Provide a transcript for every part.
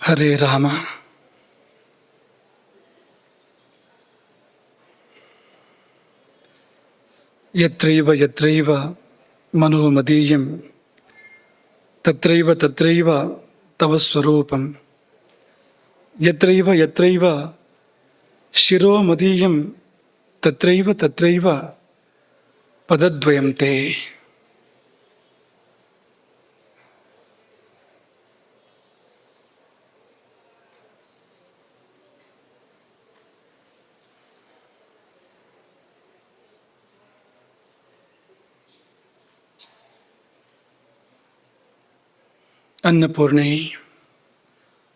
ಹರೇ ರಾಮ. ಯತ್ರೈವ ಯತ್ರೈವ ಮನೋ ಮದೀಯಂ ತತ್ರೈವ ತತ್ರೈವ ತವ ಸ್ವರೂಪಂ. ಯತ್ರೈವ ಯತ್ರೈವ ಶಿರೋ ಮದೀಯಂ ತತ್ರೈವ ತತ್ರೈವ ಪದದ್ವಯಂ ತೇ. ಅನ್ನಪೂರ್ಣೈ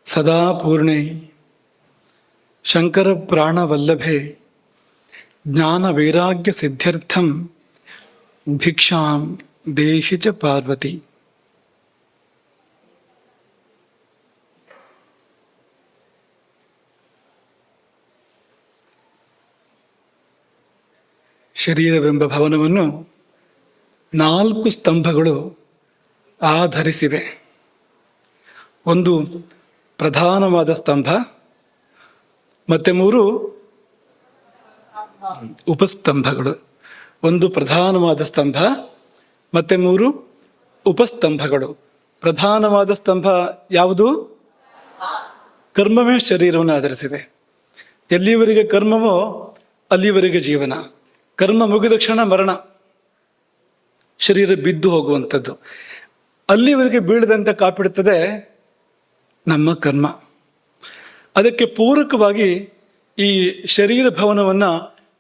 ಸದಾ ಪೂರ್ಣೈ ಶಂಕರ ಪ್ರಾಣವಲ್ಲಭೆ ಜ್ಞಾನ ವೈರಾಗ್ಯ ಸಿದ್ಧ್ಯರ್ಥಂ ಭಿಕ್ಷಾಂ ದೇಹಿ ಚ ಪಾರ್ವತಿ. ಶರೀರವೆಂಬ ಭವನವನ್ನು 4 ಸ್ತಂಭಗಳು ಆಧರಿಸಿವೆ. ಒಂದು ಪ್ರಧಾನವಾದ ಸ್ತಂಭ, ಮತ್ತೆ 3 ಉಪಸ್ತಂಭಗಳು. ಒಂದು ಪ್ರಧಾನವಾದ ಸ್ತಂಭ, ಮತ್ತೆ 3 ಉಪಸ್ತಂಭಗಳು. ಪ್ರಧಾನವಾದ ಸ್ತಂಭ ಯಾವುದು? ಕರ್ಮವೇ ಶರೀರವನ್ನು ಆಧರಿಸಿದೆ. ಎಲ್ಲಿವರೆಗೆ ಕರ್ಮವೋ ಅಲ್ಲಿವರೆಗೆ ಜೀವನ. ಕರ್ಮ ಮುಗಿದ ಕ್ಷಣ ಮರಣ, ಶರೀರ ಬಿದ್ದು ಹೋಗುವಂಥದ್ದು. ಅಲ್ಲಿವರೆಗೆ ಬೀಳದಂತೆ ಕಾಪಿಡುತ್ತದೆ ನಮ್ಮ ಕರ್ಮ. ಅದಕ್ಕೆ ಪೂರಕವಾಗಿ ಈ ಶರೀರ ಭವನವನ್ನು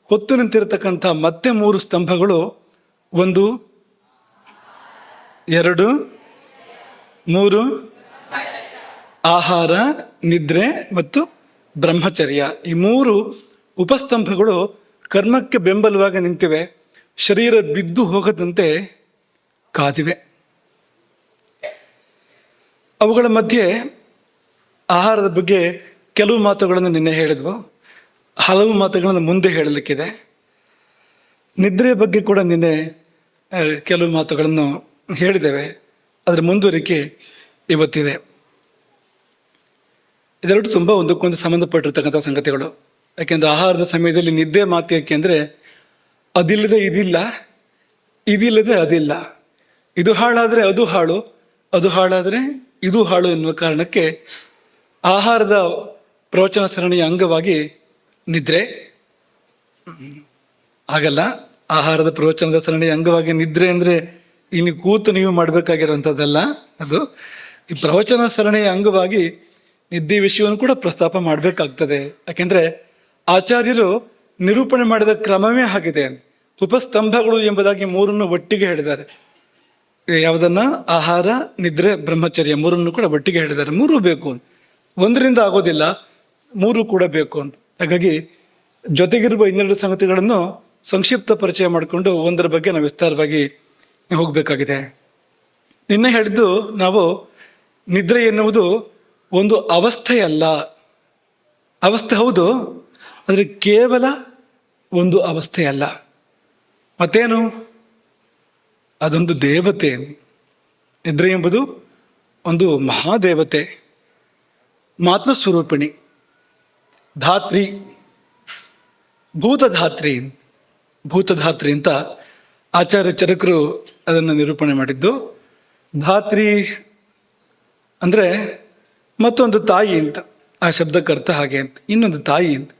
ಹೊತ್ತು ನಿಂತಿರತಕ್ಕಂಥ ಮತ್ತೆ 3 ಸ್ತಂಭಗಳು, 1 2 3 ಆಹಾರ, ನಿದ್ರೆ ಮತ್ತು ಬ್ರಹ್ಮಚರ್ಯ. ಈ 3 ಉಪಸ್ತಂಭಗಳು ಕರ್ಮಕ್ಕೆ ಬೆಂಬಲವಾಗಿ ನಿಂತಿವೆ, ಶರೀರ ಬಿದ್ದು ಹೋಗದಂತೆ ಕಾದಿವೆ. ಅವುಗಳ ಮಧ್ಯೆ ಆಹಾರದ ಬಗ್ಗೆ ಕೆಲವು ಮಾತುಗಳನ್ನು ನಿನ್ನೆ ಹೇಳಿದ್ವು, ಹಲವು ಮಾತುಗಳನ್ನು ಮುಂದೆ ಹೇಳಲಿಕ್ಕಿದೆ. ನಿದ್ರೆಯ ಬಗ್ಗೆ ಕೂಡ ನಿನ್ನೆ ಕೆಲವು ಮಾತುಗಳನ್ನು ಹೇಳಿದ್ದೇವೆ, ಅದರ ಮುಂದುವರಿಕೆ ಇವತ್ತಿದೆ. ಇದೆರಡು ತುಂಬ ಒಂದಕ್ಕೊಂದು ಸಂಬಂಧಪಟ್ಟಿರ್ತಕ್ಕಂಥ ಸಂಗತಿಗಳು. ಯಾಕೆಂದರೆ ಆಹಾರದ ಸಮಯದಲ್ಲಿ ನಿದ್ದೆ ಮಾತು ಯಾಕೆಂದರೆ ಅದಿಲ್ಲದೆ ಇದಿಲ್ಲ, ಇದಿಲ್ಲದೆ ಅದಿಲ್ಲ, ಇದು ಹಾಳಾದರೆ ಅದು ಹಾಳು, ಅದು ಹಾಳಾದರೆ ಇದು ಹಾಳು ಎನ್ನುವ ಕಾರಣಕ್ಕೆ ಆಹಾರದ ಪ್ರವಚನ ಸರಣಿಯ ಅಂಗವಾಗಿ ನಿದ್ರೆ ಆಗಲ್ಲ. ಆಹಾರದ ಪ್ರವಚನದ ಸರಣಿಯ ಅಂಗವಾಗಿ ನಿದ್ರೆ ಅಂದರೆ ಇನ್ನು ಕೂತು ನೀವು ಮಾಡಬೇಕಾಗಿರೋಂಥದ್ದಲ್ಲ. ಅದು ಈ ಪ್ರವಚನ ಸರಣಿಯ ಅಂಗವಾಗಿ ನಿದ್ದೆ ವಿಷಯವನ್ನು ಕೂಡ ಪ್ರಸ್ತಾಪ ಮಾಡಬೇಕಾಗ್ತದೆ. ಯಾಕೆಂದರೆ ಆಚಾರ್ಯರು ನಿರೂಪಣೆ ಮಾಡಿದ ಕ್ರಮವೇ ಆಗಿದೆ. ಉಪಸ್ತಂಭಗಳು ಎಂಬುದಾಗಿ 3 ಒಟ್ಟಿಗೆ ಹೇಳಿದ್ದಾರೆ. ಯಾವುದನ್ನ? ಆಹಾರ, ನಿದ್ರೆ, ಬ್ರಹ್ಮಚರ್ಯ 3 ಕೂಡ ಒಟ್ಟಿಗೆ ಹೇಳಿದ್ದಾರೆ. 3 ಬೇಕು, 1ರಿಂದ ಆಗೋದಿಲ್ಲ, 3 ಕೂಡ ಬೇಕು ಅಂತ. ಹಾಗಾಗಿ ಜೊತೆಗಿರುವ 2 ಸಂಗತಿಗಳನ್ನು ಸಂಕ್ಷಿಪ್ತ ಪರಿಚಯ ಮಾಡಿಕೊಂಡು ಒಂದರ ಬಗ್ಗೆ ನಾವು ವಿಸ್ತಾರವಾಗಿ ಹೋಗಬೇಕಾಗಿದೆ. ನಿನ್ನೆ ಹೇಳಿದ್ದು ನಾವು ನಿದ್ರೆ ಎನ್ನುವುದು ಒಂದು ಅವಸ್ಥೆಯಲ್ಲ. ಅವಸ್ಥೆ ಹೌದು, ಆದರೆ ಕೇವಲ ಒಂದು ಅವಸ್ಥೆಯಲ್ಲ. ಮತ್ತೇನು? ಅದೊಂದು ದೇವತೆ. ನಿದ್ರೆ ಎಂಬುದು ಒಂದು ಮಹಾದೇವತೆ, ಮಾತೃಸ್ವರೂಪಿಣಿ, ಧಾತ್ರಿ, ಭೂತಧಾತ್ರಿ. ಭೂತಧಾತ್ರಿ ಅಂತ ಆಚಾರ್ಯ ಚರಕರು ಅದನ್ನು ನಿರೂಪಣೆ ಮಾಡಿದ್ದು. ಧಾತ್ರಿ ಅಂದರೆ ಮತ್ತೊಂದು ತಾಯಿ ಅಂತ, ಆ ಶಬ್ದಕ್ಕರ್ಥ ಹಾಗೆ ಅಂತ. ಇನ್ನೊಂದು ತಾಯಿ ಅಂತ.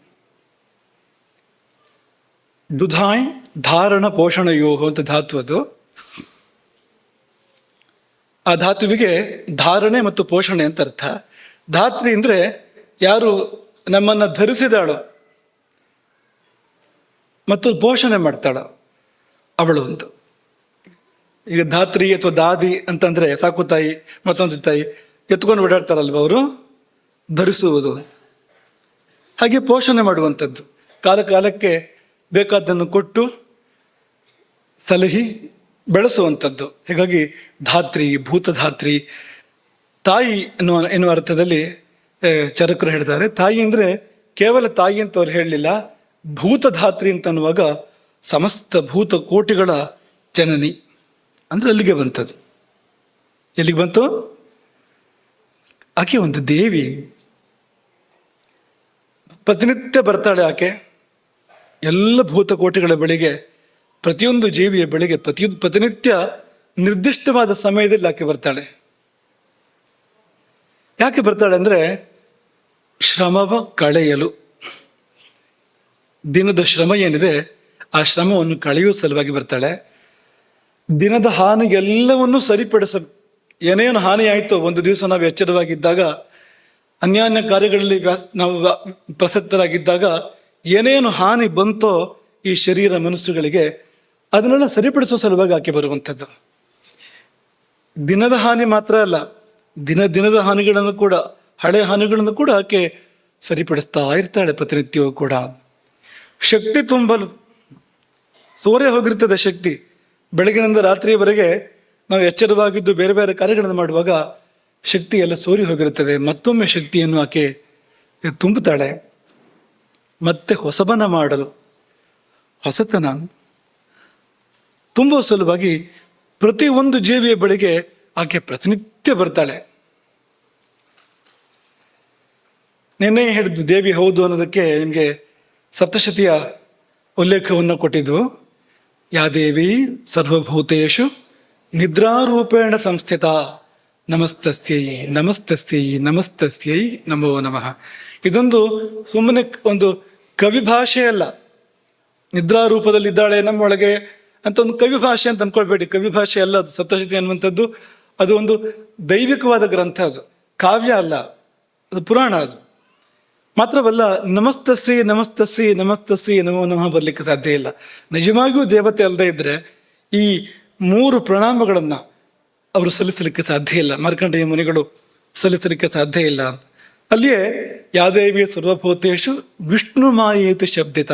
ದುಧಾಯ್ ಧಾರಣ ಪೋಷಣಯೋಹೋ ಅಂತ ಧಾತು ಅದು. ಆ ಧಾತುವಿಗೆ ಧಾರಣೆ ಮತ್ತು ಪೋಷಣೆ ಅಂತ ಅರ್ಥ. ಧಾತ್ರಿ ಅಂದರೆ ಯಾರು ನಮ್ಮನ್ನು ಧರಿಸಿದಾಳೋ ಮತ್ತು ಪೋಷಣೆ ಮಾಡ್ತಾಳೋ ಅವಳು ಅಂತ. ಈಗ ಧಾತ್ರಿ ಅಥವಾ ದಾದಿ ಅಂತಂದರೆ ಸಾಕು ತಾಯಿ, ಮತ್ತೊಂದು ತಾಯಿ ಎತ್ಕೊಂಡು ಓಡಾಡ್ತಾರಲ್ವ ಅವರು, ಧರಿಸುವುದು. ಹಾಗೆ ಪೋಷಣೆ ಮಾಡುವಂಥದ್ದು, ಕಾಲ ಕಾಲಕ್ಕೆ ಬೇಕಾದ್ದನ್ನು ಕೊಟ್ಟು ಸಲಹಿ ಬೆಳೆಸುವಂಥದ್ದು. ಹೀಗಾಗಿ ಧಾತ್ರಿ, ಭೂತಧಾತ್ರಿ, ತಾಯಿ ಎನ್ನುವ ಅರ್ಥದಲ್ಲಿ ಚರಕರು ಹೇಳ್ತಾರೆ. ತಾಯಿ ಅಂದರೆ ಕೇವಲ ತಾಯಿ ಅಂತ ಅವ್ರು ಹೇಳಲಿಲ್ಲ, ಭೂತಧಾತ್ರಿ ಅಂತ ಅನ್ನುವಾಗ ಸಮಸ್ತ ಭೂತ ಕೋಟಿಗಳ ಜನನಿ ಅಂದರೆ ಅಲ್ಲಿಗೆ ಬಂತದ್ದು. ಎಲ್ಲಿಗೆ ಬಂತು? ಆಕೆ ಒಂದು ದೇವಿ. ಪ್ರತಿನಿತ್ಯ ಬರ್ತಾಳೆ ಆಕೆ ಎಲ್ಲ ಭೂತಕೋಟಿಗಳ ಬಳಿಗೆ, ಪ್ರತಿಯೊಂದು ಜೀವಿಯ ಬಳಿಗೆ ಪ್ರತಿನಿತ್ಯ ನಿರ್ದಿಷ್ಟವಾದ ಸಮಯದಲ್ಲಿ ಆಕೆ ಬರ್ತಾಳೆ. ಯಾಕೆ ಬರ್ತಾಳೆ ಅಂದರೆ ಶ್ರಮವ ಕಳೆಯಲು. ದಿನದ ಶ್ರಮ ಏನಿದೆ ಆ ಶ್ರಮವನ್ನು ಕಳೆಯುವ ಸಲುವಾಗಿ ಬರ್ತಾಳೆ. ದಿನದ ಹಾನಿಗೆಲ್ಲವನ್ನೂ ಏನೇನು ಹಾನಿ ಆಯಿತೋ, ಒಂದು ದಿವಸ ನಾವು ಎಚ್ಚರವಾಗಿದ್ದಾಗ, ಅನ್ಯಾನ್ಯ ಕಾರ್ಯಗಳಲ್ಲಿ ನಾವು ಪ್ರಸಕ್ತರಾಗಿದ್ದಾಗ ಏನೇನು ಹಾನಿ ಬಂತೋ ಈ ಶರೀರ ಮನಸ್ಸುಗಳಿಗೆ, ಅದನ್ನೆಲ್ಲ ಸರಿಪಡಿಸೋ ಸಲುವಾಗಿ ಆಕೆ ಬರುವಂಥದ್ದು. ದಿನದ ಹಾನಿ ಮಾತ್ರ ಅಲ್ಲ, ದಿನದ ಹಾನಿಗಳನ್ನು ಕೂಡ, ಹಳೆ ಹಾನಿಗಳನ್ನು ಕೂಡ ಆಕೆ ಸರಿಪಡಿಸ್ತಾ ಇರ್ತಾಳೆ ಪ್ರತಿನಿತ್ಯವೂ ಕೂಡ. ಶಕ್ತಿ ತುಂಬಲು ಸೋರೆ ಹೋಗಿರ್ತದೆ ಶಕ್ತಿ. ಬೆಳಗಿನಿಂದ ರಾತ್ರಿಯವರೆಗೆ ನಾವು ಎಚ್ಚರವಾಗಿದ್ದು ಬೇರೆ ಬೇರೆ ಕಾರ್ಯಗಳನ್ನು ಮಾಡುವಾಗ ಶಕ್ತಿ ಎಲ್ಲ ಸೋರಿ ಹೋಗಿರುತ್ತದೆ. ಮತ್ತೊಮ್ಮೆ ಶಕ್ತಿಯನ್ನು ಆಕೆ ತುಂಬುತ್ತಾಳೆ. ಮತ್ತೆ ಹೊಸಬನ ಮಾಡಲು, ಹೊಸತನ ತುಂಬುವ ಸಲುವಾಗಿ ಪ್ರತಿಯೊಂದು ಜೀವಿಯ ಬಳಿಗೆ ಆಕೆ ಪ್ರತಿನಿತ್ಯ ಬರ್ತಾಳೆ. ನಿನ್ನೆ ಹೇಳಿದ್ದು ದೇವಿ ಹೌದು ಅನ್ನೋದಕ್ಕೆ ನಿಮಗೆ ಸಪ್ತಶತಿಯ ಉಲ್ಲೇಖವನ್ನು ಕೊಟ್ಟಿದ್ವು. ಯಾ ದೇವಿ ಸರ್ವಭೂತೇಷು ನಿದ್ರಾರೂಪೇಣ ಸಂಸ್ಥಿತ ನಮಸ್ತಸ್ಯೈ ನಮಸ್ತಸ್ಯೈ ನಮಸ್ತಸ್ಯೈ ನಮೋ ನಮಃ. ಇದೊಂದು ಸುಮ್ಮನೆ ಒಂದು ಕವಿ ಭಾಷೆ ಅಲ್ಲ. ನಿದ್ರಾರೂಪದಲ್ಲಿದ್ದಾಳೆ ನಮ್ಮೊಳಗೆ ಅಂತ ಒಂದು ಕವಿ ಭಾಷೆ ಅಂತ ಅಂದ್ಕೊಳ್ಬೇಡಿ. ಕವಿ ಭಾಷೆ ಅಲ್ಲ ಅದು. ಸಪ್ತಶತಿ ಅನ್ನುವಂಥದ್ದು ಅದು ಒಂದು ದೈವಿಕವಾದ ಗ್ರಂಥ, ಅದು ಕಾವ್ಯ ಅಲ್ಲ, ಅದು ಪುರಾಣ. ಅದು ಮಾತ್ರವಲ್ಲ, ನಮಸ್ತಸ್ಸಿ ನಮಸ್ತಸ್ಸಿ ನಮಸ್ತಸ್ಸಿ ನಮೋ ನಮಃ ಬರಲಿಕ್ಕೆ ಸಾಧ್ಯ ಇಲ್ಲ. ನಿಜವಾಗಿಯೂ ದೇವತೆ ಅಲ್ಲದೆ ಇದ್ದರೆ ಈ 3 ಪ್ರಣಾಮಗಳನ್ನು ಅವರು ಸಲ್ಲಿಸಲಿಕ್ಕೆ ಸಾಧ್ಯ ಇಲ್ಲ. ಮಾರ್ಕಂಡೇಯ ಮುನಿಗಳು ಸಲ್ಲಿಸಲಿಕ್ಕೆ ಸಾಧ್ಯ ಇಲ್ಲ. ಅಲ್ಲಿಯೇ ಯಾದೇವಿಯ ಸರ್ವಭೂತೇಷು ವಿಷ್ಣು ಮಾಯೇತು ಶಬ್ದಿತ.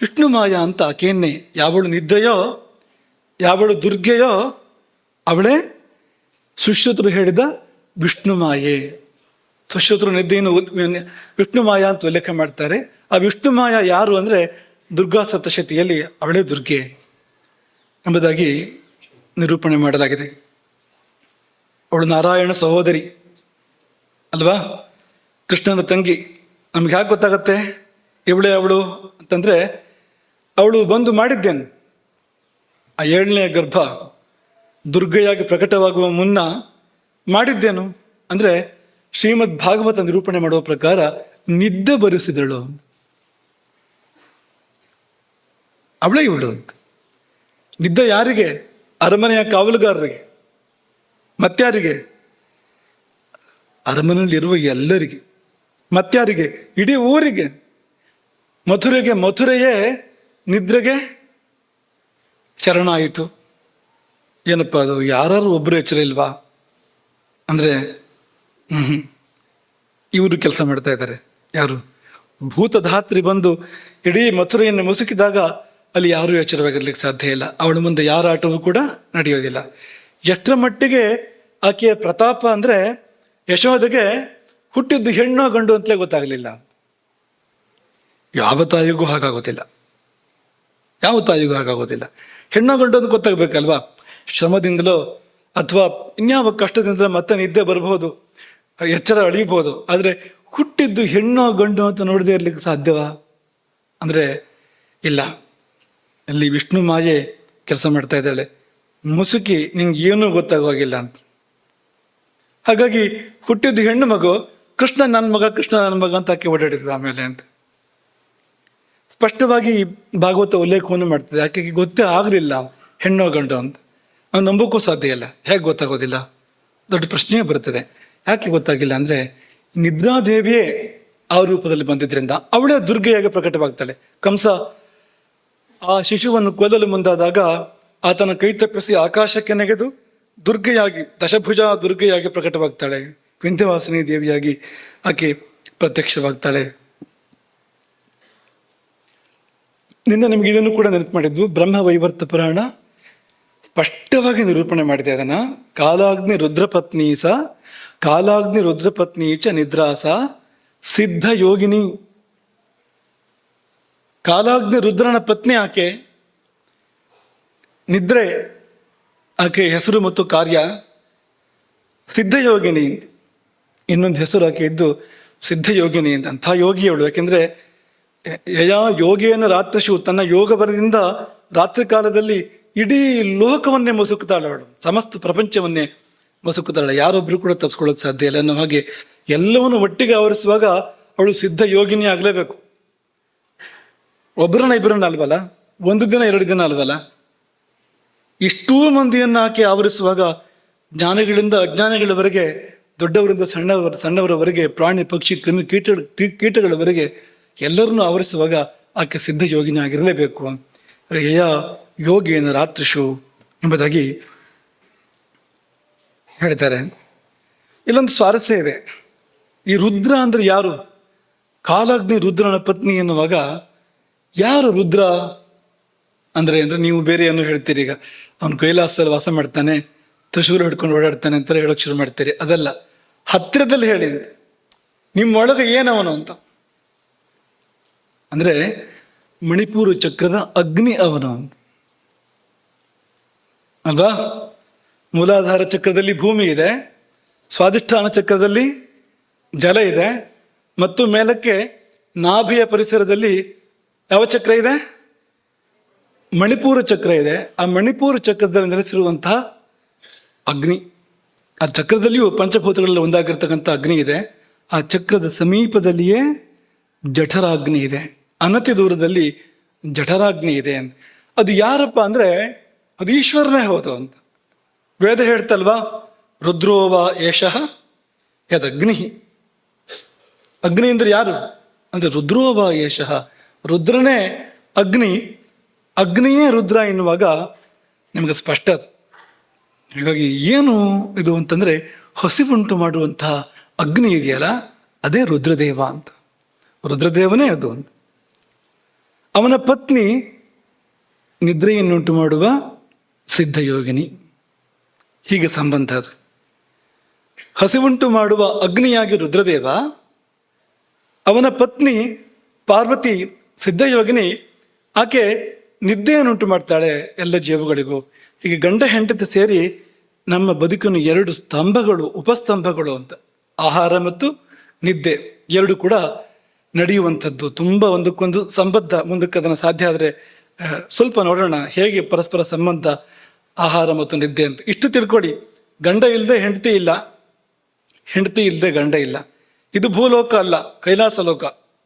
ವಿಷ್ಣು ಮಾಯ ಅಂತ ಆಕೆಯನ್ನೇ, ಯಾವಳು ನಿದ್ರೆಯೋ, ಯಾವಳು ದುರ್ಗೆಯೋ ಅವಳೇ ಸುಶ್ರುತರು ಹೇಳಿದ ವಿಷ್ಣು ಮಾಯೆ. ಸುಶ್ರುತರು ನಿದ್ದೆಯನ್ನು ವಿಷ್ಣು ಮಾಯ ಅಂತ ಉಲ್ಲೇಖ ಮಾಡ್ತಾರೆ. ಆ ವಿಷ್ಣು ಮಾಯ ಯಾರು ಅಂದರೆ ದುರ್ಗಾ ಸಪ್ತಶತಿಯಲ್ಲಿ ಅವಳೇ ದುರ್ಗೆ ಎಂಬುದಾಗಿ ನಿರೂಪಣೆ ಮಾಡಲಾಗಿದೆ. ಅವಳು ನಾರಾಯಣ ಸಹೋದರಿ ಅಲ್ವಾ, ಕೃಷ್ಣನ ತಂಗಿ. ನಮ್ಗೆ ಯಾಕೆ ಗೊತ್ತಾಗತ್ತೆ ಇವಳೇ ಅವಳು ಅಂತಂದರೆ, ಅವಳು ಬಂದು ಮಾಡಿದ್ದೇನು, ಆ 7ನೇ ಗರ್ಭ ದುರ್ಗೆಯಾಗಿ ಪ್ರಕಟವಾಗುವ ಮುನ್ನ ಮಾಡಿದ್ದೇನು ಅಂದರೆ, ಶ್ರೀಮದ್ ಭಾಗವತ ನಿರೂಪಣೆ ಮಾಡುವ ಪ್ರಕಾರ ನಿದ್ದೆ ಬರೆಸಿದಳು. ಅವಳೇ ಇವಳು. ನಿದ್ದೆ ಯಾರಿಗೆ? ಅರಮನೆಯ ಕಾವಲುಗಾರರಿಗೆ. ಮತ್ಯಾರಿಗೆ? ಅರಮನೆಯಲ್ಲಿರುವ ಎಲ್ಲರಿಗೆ. ಮತ್ಯಾರಿಗೆ? ಇಡೀ ಊರಿಗೆ. ಮಥುರೆಯೇ ನಿದ್ರೆಗೆ ಶರಣಾಯಿತು. ಏನಪ್ಪ ಅದು, ಯಾರು ಒಬ್ಬರು ಎಚ್ಚರ ಇಲ್ವಾ ಅಂದರೆ ಇವರು ಕೆಲಸ ಮಾಡ್ತಾ ಇದ್ದಾರೆ. ಯಾರು? ಭೂತಧಾತ್ರಿ ಬಂದು ಇಡೀ ಮಥುರೆಯನ್ನು ಮುಸುಕಿದಾಗ ಅಲ್ಲಿ ಯಾರೂ ಎಚ್ಚರವಾಗಿರ್ಲಿಕ್ಕೆ ಸಾಧ್ಯ ಇಲ್ಲ. ಅವಳ ಮುಂದೆ ಯಾರ ಆಟವೂ ಕೂಡ ನಡೆಯೋದಿಲ್ಲ. ಎಷ್ಟರ ಮಟ್ಟಿಗೆ ಆಕೆಯ ಪ್ರತಾಪ ಅಂದರೆ, ಯಶೋದೆಗೆ ಹುಟ್ಟಿದ್ದು ಹೆಣ್ಣೋ ಗಂಡು ಅಂತಲೇ ಗೊತ್ತಾಗಲಿಲ್ಲ. ಯಾವ ತಾಯಿಗೂ ಹಾಗಾಗೋದಿಲ್ಲ, ಯಾವ ತಾಯಿಗೂ ಹಾಗಾಗೋದಿಲ್ಲ. ಹೆಣ್ಣೋ ಗಂಡು ಅಂತ ಗೊತ್ತಾಗಬೇಕಲ್ವಾ. ಶ್ರಮದಿಂದಲೋ ಅಥವಾ ಇನ್ಯಾವ ಕಷ್ಟದಿಂದಲೋ ಮತ್ತೆ ನಿದ್ದೆ ಬರಬಹುದು, ಎಚ್ಚರ ಅಳಿಬಹುದು. ಆದರೆ ಹುಟ್ಟಿದ್ದು ಹೆಣ್ಣೋ ಗಂಡು ಅಂತ ನೋಡದೇ ಇರಲಿಕ್ಕೆ ಸಾಧ್ಯವಾ ಅಂದರೆ ಇಲ್ಲ. ಅಲ್ಲಿ ವಿಷ್ಣು ಮಾಯೆ ಕೆಲಸ ಮಾಡ್ತಾ ಇದ್ದಾಳೆ. ಮುಸುಕಿ ನಿಂಗೆ ಏನೂ ಗೊತ್ತಾಗೋಗಿಲ್ಲ ಅಂತ. ಹಾಗಾಗಿ ಹುಟ್ಟಿದ್ದು ಹೆಣ್ಣು ಮಗು, ಕೃಷ್ಣ ನನ್ನ ಮಗ, ಕೃಷ್ಣ ನನ್ನ ಮಗ ಅಂತ ಆಕೆ ಓಡಾಡಿದ್ಲು ಆಮೇಲೆ ಅಂತ ಸ್ಪಷ್ಟವಾಗಿ ಭಾಗವತ ಉಲ್ಲೇಖವನ್ನು ಮಾಡ್ತದೆ. ಆಕೆಗೆ ಗೊತ್ತೇ ಆಗಲಿಲ್ಲ ಹೆಣ್ಣೋ ಗಂಡು ಅಂತ. ನಾವು ನಂಬೋಕ್ಕೂ ಸಾಧ್ಯ ಇಲ್ಲ. ಹೇಗೆ ಗೊತ್ತಾಗೋದಿಲ್ಲ? ದೊಡ್ಡ ಪ್ರಶ್ನೆಯೇ ಬರ್ತದೆ. ಯಾಕೆ ಗೊತ್ತಾಗಿಲ್ಲ ಅಂದರೆ, ನಿದ್ರಾದೇವಿಯೇ ಆ ರೂಪದಲ್ಲಿ ಬಂದಿದ್ದರಿಂದ ಅವಳೇ ದುರ್ಗೆಯಾಗಿ ಪ್ರಕಟವಾಗ್ತಾಳೆ. ಕಂಸ ಆ ಶಿಶುವನ್ನು ಕೊಲ್ಲಲು ಮುಂದಾದಾಗ ಆತನ ಕೈ ತಪ್ಪಿಸಿ ಆಕಾಶಕ್ಕೆ ನೆಗೆದು ದುರ್ಗೆಯಾಗಿ, ದಶಭುಜ ದುರ್ಗೆಯಾಗಿ ಪ್ರಕಟವಾಗ್ತಾಳೆ. ವಿಂಧ್ಯವಾಸಿನಿ ದೇವಿಯಾಗಿ ಆಕೆ ಪ್ರತ್ಯಕ್ಷವಾಗ್ತಾಳೆ. ನಿನ್ನೆ ನಿಮ್ಗೆ ಇದನ್ನು ಕೂಡ ನೆನಪು ಮಾಡಿದ್ವು. ಬ್ರಹ್ಮ ವೈವರ್ತ ಪುರಾಣ ಸ್ಪಷ್ಟವಾಗಿ ನಿರೂಪಣೆ ಮಾಡಿದೆ ಅದನ್ನ. ಕಾಲಾಗ್ನಿ ರುದ್ರಪತ್ನಿ ಚ ನಿದ್ರಾಸ ಸಿದ್ಧ ಯೋಗಿನಿ. ಕಾಲಾಗ್ನಿ ರುದ್ರನ ಪತ್ನಿ ಆಕೆ. ನಿದ್ರೆ ಆಕೆ ಹೆಸರು ಮತ್ತು ಕಾರ್ಯ. ಸಿದ್ಧಯೋಗಿನಿ, ಇನ್ನೊಂದು ಹೆಸರು ಆಕೆ ಇದ್ದು ಸಿದ್ಧಯೋಗಿನಿ ಅಂತ. ಅಂಥ ಯೋಗಿಯವಳು. ಯಾಕೆಂದರೆ ಯಯಾ ಯೋಗೇನ ರಾತ್ರಿಷು, ತನ್ನ ಯೋಗ ಬಲದಿಂದ ರಾತ್ರಿ ಕಾಲದಲ್ಲಿ ಇಡೀ ಲೋಕವನ್ನೇ ಮಸುಕುತ್ತಾಳೆ ಅವಳು, ಸಮಸ್ತ ಪ್ರಪಂಚವನ್ನೇ ಮಸುಕುತ್ತಾಳೆ. ಯಾರೊಬ್ಬರು ಕೂಡ ತಪ್ಪಿಸ್ಕೊಳ್ಳೋಕೆ ಸಾಧ್ಯ ಇಲ್ಲ ಅನ್ನೋ ಹಾಗೆ ಎಲ್ಲವನ್ನು ಒಟ್ಟಿಗೆ ಆವರಿಸುವಾಗ ಅವಳು ಸಿದ್ಧ ಯೋಗಿನಿ ಆಗಲೇಬೇಕು. ಒಬ್ಬರನ್ನ ಇಬ್ಬರನ್ನ ಅಲ್ವಲ್ಲ, ಒಂದು ದಿನ ಎರಡು ದಿನ ಅಲ್ವಲ್ಲ, ಇಷ್ಟೂ ಮಂದಿಯನ್ನು ಆಕೆ ಆವರಿಸುವಾಗ ಜ್ಞಾನಿಗಳಿಂದ ಅಜ್ಞಾನಿಗಳವರೆಗೆ, ದೊಡ್ಡವರಿಂದ ಸಣ್ಣವರವರೆಗೆ, ಪ್ರಾಣಿ ಪಕ್ಷಿ ಕ್ರಿಮಿ ಕೀಟಗಳವರೆಗೆ ಎಲ್ಲರನ್ನೂ ಆವರಿಸುವಾಗ ಆಕೆ ಸಿದ್ಧ ಯೋಗಿನಿ ಆಗಿರಲೇಬೇಕು. ಯಯ ಯೋಗೇನ ರಾತ್ರಿಷು ಎಂಬುದಾಗಿ ಹೇಳ್ತಾರೆ. ಇಲ್ಲೊಂದು ಸ್ವಾರಸ್ಯ ಇದೆ. ಈ ರುದ್ರ ಅಂದರೆ ಯಾರು? ಕಾಲಾಗ್ನಿ ರುದ್ರನ ಪತ್ನಿ ಎನ್ನುವಾಗ ಯಾರು ರುದ್ರ ಅಂದರೆ ನೀವು ಬೇರೆ ಏನೋ ಹೇಳ್ತೀರಿ. ಈಗ ಅವನು ಕೈಲಾಸದಲ್ಲಿ ವಾಸ ಮಾಡ್ತಾನೆ, ತ್ರಿಶೂಲ ಹಿಡ್ಕೊಂಡು ಓಡಾಡ್ತಾನೆ ಅಂತ ಹೇಳೋಕೆ ಶುರು ಮಾಡ್ತೀರಿ. ಅದಲ್ಲ, ಹತ್ತಿರದಲ್ಲಿ ಹೇಳಿ ಅಂತ. ನಿಮ್ಮೊಳಗೆ ಏನವನು ಅಂತ ಅಂದರೆ ಮಣಿಪೂರ ಚಕ್ರದ ಅಗ್ನಿ ಅವನು ಅಂತ ಅಲ್ವಾ? ಮೂಲಾಧಾರ ಚಕ್ರದಲ್ಲಿ ಭೂಮಿ ಇದೆ, ಸ್ವಾಧಿಷ್ಠಾನ ಚಕ್ರದಲ್ಲಿ ಜಲ ಇದೆ, ಮತ್ತು ಮೇಲಕ್ಕೆ ನಾಭಿಯ ಪರಿಸರದಲ್ಲಿ ಯಾವ ಚಕ್ರ ಇದೆ? ಮಣಿಪೂರ ಚಕ್ರ ಇದೆ. ಆ ಮಣಿಪೂರ ಚಕ್ರದಲ್ಲಿ ನೆಲೆಸಿರುವಂತಹ ಅಗ್ನಿ, ಆ ಚಕ್ರದಲ್ಲಿಯೂ ಪಂಚಭೂತಗಳಲ್ಲಿ ಒಂದಾಗಿರ್ತಕ್ಕಂಥ ಅಗ್ನಿ ಇದೆ. ಆ ಚಕ್ರದ ಸಮೀಪದಲ್ಲಿಯೇ ಜಠರಾಗ್ನಿ ಇದೆ, ಅನತಿ ದೂರದಲ್ಲಿ ಜಠರಾಗ್ನಿ ಇದೆ ಅಂತ. ಅದು ಯಾರಪ್ಪ ಅಂದರೆ ಅದು ಈಶ್ವರನೇ ಹೌದು ಅಂತ ವೇದ ಹೇಳ್ತಲ್ವಾ? ರುದ್ರೋವ ಏಷಃ ಯದಗ್ನಿ. ಅಗ್ನಿ ಅಂದರೆ ಯಾರು ಅಂದರೆ ರುದ್ರೋವ ಏಷಃ, ರುದ್ರನೇ ಅಗ್ನಿ, ಅಗ್ನಿಯೇ ರುದ್ರ ಎನ್ನುವಾಗ ನಿಮಗೆ ಸ್ಪಷ್ಟ ಅದು. ಹೀಗಾಗಿ ಏನು ಇದು ಅಂತಂದರೆ ಹಸಿವುಂಟು ಮಾಡುವಂತಹ ಅಗ್ನಿ ಇದೆಯಲ್ಲ, ಅದೇ ರುದ್ರದೇವ ಅಂತ. ರುದ್ರದೇವನೇ ಅದು ಅಂತ. ಅವನ ಪತ್ನಿ ನಿದ್ರೆಯನ್ನುಂಟು ಮಾಡುವ ಸಿದ್ಧಯೋಗಿನಿ. ಹೀಗೆ ಸಂಬಂಧ ಅದು. ಹಸಿವುಂಟು ಮಾಡುವ ಅಗ್ನಿಯಾಗಿ ರುದ್ರದೇವ, ಅವನ ಪತ್ನಿ ಪಾರ್ವತಿ ಸಿದ್ಧಯೋಗಿನಿ. ಆಕೆ ನಿದ್ದೆಯನ್ನುಂಟು ಮಾಡ್ತಾಳೆ ಎಲ್ಲ ಜೀವಗಳಿಗೂ. ಹೀಗೆ ಗಂಡ ಹೆಂಡತಿ ಸೇರಿ ನಮ್ಮ ಬದುಕಿನ ಎರಡು ಸ್ತಂಭಗಳು, ಉಪಸ್ತಂಭಗಳು ಅಂತ. ಆಹಾರ ಮತ್ತು ನಿದ್ದೆ ಎರಡು ಕೂಡ ನಡೆಯುವಂಥದ್ದು, ತುಂಬ ಒಂದಕ್ಕೊಂದು ಸಂಬದ್ಧ. ಮುಂದಕ್ಕೆ ಅದನ್ನು ಸಾಧ್ಯ ಆದರೆ ಸ್ವಲ್ಪ ನೋಡೋಣ ಹೇಗೆ ಪರಸ್ಪರ ಸಂಬಂಧ ಆಹಾರ ಮತ್ತು ನಿದ್ದೆ ಅಂತ. ಇಷ್ಟು ತಿಳ್ಕೊಡಿ, ಗಂಡ ಇಲ್ಲದೆ ಹೆಂಡತಿ ಇಲ್ಲ, ಹೆಂಡತಿ ಇಲ್ಲದೆ ಗಂಡ ಇಲ್ಲ. ಇದು ಭೂಲೋಕ ಅಲ್ಲ, ಕೈಲಾಸ ಲೋಕ.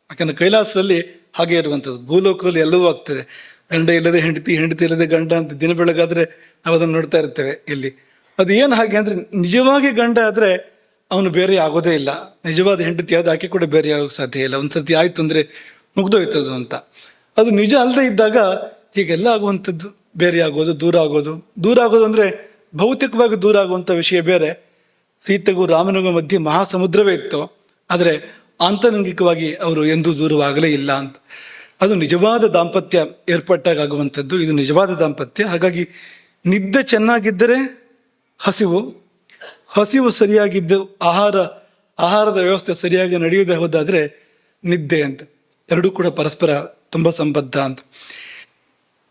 ಯಾಕಂದರೆ ಕೈಲಾಸದಲ್ಲಿ ಹಾಗೆ ಇರುವಂಥದ್ದು. ಭೂಲೋಕದಲ್ಲಿ ಎಲ್ಲವೂ ಆಗ್ತದೆ. ಗಂಡ ಇಲ್ಲದೆ ಹೆಂಡತಿ, ಹೆಂಡತಿ ಇಲ್ಲದೆ ಗಂಡ ಅಂತ ದಿನ ಬೆಳಗಾದರೆ ನಾವು ಅದನ್ನು ನೋಡ್ತಾ ಇರ್ತೇವೆ. ಇಲ್ಲಿ ಅದು ಏನು ಹಾಗೆ ಅಂದರೆ, ನಿಜವಾಗಿ ಗಂಡ ಆದರೆ ಅವನು ಬೇರೆ ಆಗೋದೇ ಇಲ್ಲ. ನಿಜವಾದ ಹೆಂಡತಿ ಆದ ಆಕೆ ಕೂಡ ಬೇರೆ ಆಗೋಕ್ಕೆ ಸಾಧ್ಯ ಇಲ್ಲ. ಒಂದು ಸರ್ತಿ ಆಯಿತು ಅಂದರೆ ಮುಗ್ದೋಯ್ತದು ಅಂತ. ಅದು ನಿಜ ಅಲ್ಲದೆ ಇದ್ದಾಗ ಹೀಗೆಲ್ಲ ಆಗುವಂಥದ್ದು, ಬೇರೆ ಆಗೋದು, ದೂರ ಆಗೋದು. ದೂರ ಆಗೋದು ಅಂದರೆ ಭೌತಿಕವಾಗಿ ದೂರ ಆಗುವಂಥ ವಿಷಯ ಬೇರೆ. ಸೀತೆಗೂ ರಾಮನಿಗೂ ಮಧ್ಯೆ ಮಹಾಸಮುದ್ರವೇ ಇತ್ತು, ಆದರೆ ಆಂತರಂಗಿಕವಾಗಿ ಅವರು ಎಂದೂ ದೂರವಾಗಲೇ ಇಲ್ಲ ಅಂತ. ಅದು ನಿಜವಾದ ದಾಂಪತ್ಯ ಏರ್ಪಟ್ಟಾಗ ಆಗುವಂಥದ್ದು. ಇದು ನಿಜವಾದ ದಾಂಪತ್ಯ. ಹಾಗಾಗಿ ನಿದ್ದೆ ಚೆನ್ನಾಗಿದ್ದರೆ ಹಸಿವು, ಹಸಿವು ಸರಿಯಾಗಿದ್ದು ಆಹಾರದ ವ್ಯವಸ್ಥೆ ಸರಿಯಾಗಿ ನಡೆಯದೆ ಹೋದಾದರೆ ನಿದ್ದೆ ಅಂತ. ಎರಡೂ ಕೂಡ ಪರಸ್ಪರ ತುಂಬ ಸಂಬದ್ಧ ಅಂತ.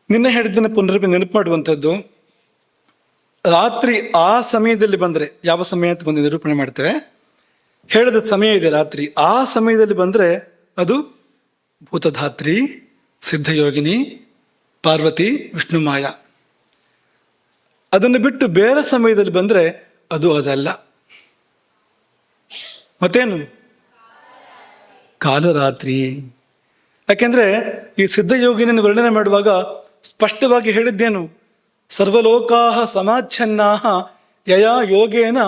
ನಿನ್ನೆ ಹೇಳಿದ್ದನ್ನು ನೆನಪು ಮಾಡುವಂಥದ್ದು, ರಾತ್ರಿ ಆ ಸಮಯದಲ್ಲಿ ಬಂದರೆ, ಯಾವ ಸಮಯ ಅಂತ ಬಂದು ನಿರೂಪಣೆ ಮಾಡ್ತೇವೆ, ಹೇಳಿದ ಸಮಯ ಇದೆ ರಾತ್ರಿ, ಆ ಸಮಯದಲ್ಲಿ ಬಂದರೆ ಅದು ಭೂತಧಾತ್ರಿ, ಸಿದ್ಧಯೋಗಿನಿ, ಪಾರ್ವತಿ, ವಿಷ್ಣುಮಾಯ. ಅದನ್ನು ಬಿಟ್ಟು ಬೇರೆ ಸಮಯದಲ್ಲಿ ಬಂದರೆ ಅದು ಅದಲ್ಲ. ಮತ್ತೇನು? ಕಾಲರಾತ್ರಿ. ಯಾಕೆಂದರೆ ಈ ಸಿದ್ಧಯೋಗಿನಿಯನ್ನು ವರ್ಣನೆ ಮಾಡುವಾಗ ಸ್ಪಷ್ಟವಾಗಿ ಹೇಳಿದ್ದೇನು? ಸರ್ವಲೋಕಾಹ ಸಮಾಚ್ಛನ್ನಾಹ ಯಯಾ ಯೋಗೇನ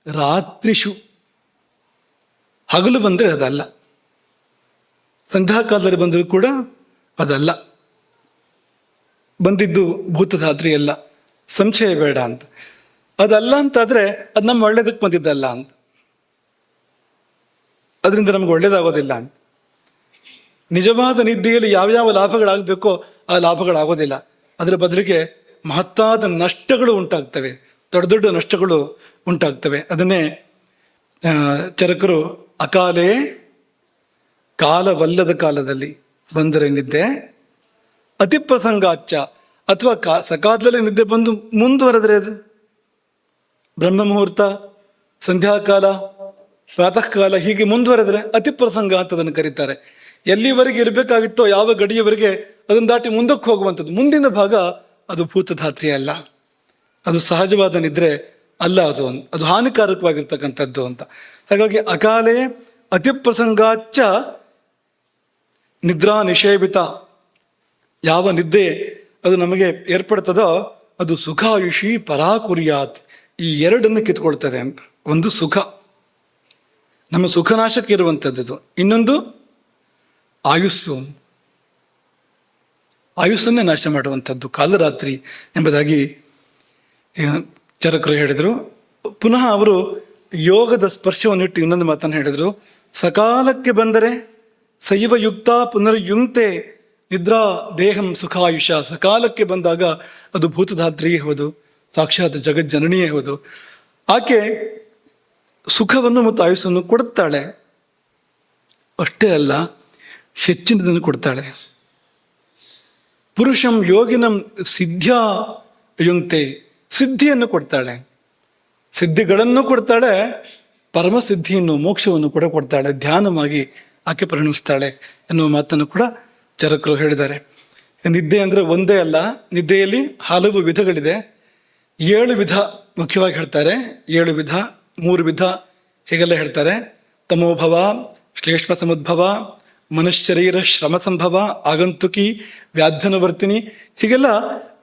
ರಾತ್ರಿಷು. ಹಗಲು ಬಂದರೆ ಅದಲ್ಲ, ಸಂಧ್ಯಾಕಾಲದಲ್ಲಿ ಬಂದರೂ ಕೂಡ ಅದಲ್ಲ. ಬಂದಿದ್ದು ಭೂತಧಾತ್ರಿ ಅಲ್ಲ, ಸಂಶಯ ಬೇಡ ಅಂತ. ಅದಲ್ಲ ಅಂತಾದರೆ ಅದು ನಮ್ಮ ಒಳ್ಳೇದಕ್ಕೆ ಬಂದಿದ್ದಲ್ಲ ಅಂತ, ಅದರಿಂದ ನಮ್ಗೆ ಒಳ್ಳೇದಾಗೋದಿಲ್ಲ ಅಂತ. ನಿಜವಾದ ನಿದ್ದೆಯಲ್ಲಿ ಯಾವ್ಯಾವ ಲಾಭಗಳಾಗಬೇಕೋ ಆ ಲಾಭಗಳಾಗೋದಿಲ್ಲ. ಅದರ ಬದಲಿಗೆ ಮಹತ್ತಾದ ನಷ್ಟಗಳು ಉಂಟಾಗ್ತವೆ, ದೊಡ್ಡ ದೊಡ್ಡ ನಷ್ಟಗಳು ಉಂಟಾಗ್ತವೆ. ಅದನ್ನೇ ಚರಕರು ಅಕಾಲೇ ಕಾಲವಲ್ಲದ ಕಾಲದಲ್ಲಿ ಬಂದರೆ ನಿದ್ದೆ, ಅತಿ ಪ್ರಸಂಗಾಚ್ಚ, ಅಥವಾ ಸಕಾಲದಲ್ಲಿ ನಿದ್ದೆ ಬಂದು ಮುಂದುವರೆದರೆ ಅದು ಬ್ರಹ್ಮ ಮುಹೂರ್ತ, ಸಂಧ್ಯಾಕಾಲ, ಪ್ರಾತಃ ಕಾಲ ಹೀಗೆ ಮುಂದುವರೆದರೆ ಅತಿ ಪ್ರಸಂಗ ಅಂತ ಅದನ್ನು ಕರೀತಾರೆ. ಎಲ್ಲಿವರೆಗೆ ಇರಬೇಕಾಗಿತ್ತೋ ಯಾವ ಗಡಿಯವರೆಗೆ ಅದನ್ನು ದಾಟಿ ಮುಂದಕ್ಕೆ ಹೋಗುವಂಥದ್ದು. ಮುಂದಿನ ಭಾಗ ಅದು ಭೂತಧಾತ್ರಿ ಅಲ್ಲ, ಅದು ಸಹಜವಾದ ನಿದ್ರೆ ಅಲ್ಲ, ಅದು ಹಾನಿಕಾರಕವಾಗಿರ್ತಕ್ಕಂಥದ್ದು ಅಂತ. ಹಾಗಾಗಿ ಅಕಾಲೇ ಅತಿಪ್ರಸಂಗಾಚ್ಚ ನಿದ್ರಾ ನಿಷೇವಿತ, ಯಾವ ನಿದ್ದೆ ಅದು ನಮಗೆ ಏರ್ಪಡ್ತದೋ ಅದು ಸುಖಾಯುಷಿ ಪರಾಕುರ್ಯಾತ್, ಈ ಎರಡನ್ನು ಕಿತ್ಕೊಳ್ತದೆ ಅಂತ. ಒಂದು ಸುಖ, ನಮ್ಮ ಸುಖನಾಶಕ್ಕೆ ಇರುವಂಥದ್ದು. ಇನ್ನೊಂದು ಆಯುಸ್ಸನ್ನೇ ನಾಶ ಮಾಡುವಂಥದ್ದು ಕಾಲರಾತ್ರಿ ಎಂಬುದಾಗಿ ಚರಕರು ಹೇಳಿದರು. ಪುನಃ ಅವರು ಯೋಗದ ಸ್ಪರ್ಶವನ್ನಿಟ್ಟು ಇನ್ನೊಂದು ಮಾತನ್ನು ಹೇಳಿದರು. ಸಕಾಲಕ್ಕೆ ಬಂದರೆ ಸೈವ ಯುಕ್ತ ಪುನರ್ಯುಂಕ್ತೆ ನಿದ್ರಾ ದೇಹಂ ಸುಖಾಯುಷ. ಸಕಾಲಕ್ಕೆ ಬಂದಾಗ ಅದು ಭೂತಧಾತ್ರಿಯೇ ಹೌದು, ಸಾಕ್ಷಾತ್ ಜಗಜ್ಜನನಿಯೇ ಹೌದು. ಆಕೆ ಸುಖವನ್ನು ಮತ್ತು ಆಯುಸ್ಸನ್ನು ಕೊಡುತ್ತಾಳೆ. ಅಷ್ಟೇ ಅಲ್ಲ, ಹೆಚ್ಚಿನದನ್ನು ಕೊಡ್ತಾಳೆ. ಪುರುಷಂ ಯೋಗಿನಂ ಸಿದ್ಧ್ಯಾ ಯುಂಕ್ತೆ, ಸಿದ್ಧಿಯನ್ನು ಕೊಡ್ತಾಳೆ, ಸಿದ್ಧಿಗಳನ್ನು ಕೊಡ್ತಾಳೆ, ಪರಮಸಿದ್ಧಿಯನ್ನು ಮೋಕ್ಷವನ್ನು ಕೂಡ ಕೊಡ್ತಾಳೆ. ಧ್ಯಾನವಾಗಿ ಆಕೆ ಪರಿಣಮಿಸ್ತಾಳೆ ಎನ್ನುವ ಮಾತನ್ನು ಕೂಡ ಚರಕರು ಹೇಳಿದ್ದಾರೆ. ನಿದ್ದೆ ಅಂದರೆ ಒಂದೇ ಅಲ್ಲ, ನಿದ್ದೆಯಲ್ಲಿ ಹಲವು ವಿಧಗಳಿದೆ. 7 ವಿಧ ಮುಖ್ಯವಾಗಿ ಹೇಳ್ತಾರೆ. 7 ವಿಧ, 3 ವಿಧ ಹೀಗೆಲ್ಲ ಹೇಳ್ತಾರೆ. ತಮೋಭವ, ಶ್ಲೇಷ್ಮ ಸಮುದ್ಭವ, ಮನುಷ್ಯರೀರ ಶ್ರಮ ಸಂಭವ, ಆಗಂತುಕಿ, ವ್ಯಾಧ್ಯನುವರ್ತಿನಿ, ಹೀಗೆಲ್ಲ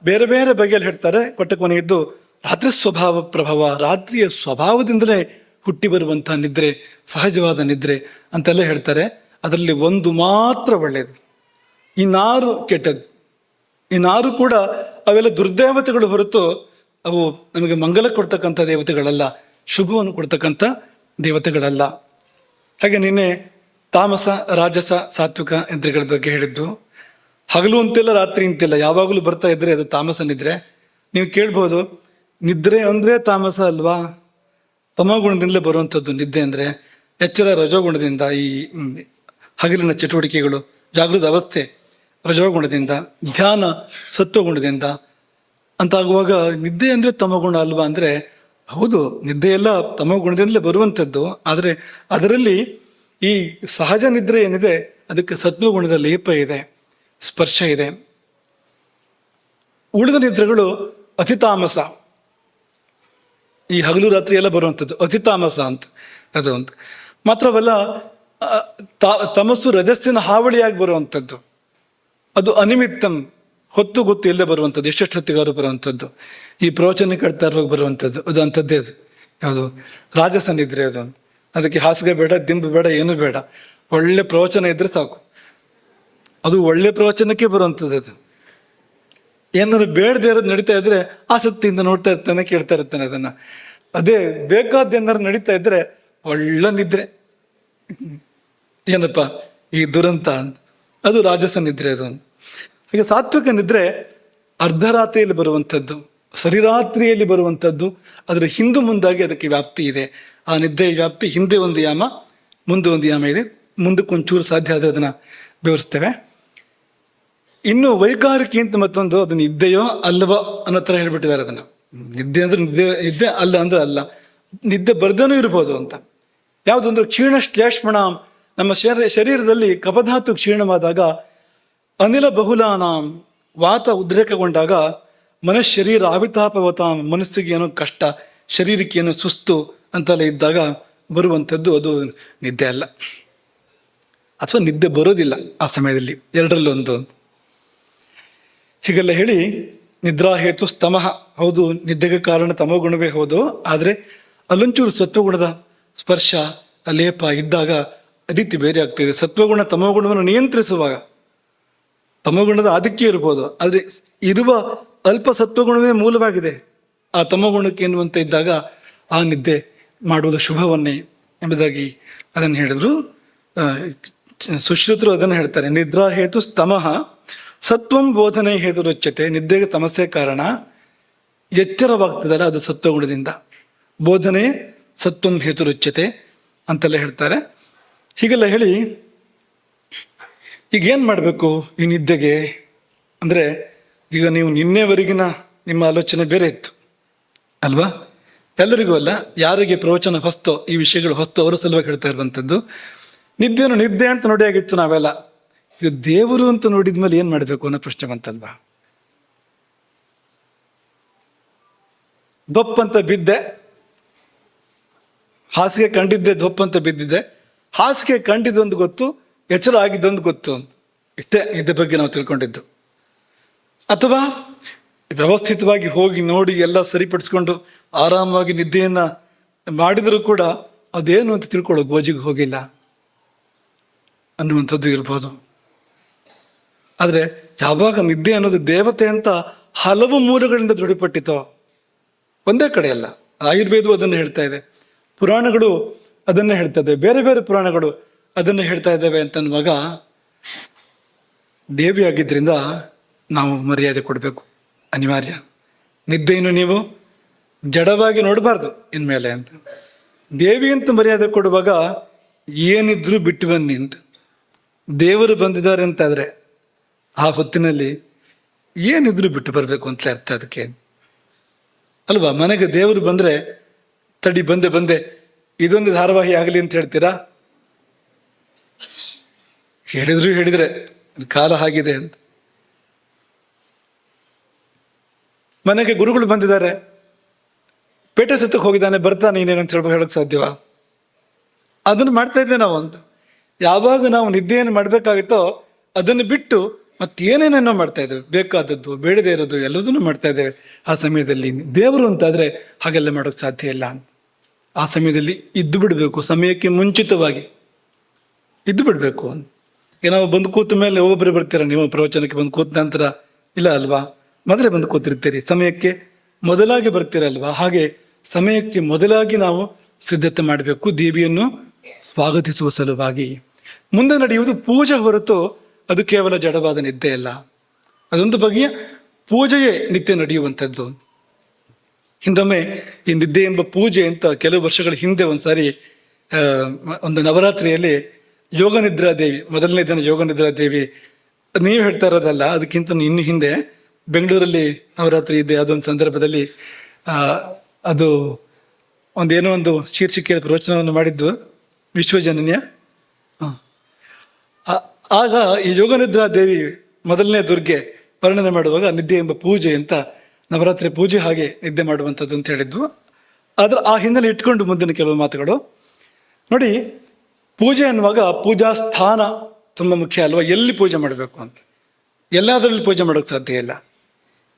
ಬೇರೆ ಬೇರೆ ಬಗೆಯಲ್ಲಿ ಹೇಳ್ತಾರೆ. ಕೊಟ್ಟ ಕೊನೆಯದ್ದು ರಾತ್ರಿ ಸ್ವಭಾವ ಪ್ರಭಾವ, ರಾತ್ರಿಯ ಸ್ವಭಾವದಿಂದಲೇ ಹುಟ್ಟಿ ಬರುವಂಥ ನಿದ್ರೆ, ಸಹಜವಾದ ನಿದ್ರೆ ಅಂತೆಲ್ಲ ಹೇಳ್ತಾರೆ. ಅದರಲ್ಲಿ ಒಂದು ಮಾತ್ರ ಒಳ್ಳೆಯದು, ಈ 4 ಕೆಟ್ಟದ್ದು. ಈ 4 ಕೂಡ ಅವೆಲ್ಲ ದುರ್ದೇವತೆಗಳು ಹೊರತು ಅವು ನಮಗೆ ಮಂಗಲ ಕೊಡ್ತಕ್ಕಂಥ ದೇವತೆಗಳಲ್ಲ, ಶುಭವನ್ನು ಕೊಡ್ತಕ್ಕಂಥ ದೇವತೆಗಳಲ್ಲ. ಹಾಗೆ ನಿನ್ನೆ ತಾಮಸ, ರಾಜಸ, ಸಾತ್ವಿಕ ನಿದ್ರೆಗಳ ಬಗ್ಗೆ ಹೇಳಿದ್ದು. ಹಗಲು ಅಂತಿಲ್ಲ, ರಾತ್ರಿ ಅಂತಿಲ್ಲ, ಯಾವಾಗಲೂ ಬರ್ತಾ ಇದ್ರೆ ಅದು ತಾಮಸ ನಿದ್ರೆ. ನೀವು ಕೇಳ್ಬೋದು, ನಿದ್ರೆ ಅಂದರೆ ತಾಮಸ ಅಲ್ವಾ? ತಮೋಗುಣದಿಂದಲೇ ಬರುವಂಥದ್ದು ನಿದ್ದೆ ಅಂದರೆ. ಎಚ್ಚರ ರಜೋಗುಣದಿಂದ, ಈ ಹಗಲಿನ ಚಟುವಟಿಕೆಗಳು, ಜಾಗೃತ ಅವಸ್ಥೆ ರಜೋಗುಣದಿಂದ, ಧ್ಯಾನ ಸತ್ವಗುಣದಿಂದ ಅಂತಾಗುವಾಗ ನಿದ್ದೆ ಅಂದರೆ ತಮೋಗುಣ ಅಲ್ವಾ ಅಂದರೆ, ಹೌದು, ನಿದ್ದೆಯೆಲ್ಲ ತಮೋಗುಣದಿಂದಲೇ ಬರುವಂಥದ್ದು. ಆದರೆ ಅದರಲ್ಲಿ ಈ ಸಹಜ ನಿದ್ರೆ ಏನಿದೆ ಅದಕ್ಕೆ ಸತ್ವಗುಣದ ಲೇಪ ಇದೆ, ಸ್ಪರ್ಶ ಇದೆ. ಉಳಿದ ನಿದ್ರೆಗಳು ಅತಿತಾಮಸ, ಈ ಹಗಲು ರಾತ್ರಿ ಎಲ್ಲ ಬರುವಂಥದ್ದು ಅತಿತಾಮಸ ಅಂತ. ಅದು ಅಂತ ಮಾತ್ರವಲ್ಲ, ತಮಸ್ಸು ರಜಸ್ಸಿನ ಹಾವಳಿಯಾಗಿ ಬರುವಂಥದ್ದು, ಅದು ಅನಿಮಿತ್ತಂ, ಹೊತ್ತು ಗೊತ್ತು ಎಲ್ಲೇ ಬರುವಂಥದ್ದು, ಎಷ್ಟೆಷ್ಟು ಹೊತ್ತಿಗಾರು ಬರುವಂಥದ್ದು. ಈ ಪ್ರವಚನ ಕಟ್ತಾ ಇರುವಾಗ ಬರುವಂಥದ್ದು ಅದು ಅಂಥದ್ದೇ. ಅದು ಯಾವುದು ರಾಜಸ ನಿದ್ರೆ. ಅದು ಅದಕ್ಕೆ ಹಾಸಿಗೆ ಬೇಡ, ದಿಂಬು ಬೇಡ, ಏನೂ ಬೇಡ, ಒಳ್ಳೆ ಪ್ರವಚನ ಇದ್ರೆ ಸಾಕು. ಅದು ಒಳ್ಳೆ ಪ್ರವಚನಕ್ಕೆ ಬರುವಂಥದ್ದು. ಅದು ಏನಾದ್ರು ಬೇಡದೇ ಇರೋದು ನಡೀತಾ ಇದ್ರೆ ಆಸಕ್ತಿಯಿಂದ ನೋಡ್ತಾ ಇರ್ತಾನೆ, ಕೇಳ್ತಾ ಇರ್ತಾನೆ ಅದನ್ನ. ಅದೇ ಬೇಕಾದ ಏನಾದ್ರು ನಡೀತಾ ಇದ್ರೆ ಒಳ್ಳೆ ನಿದ್ರೆ, ಏನಪ್ಪ ಈ ದುರಂತ ಅಂತ. ಅದು ರಾಜಸ ನಿದ್ರೆ. ಅದು ಹಾಗೆ ಸಾತ್ವಿಕ ನಿದ್ರೆ ಅರ್ಧರಾತ್ರಿಯಲ್ಲಿ ಬರುವಂಥದ್ದು, ಸರಿರಾತ್ರಿಯಲ್ಲಿ ಬರುವಂಥದ್ದು. ಅದರ ಹಿಂದು ಮುಂದಾಗಿ ಅದಕ್ಕೆ ವ್ಯಾಪ್ತಿ ಇದೆ. ಆ ನಿದ್ದೆಯ ವ್ಯಾಪ್ತಿ ಹಿಂದೆ ಒಂದು ಯಾಮ, ಮುಂದೆ ಒಂದು ಯಾಮ ಇದೆ. ಮುಂದಕ್ಕೆ ಒಂಚೂರು ಸಾಧ್ಯ ಆದರೆ ಅದನ್ನು ವಿವರಿಸ್ತೇವೆ. ಇನ್ನು ವೈಕಾರಿಕಿ ಅಂತ ಮತ್ತೊಂದು, ಅದು ನಿದ್ದೆಯೋ ಅಲ್ಲವೋ ಅನ್ನೋ ಥರ ಹೇಳ್ಬಿಟ್ಟಿದ್ದಾರೆ. ಅದನ್ನು ನಿದ್ದೆ ಅಂದ್ರೆ ನಿದ್ದೆ ಅಲ್ಲ ಅಂದ್ರೆ ಅಲ್ಲ, ನಿದ್ದೆ ಬರ್ದೇನೂ ಇರ್ಬೋದು ಅಂತ. ಯಾವುದೊಂದು ಕ್ಷೀಣ ಶ್ಲೇಷ್ಮಣ, ನಮ್ಮ ಶರೀರದಲ್ಲಿ ಕಪಧಾತು ಕ್ಷೀಣವಾದಾಗ, ಅನಿಲ ಬಹುಲಾನಾಂ, ವಾತ ಉದ್ರೇಕಗೊಂಡಾಗ, ಮನಃಶರೀರ ಆವಿತಾಪವತಾಂ, ಮನಸ್ಸಿಗೆ ಏನೋ ಕಷ್ಟ, ಶರೀರಕ್ಕೆ ಏನೋ ಸುಸ್ತು ಅಂತೆಲ್ಲ ಇದ್ದಾಗ ಬರುವಂಥದ್ದು ಅದು ನಿದ್ದೆ ಅಲ್ಲ, ಅಥವಾ ನಿದ್ದೆ ಬರೋದಿಲ್ಲ ಆ ಸಮಯದಲ್ಲಿ. ಎರಡರಲ್ಲೊಂದು. ಹೀಗೆಲ್ಲ ಹೇಳಿ ನಿದ್ರಾ ಹೇತು ಸ್ತಮಃ, ಹೌದು ನಿದ್ದೆಗೆ ಕಾರಣ ತಮೋಗುಣವೇ ಹೌದು. ಆದರೆ ಅಲ್ಲೊಂಚೂರು ಸತ್ವಗುಣದ ಸ್ಪರ್ಶ ಲೇಪ ಇದ್ದಾಗ ರೀತಿ ಬೇರೆ ಆಗ್ತಿದೆ. ಸತ್ವಗುಣ ತಮೋಗುಣವನ್ನು ನಿಯಂತ್ರಿಸುವಾಗ ತಮೋಗುಣದ ಆಧಿಕ್ಯ ಇರ್ಬೋದು, ಆದರೆ ಇರುವ ಅಲ್ಪ ಸತ್ವಗುಣವೇ ಮೂಲವಾಗಿದೆ. ಆ ತಮೋಗುಣಕ್ಕೆ ಎನ್ನುವಂತೆ ಇದ್ದಾಗ ಆ ನಿದ್ದೆ ಮಾಡುವುದು ಶುಭವನ್ನೇ ಎಂಬುದಾಗಿ ಅದನ್ನು ಹೇಳಿದ್ರು. ಸುಶ್ರುತರು ಅದನ್ನು ಹೇಳ್ತಾರೆ. ನಿದ್ರಾ ಹೇತು ಸ್ತಮಃ ಸತ್ವಂ ಬೋಧನೆ ಹೇತು ರುಚ್ಯತೆ. ನಿದ್ದೆಗೆ ತಮಸ್ಸೆ ಕಾರಣ, ಎಚ್ಚರವಾಗ್ತದಲ್ಲ ಅದು ಸತ್ವಗುಣದಿಂದ. ಬೋಧನೆ ಸತ್ವಂ ಹೇತು ರುಚ್ಯತೆ ಅಂತೆಲ್ಲ ಹೇಳ್ತಾರೆ. ಹೀಗೆಲ್ಲ ಹೇಳಿ ಈಗ ಏನು ಮಾಡಬೇಕು ಈ ನಿದ್ದೆಗೆ ಅಂದರೆ, ಈಗ ನೀವು ನಿನ್ನೆವರೆಗಿನ ನಿಮ್ಮ ಆಲೋಚನೆ ಬೇರೆ ಇತ್ತು ಅಲ್ವಾ? ಎಲ್ಲರಿಗೂ ಅಲ್ಲ, ಯಾರಿಗೆ ಪ್ರವಚನ ಹೊಸ್ತು, ಈ ವಿಷಯಗಳು ಹೊಸ್ತು, ಅವರ ಸಲುವಾಗಿ ಹೇಳ್ತಾ ಇರುವಂಥದ್ದು. ನಿದ್ದೆಯನ್ನು ನಿದ್ದೆ ಅಂತ ನೋಡಿಯಾಗಿತ್ತು ನಾವೆಲ್ಲ. ಇದು ದೇವರು ಅಂತ ನೋಡಿದ್ಮೇಲೆ ಏನು ಮಾಡಬೇಕು ಅನ್ನೋ ಪ್ರಶ್ನೆ ಬಂತಲ್ವಾ. ದೊಪ್ಪಂತ ಬಿದ್ದೆ, ಹಾಸಿಗೆ ಕಂಡಿದ್ದೆ, ದೊಪ್ಪಂತ ಬಿದ್ದಿದ್ದೆ. ಹಾಸಿಗೆ ಕಂಡಿದ್ದೊಂದು ಗೊತ್ತು, ಎಚ್ಚರ ಆಗಿದ್ದೊಂದು ಗೊತ್ತು ಅಂತ. ಇಷ್ಟೇ ಇದ್ರ ಬಗ್ಗೆ ನಾವು ತಿಳ್ಕೊಂಡಿದ್ದು. ಅಥವಾ ವ್ಯವಸ್ಥಿತವಾಗಿ ಹೋಗಿ ನೋಡಿ ಎಲ್ಲ ಸರಿಪಡಿಸ್ಕೊಂಡು ಆರಾಮಾಗಿ ನಿದ್ದೆಯನ್ನ ಮಾಡಿದರೂ ಕೂಡ ಅದೇನು ಅಂತ ತಿಳ್ಕೊಳ್ಳೋ ಗೋಜಿಗೆ ಹೋಗಿಲ್ಲ ಅನ್ನುವಂಥದ್ದು ಇರ್ಬೋದು. ಆದರೆ ಯಾವಾಗ ನಿದ್ದೆ ಅನ್ನೋದು ದೇವತೆ ಅಂತ ಹಲವು ಮೂಲಗಳಿಂದ ದೃಢಪಟ್ಟಿತೋ, ಒಂದೇ ಕಡೆ ಅಲ್ಲ, ಆಯುರ್ವೇದವು ಅದನ್ನು ಹೇಳ್ತಾ ಇದೆ, ಪುರಾಣಗಳು ಅದನ್ನೇ ಹೇಳ್ತಾ ಇದ್ದಾವೆ, ಬೇರೆ ಬೇರೆ ಪುರಾಣಗಳು ಅದನ್ನೇ ಹೇಳ್ತಾ ಇದ್ದಾವೆ ಅಂತನ್ನುವಾಗ ದೇವಿ ಆಗಿದ್ದರಿಂದ ನಾವು ಮರ್ಯಾದೆ ಕೊಡಬೇಕು, ಅನಿವಾರ್ಯ. ನಿದ್ದೆಯನ್ನು ನೀವು ಜಡವಾಗಿ ನೋಡಬಾರ್ದು ಇನ್ಮೇಲೆ ಅಂತ. ದೇವಿ ಅಂತ ಮರ್ಯಾದೆ ಕೊಡುವಾಗ ಏನಿದ್ರು ಬಿಟ್ಟು ಬನ್ನಿ ಅಂತ. ದೇವರು ಬಂದಿದ್ದಾರೆ ಅಂತಾದರೆ ಆ ಹೊತ್ತಿನಲ್ಲಿ ಏನಿದ್ರು ಬಿಟ್ಟು ಬರಬೇಕು ಅಂತಲೇ ಅರ್ಥ ಅದಕ್ಕೆ ಅಲ್ವಾ. ಮನೆಗೆ ದೇವರು ಬಂದರೆ ತಡಿ ಬಂದೆ ಇದೊಂದು ಧಾರಾವಾಹಿ ಆಗಲಿ ಅಂತ ಹೇಳ್ತೀರಾ? ಹೇಳಿದ್ರೆ ಕಾಲ ಆಗಿದೆ ಅಂತ. ಮನೆಗೆ ಗುರುಗಳು ಬಂದಿದ್ದಾರೆ, ಪೇಟೆ ಸುತ್ತಕ್ಕೆ ಹೋಗಿದ್ದಾನೆ, ಬರ್ತಾನೆ, ಇನ್ನೇನು ಅಂತ ಹೇಳಕ್ ಸಾಧ್ಯವಾ? ಅದನ್ನು ಮಾಡ್ತಾ ಇದ್ದೆ ನಾವು ಅಂತ. ಯಾವಾಗ ನಾವು ನಿದ್ದೆಯನ್ನು ಮಾಡಬೇಕಾಗಿತ್ತೋ ಅದನ್ನು ಬಿಟ್ಟು ಮತ್ತೇನೇನೇನೋ ಮಾಡ್ತಾ ಇದ್ದೇವೆ, ಬೇಕಾದದ್ದು ಬೇಡದೇ ಇರೋದು ಎಲ್ಲದನ್ನು ಮಾಡ್ತಾ ಇದ್ದೇವೆ. ಆ ಸಮಯದಲ್ಲಿ ದೇವರು ಅಂತಾದರೆ ಹಾಗೆಲ್ಲ ಮಾಡೋಕ್ಕೆ ಸಾಧ್ಯ ಇಲ್ಲ ಅಂತ. ಆ ಸಮಯದಲ್ಲಿ ಇದ್ದು ಬಿಡಬೇಕು, ಸಮಯಕ್ಕೆ ಮುಂಚಿತವಾಗಿ ಇದ್ದು ಬಿಡಬೇಕು ಅಂತ. ನಾವು ಬಂದು ಕೂತ ಮೇಲೆ ಒಬ್ಬೊಬ್ಬರು ಬರ್ತೀರ, ನೀವು ಪ್ರವಚನಕ್ಕೆ ಬಂದು ಕೂತ ನಂತರ ಇಲ್ಲ ಅಲ್ವಾ, ಮೊದಲೇ ಬಂದು ಕೂತಿರ್ತೀರಿ, ಸಮಯಕ್ಕೆ ಮೊದಲಾಗಿ ಬರ್ತೀರಲ್ವಾ. ಹಾಗೆ ಸಮಯಕ್ಕೆ ಮೊದಲಾಗಿ ನಾವು ಸಿದ್ಧತೆ ಮಾಡಬೇಕು ದೇವಿಯನ್ನು ಸ್ವಾಗತಿಸುವ ಸಲುವಾಗಿ. ಮುಂದೆ ನಡೆಯುವುದು ಪೂಜೆ ಹೊರತು ಅದು ಕೇವಲ ಜಡವಾದ ನಿದ್ದೆ ಅಲ್ಲ, ಅದೊಂದು ಬಗೆಯ ಪೂಜೆಯೇ ನಿತ್ಯ ನಡೆಯುವಂಥದ್ದು. ಹಿಂದೊಮ್ಮೆ ಈ ನಿದ್ದೆ ಎಂಬ ಪೂಜೆ ಅಂತ ಕೆಲವು ವರ್ಷಗಳ ಹಿಂದೆ ಒಂದ್ಸಾರಿ ಒಂದು ನವರಾತ್ರಿಯಲ್ಲಿ ಯೋಗ ನಿದ್ರಾ ದೇವಿ, ಮೊದಲನೇ ದಿನ ಯೋಗ ನಿದ್ರಾ ದೇವಿ, ನೀವು ಹೇಳ್ತಾ ಇರೋದಲ್ಲ, ಅದಕ್ಕಿಂತ ಇನ್ನು ಹಿಂದೆ ಬೆಂಗಳೂರಲ್ಲಿ ನವರಾತ್ರಿ ಇದೆ. ಅದೊಂದು ಸಂದರ್ಭದಲ್ಲಿ ಅದು ಒಂದೇನೋ ಒಂದು ಶೀರ್ಷಿಕೆಯ ಪ್ರವಚನವನ್ನು ಮಾಡಿದ್ದು, ವಿಶ್ವಜನನ್ಯ. ಆಗ ಈ ಯೋಗ ನಿದ್ರಾ ದೇವಿ ಮೊದಲನೇ ದುರ್ಗೆ ವರ್ಣನೆ ಮಾಡುವಾಗ ನಿದ್ದೆ ಎಂಬ ಪೂಜೆ ಅಂತ, ನವರಾತ್ರಿ ಪೂಜೆ ಹಾಗೆ ನಿದ್ದೆ ಮಾಡುವಂಥದ್ದು ಅಂತ ಹೇಳಿದ್ವು. ಆದ್ರೆ ಆ ಹಿನ್ನೆಲೆ ಇಟ್ಕೊಂಡು ಮುಂದಿನ ಕೆಲವು ಮಾತುಗಳು ನೋಡಿ. ಪೂಜೆ ಅನ್ನುವಾಗ ಪೂಜಾ ಸ್ಥಾನ ತುಂಬ ಮುಖ್ಯ ಅಲ್ವಾ. ಎಲ್ಲಿ ಪೂಜೆ ಮಾಡಬೇಕು ಅಂತ, ಎಲ್ಲದರಲ್ಲಿ ಪೂಜೆ ಮಾಡೋಕ್ಕೆ ಸಾಧ್ಯ ಇಲ್ಲ.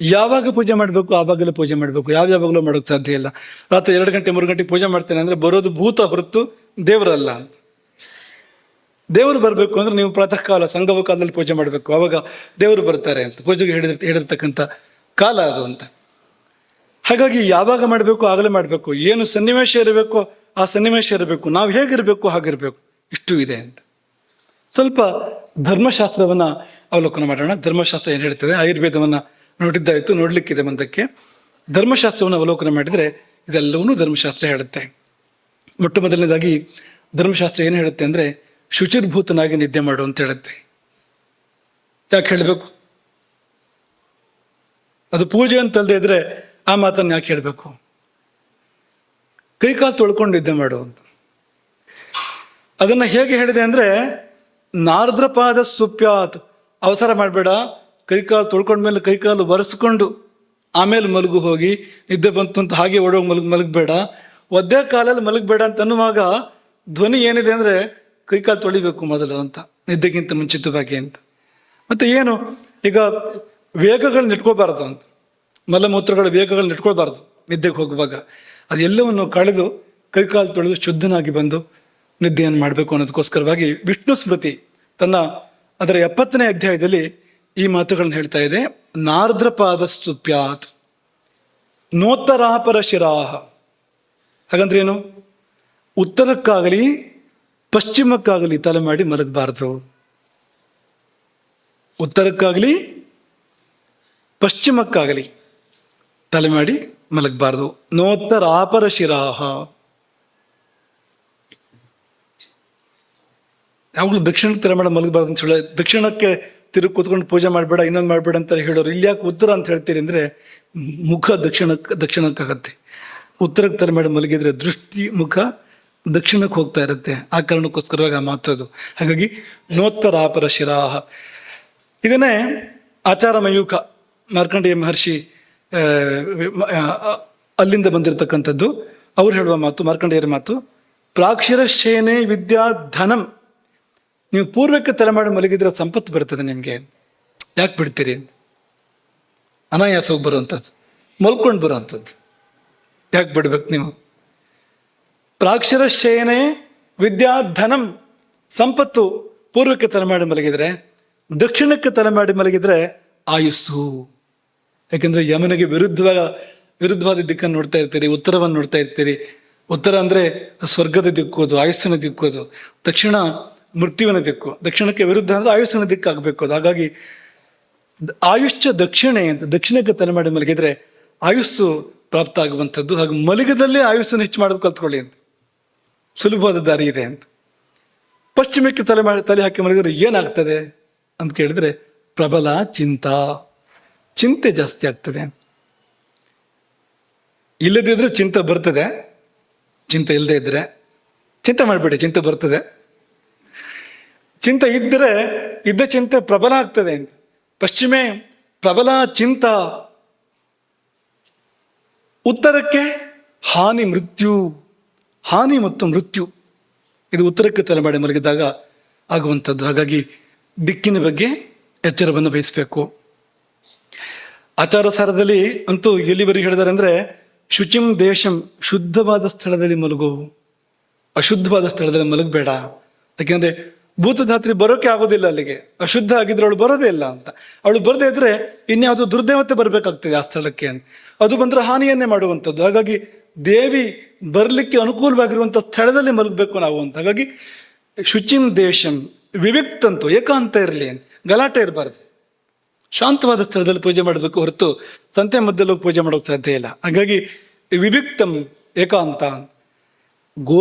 ಯಾವಾಗ ಪೂಜೆ ಮಾಡಬೇಕು ಆವಾಗಲೇ ಪೂಜೆ ಮಾಡಬೇಕು, ಯಾವಾಗಲೂ ಮಾಡೋಕ್ಕೆ ಸಾಧ್ಯ ಇಲ್ಲ. ರಾತ್ರಿ 2 ಗಂಟೆ 3 ಗಂಟೆಗೆ ಪೂಜೆ ಮಾಡ್ತೇನೆ ಅಂದರೆ ಬರೋದು ಭೂತ ಹೊರತು ದೇವರಲ್ಲ ಅಂತ. ದೇವರು ಬರಬೇಕು ಅಂದರೆ ನೀವು ಪ್ರಾತಃ ಕಾಲ ಸಂಗಮ ಕಾಲದಲ್ಲಿ ಪೂಜೆ ಮಾಡಬೇಕು, ಆವಾಗ ದೇವರು ಬರ್ತಾರೆ ಅಂತ ಪೂಜೆಗೆ ಹೇಳಿರ್ತಕ್ಕಂಥ ಕಾಲ ಅದು ಅಂತ. ಹಾಗಾಗಿ ಯಾವಾಗ ಮಾಡಬೇಕು ಆಗಲೇ ಮಾಡಬೇಕು, ಏನು ಸನ್ನಿವೇಶ ಇರಬೇಕು ಆ ಸನ್ನಿವೇಶ ಇರಬೇಕು, ನಾವು ಹೇಗಿರಬೇಕು ಹಾಗಿರಬೇಕು, ಇಷ್ಟು ಇದೆ ಅಂತ. ಸ್ವಲ್ಪ ಧರ್ಮಶಾಸ್ತ್ರವನ್ನು ಅವಲೋಕನ ಮಾಡೋಣ. ಧರ್ಮಶಾಸ್ತ್ರ ಏನು ಹೇಳ್ತದೆ, ಆಯುರ್ವೇದವನ್ನು ನೋಡಿದ್ದಾಯಿತು, ನೋಡಲಿಕ್ಕಿದೆ ಮುಂದಕ್ಕೆ. ಧರ್ಮಶಾಸ್ತ್ರವನ್ನು ಅವಲೋಕನ ಮಾಡಿದರೆ ಇದೆಲ್ಲವನ್ನೂ ಧರ್ಮಶಾಸ್ತ್ರ ಹೇಳುತ್ತೆ. ಮೊಟ್ಟ ಮೊದಲನೇದಾಗಿ ಧರ್ಮಶಾಸ್ತ್ರ ಏನು ಹೇಳುತ್ತೆ ಅಂದರೆ ಶುಚಿರ್ಭೂತನಾಗಿ ನಿದ್ದೆ ಮಾಡು ಅಂತ ಹೇಳುತ್ತೆ. ಯಾಕೆ ಹೇಳಬೇಕು? ಅದು ಪೂಜೆ ಅಂತಲ್ಲದೆ ಇದ್ರೆ ಆ ಮಾತನ್ನು ಯಾಕೆ ಹೇಳಬೇಕು? ಕೈಕಾಲು ತೊಳ್ಕೊಂಡು ನಿದ್ದೆ ಮಾಡು ಅಂತ. ಅದನ್ನು ಹೇಗೆ ಹೇಳಿದೆ ಅಂದರೆ ನಾರ್ದ್ರಪಾದ ಸುಪ್ಯಾತ್, ಅವಸರ ಮಾಡಬೇಡ, ಕೈಕಾಲು ತೊಳ್ಕೊಂಡ್ಮೇಲೆ ಕೈಕಾಲು ಒರೆಸ್ಕೊಂಡು ಆಮೇಲೆ ಮಲಗು, ಹೋಗಿ ನಿದ್ದೆ ಬಂತು ಅಂತ ಹಾಗೆ ಓಡೋಗಿ ಮಲಗಬೇಡ, ಒದ್ದೆ ಕಾಲಲ್ಲಿ ಮಲಗಬೇಡ ಅಂತ ಅನ್ನುವಾಗ ಧ್ವನಿ ಏನಿದೆ ಅಂದರೆ ಕೈಕಾಲು ತೊಳಿಬೇಕು ಮೊದಲು ಅಂತ, ನಿದ್ದೆಗಿಂತ ಮುಂಚಿತವಾಗಿ ಅಂತ. ಮತ್ತು ಏನು ಈಗ ವೇಗಗಳನ್ನ ಇಟ್ಕೋಬಾರ್ದು ಅಂತ, ಮಲಮೂತ್ರಗಳ ವೇಗಗಳನ್ನ ಇಟ್ಕೊಳ್ಬಾರ್ದು ನಿದ್ದೆಗೆ ಹೋಗುವಾಗ. ಅದೆಲ್ಲವನ್ನು ಕಳೆದು ಕೈಕಾಲು ತೊಳೆದು ಶುದ್ಧನಾಗಿ ಬಂದು ನಿದ್ದೆಯನ್ನು ಮಾಡಬೇಕು ಅನ್ನೋದಕ್ಕೋಸ್ಕರವಾಗಿ ವಿಷ್ಣು ಸ್ಮೃತಿ ತನ್ನ ಅದರ 70ನೇ ಅಧ್ಯಾಯದಲ್ಲಿ ಈ ಮಾತುಗಳನ್ನು ಹೇಳ್ತಾ ಇದೆ. ನಾರ್ದ್ರಪಾದ ಸುಪ್ಯಾತ್ ನೋತ್ತರಾಪರ ಶಿರಾಹ. ಹಾಗಂದ್ರೆ ಏನು? ಉತ್ತರಕ್ಕಾಗಲಿ ಪಶ್ಚಿಮಕ್ಕಾಗಲಿ ತಲೆ ಮಾಡಿ ಮಲಗಬಾರ್ದು. ಉತ್ತರಕ್ಕಾಗಲಿ ಪಶ್ಚಿಮಕ್ಕಾಗಲಿ ತಲೆ ಮಾಡಿ ಮಲಗಬಾರ್ದು. ನೋತ್ತರಾಪರ ಶಿರಾಹ. ಯಾವಾಗಲೂ ದಕ್ಷಿಣಕ್ಕೆ ತಲೆ ಮಾಡಿ ಮಲಗಬಾರ್ದು ಅಂತ ಹೇಳಿ, ದಕ್ಷಿಣಕ್ಕೆ ತಿರುಗಿ ಕೂತ್ಕೊಂಡು ಪೂಜೆ ಮಾಡಬೇಡ, ಇನ್ನೊಂದು ಮಾಡಬೇಡ ಅಂತ ಹೇಳೋರು. ಇಲ್ಲಿ ಯಾಕೆ ಉತ್ತರ ಅಂತ ಹೇಳ್ತೀರಿ ಅಂದರೆ ಮುಖ ದಕ್ಷಿಣಕ್ಕಾಗತ್ತೆ. ಉತ್ತರಕ್ಕೆ ತಲೆ ಮಾಡಿ ಮಲಗಿದ್ರೆ ದೃಷ್ಟಿ ಮುಖ ದಕ್ಷಿಣಕ್ಕೆ ಹೋಗ್ತಾ ಇರುತ್ತೆ. ಆ ಕಾರಣಕ್ಕೋಸ್ಕರವಾಗಿ ಆ ಮಾತು ಅದು. ಹಾಗಾಗಿ ನೋತ್ತರಾಪರ ಶಿರಾಹ. ಇದನ್ನೇ ಆಚಾರ ಮಯೂಖ ಮಾರ್ಕಂಡೇಯ ಮಹರ್ಷಿ ಅಲ್ಲಿಂದ ಬಂದಿರತಕ್ಕಂಥದ್ದು. ಅವ್ರು ಹೇಳುವ ಮಾತು, ಮಾರ್ಕಂಡೇಯರ ಮಾತು, ಪ್ರಾಕ್ಷಿರಶೇನೆ ವಿದ್ಯಾ ಧನಂ. ನೀವು ಪೂರ್ವಕ್ಕೆ ತಲೆ ಮಾಡಿ ಮಲಗಿದ್ರೆ ಸಂಪತ್ತು ಬರ್ತದೆ ನಿಮಗೆ, ಯಾಕೆ ಬಿಡ್ತೀರಿ? ಅನಾಯಾಸವಾಗಿ ಬರುವಂಥದ್ದು, ಮಲ್ಕೊಂಡು ಬರುವಂಥದ್ದು, ಯಾಕೆ ಬಿಡ್ಬೇಕು ನೀವು? ಪ್ರಾಕ್ಷಿರಶೇನೆ ವಿದ್ಯಾ ಧನಂ, ಸಂಪತ್ತು ಪೂರ್ವಕ್ಕೆ ತಲೆ ಮಾಡಿ ಮಲಗಿದ್ರೆ, ದಕ್ಷಿಣಕ್ಕೆ ತಲೆ ಮಾಡಿ ಮಲಗಿದ್ರೆ ಆಯುಸ್ಸು. ಯಾಕೆಂದ್ರೆ ಯಮನಿಗೆ ವಿರುದ್ಧವಾದ ದಿಕ್ಕನ್ನು ನೋಡ್ತಾ ಇರ್ತೀರಿ, ಉತ್ತರವನ್ನು ನೋಡ್ತಾ ಇರ್ತೀರಿ. ಉತ್ತರ ಅಂದ್ರೆ ಸ್ವರ್ಗದ ದಿಕ್ಕು, ಅದು ಆಯುಸ್ಸಿನ ದಿಕ್ಕು. ಅದು ದಕ್ಷಿಣ ಮೃತ್ಯುವಿನ ದಿಕ್ಕು. ದಕ್ಷಿಣಕ್ಕೆ ವಿರುದ್ಧ ಅಂದ್ರೆ ಆಯುಸ್ಸಿನ ದಿಕ್ಕು ಆಗಬೇಕು ಅದು. ಹಾಗಾಗಿ ಆಯುಷ್ಯ ದಕ್ಷಿಣೆ ಅಂತ, ದಕ್ಷಿಣಕ್ಕೆ ತಲೆ ಮಾಡಿ ಮಲಗಿದ್ರೆ ಆಯುಸ್ಸು ಪ್ರಾಪ್ತ ಆಗುವಂಥದ್ದು. ಹಾಗೆ ಮಲಗದಲ್ಲೇ ಆಯುಸ್ಸನ್ನು ಹೆಚ್ಚು ಮಾಡೋದು ಕಲ್ತ್ಕೊಳ್ಳಿ ಅಂತ, ಸುಲಭವಾದ ದಾರಿ ಇದೆ ಅಂತ. ಪಶ್ಚಿಮಕ್ಕೆ ತಲೆ ಹಾಕಿ ಮಲಗಿದ್ರೆ ಏನಾಗ್ತದೆ ಅಂತ ಕೇಳಿದ್ರೆ ಪ್ರಬಲ ಚಿಂತೆ ಜಾಸ್ತಿ ಆಗ್ತದೆ. ಇಲ್ಲದಿದ್ರೆ ಚಿಂತೆ ಬರ್ತದೆ, ಚಿಂತೆ ಇಲ್ಲದೆ ಇದ್ರೆ ಚಿಂತೆ ಮಾಡಬೇಡಿ, ಚಿಂತೆ ಬರ್ತದೆ. ಚಿಂತೆ ಇದ್ದರೆ ಇದ್ದ ಚಿಂತೆ ಪ್ರಬಲ ಆಗ್ತದೆ ಅಂತ. ಪಶ್ಚಿಮೆ ಪ್ರಬಲ ಚಿಂತ, ಉತ್ತರಕ್ಕೆ ಹಾನಿ ಮತ್ತು ಮೃತ್ಯು. ಇದು ಉತ್ತರಕ್ಕೆ ತಲೆ ಮಾಡಿ ಮಲಗಿದಾಗ ಆಗುವಂಥದ್ದು. ಹಾಗಾಗಿ ದಿಕ್ಕಿನ ಬಗ್ಗೆ ಎಚ್ಚರವನ್ನು ವಹಿಸಬೇಕು. ಆಚಾರ ಸಾರದಲ್ಲಿ ಅಂತೂ ಎಲ್ಲಿವರೆಗೆ ಹೇಳಿದಾರೆ ಅಂದ್ರೆ, ಶುಚಿಂ ದೇಶಂ, ಶುದ್ಧವಾದ ಸ್ಥಳದಲ್ಲಿ ಮಲಗು, ಅಶುದ್ಧವಾದ ಸ್ಥಳದಲ್ಲಿ ಮಲಗಬೇಡ. ಯಾಕೆಂದ್ರೆ ಭೂತಧಾತ್ರಿ ಬರೋಕೆ ಆಗೋದಿಲ್ಲ ಅಲ್ಲಿಗೆ, ಅಶುದ್ಧ ಆಗಿದ್ರೆ ಅವಳು ಬರೋದೇ ಇಲ್ಲ ಅಂತ. ಅವಳು ಬರದೇ ಇದ್ರೆ ಇನ್ಯಾವುದು ದುರ್ದೇವತೆ ಬರಬೇಕಾಗ್ತದೆ ಆ ಸ್ಥಳಕ್ಕೆ ಅಂತ. ಅದು ಬಂದ್ರೆ ಹಾನಿಯನ್ನೇ ಮಾಡುವಂಥದ್ದು. ಹಾಗಾಗಿ ದೇವಿ ಬರಲಿಕ್ಕೆ ಅನುಕೂಲವಾಗಿರುವಂಥ ಸ್ಥಳದಲ್ಲಿ ಮಲಗಬೇಕು ನಾವು ಅಂತ. ಹಾಗಾಗಿ ಶುಚಿಂ ದೇಶಂ, ವಿವಿಕ್ತಂತು, ಏಕಾಂತ ಇರಲಿ, ಗಲಾಟೆ ಇರಬಾರ್ದು, ಶಾಂತವಾದ ಸ್ಥಳದಲ್ಲಿ ಪೂಜೆ ಮಾಡಬೇಕು ಹೊರತು ಸಂತೆ ಮಧ್ಯದಲ್ಲಿ ಪೂಜೆ ಮಾಡೋಕೆ ಸಾಧ್ಯ ಇಲ್ಲ. ಹಾಗಾಗಿ ವಿವಿಕ್ತಂ, ಏಕಾಂತ.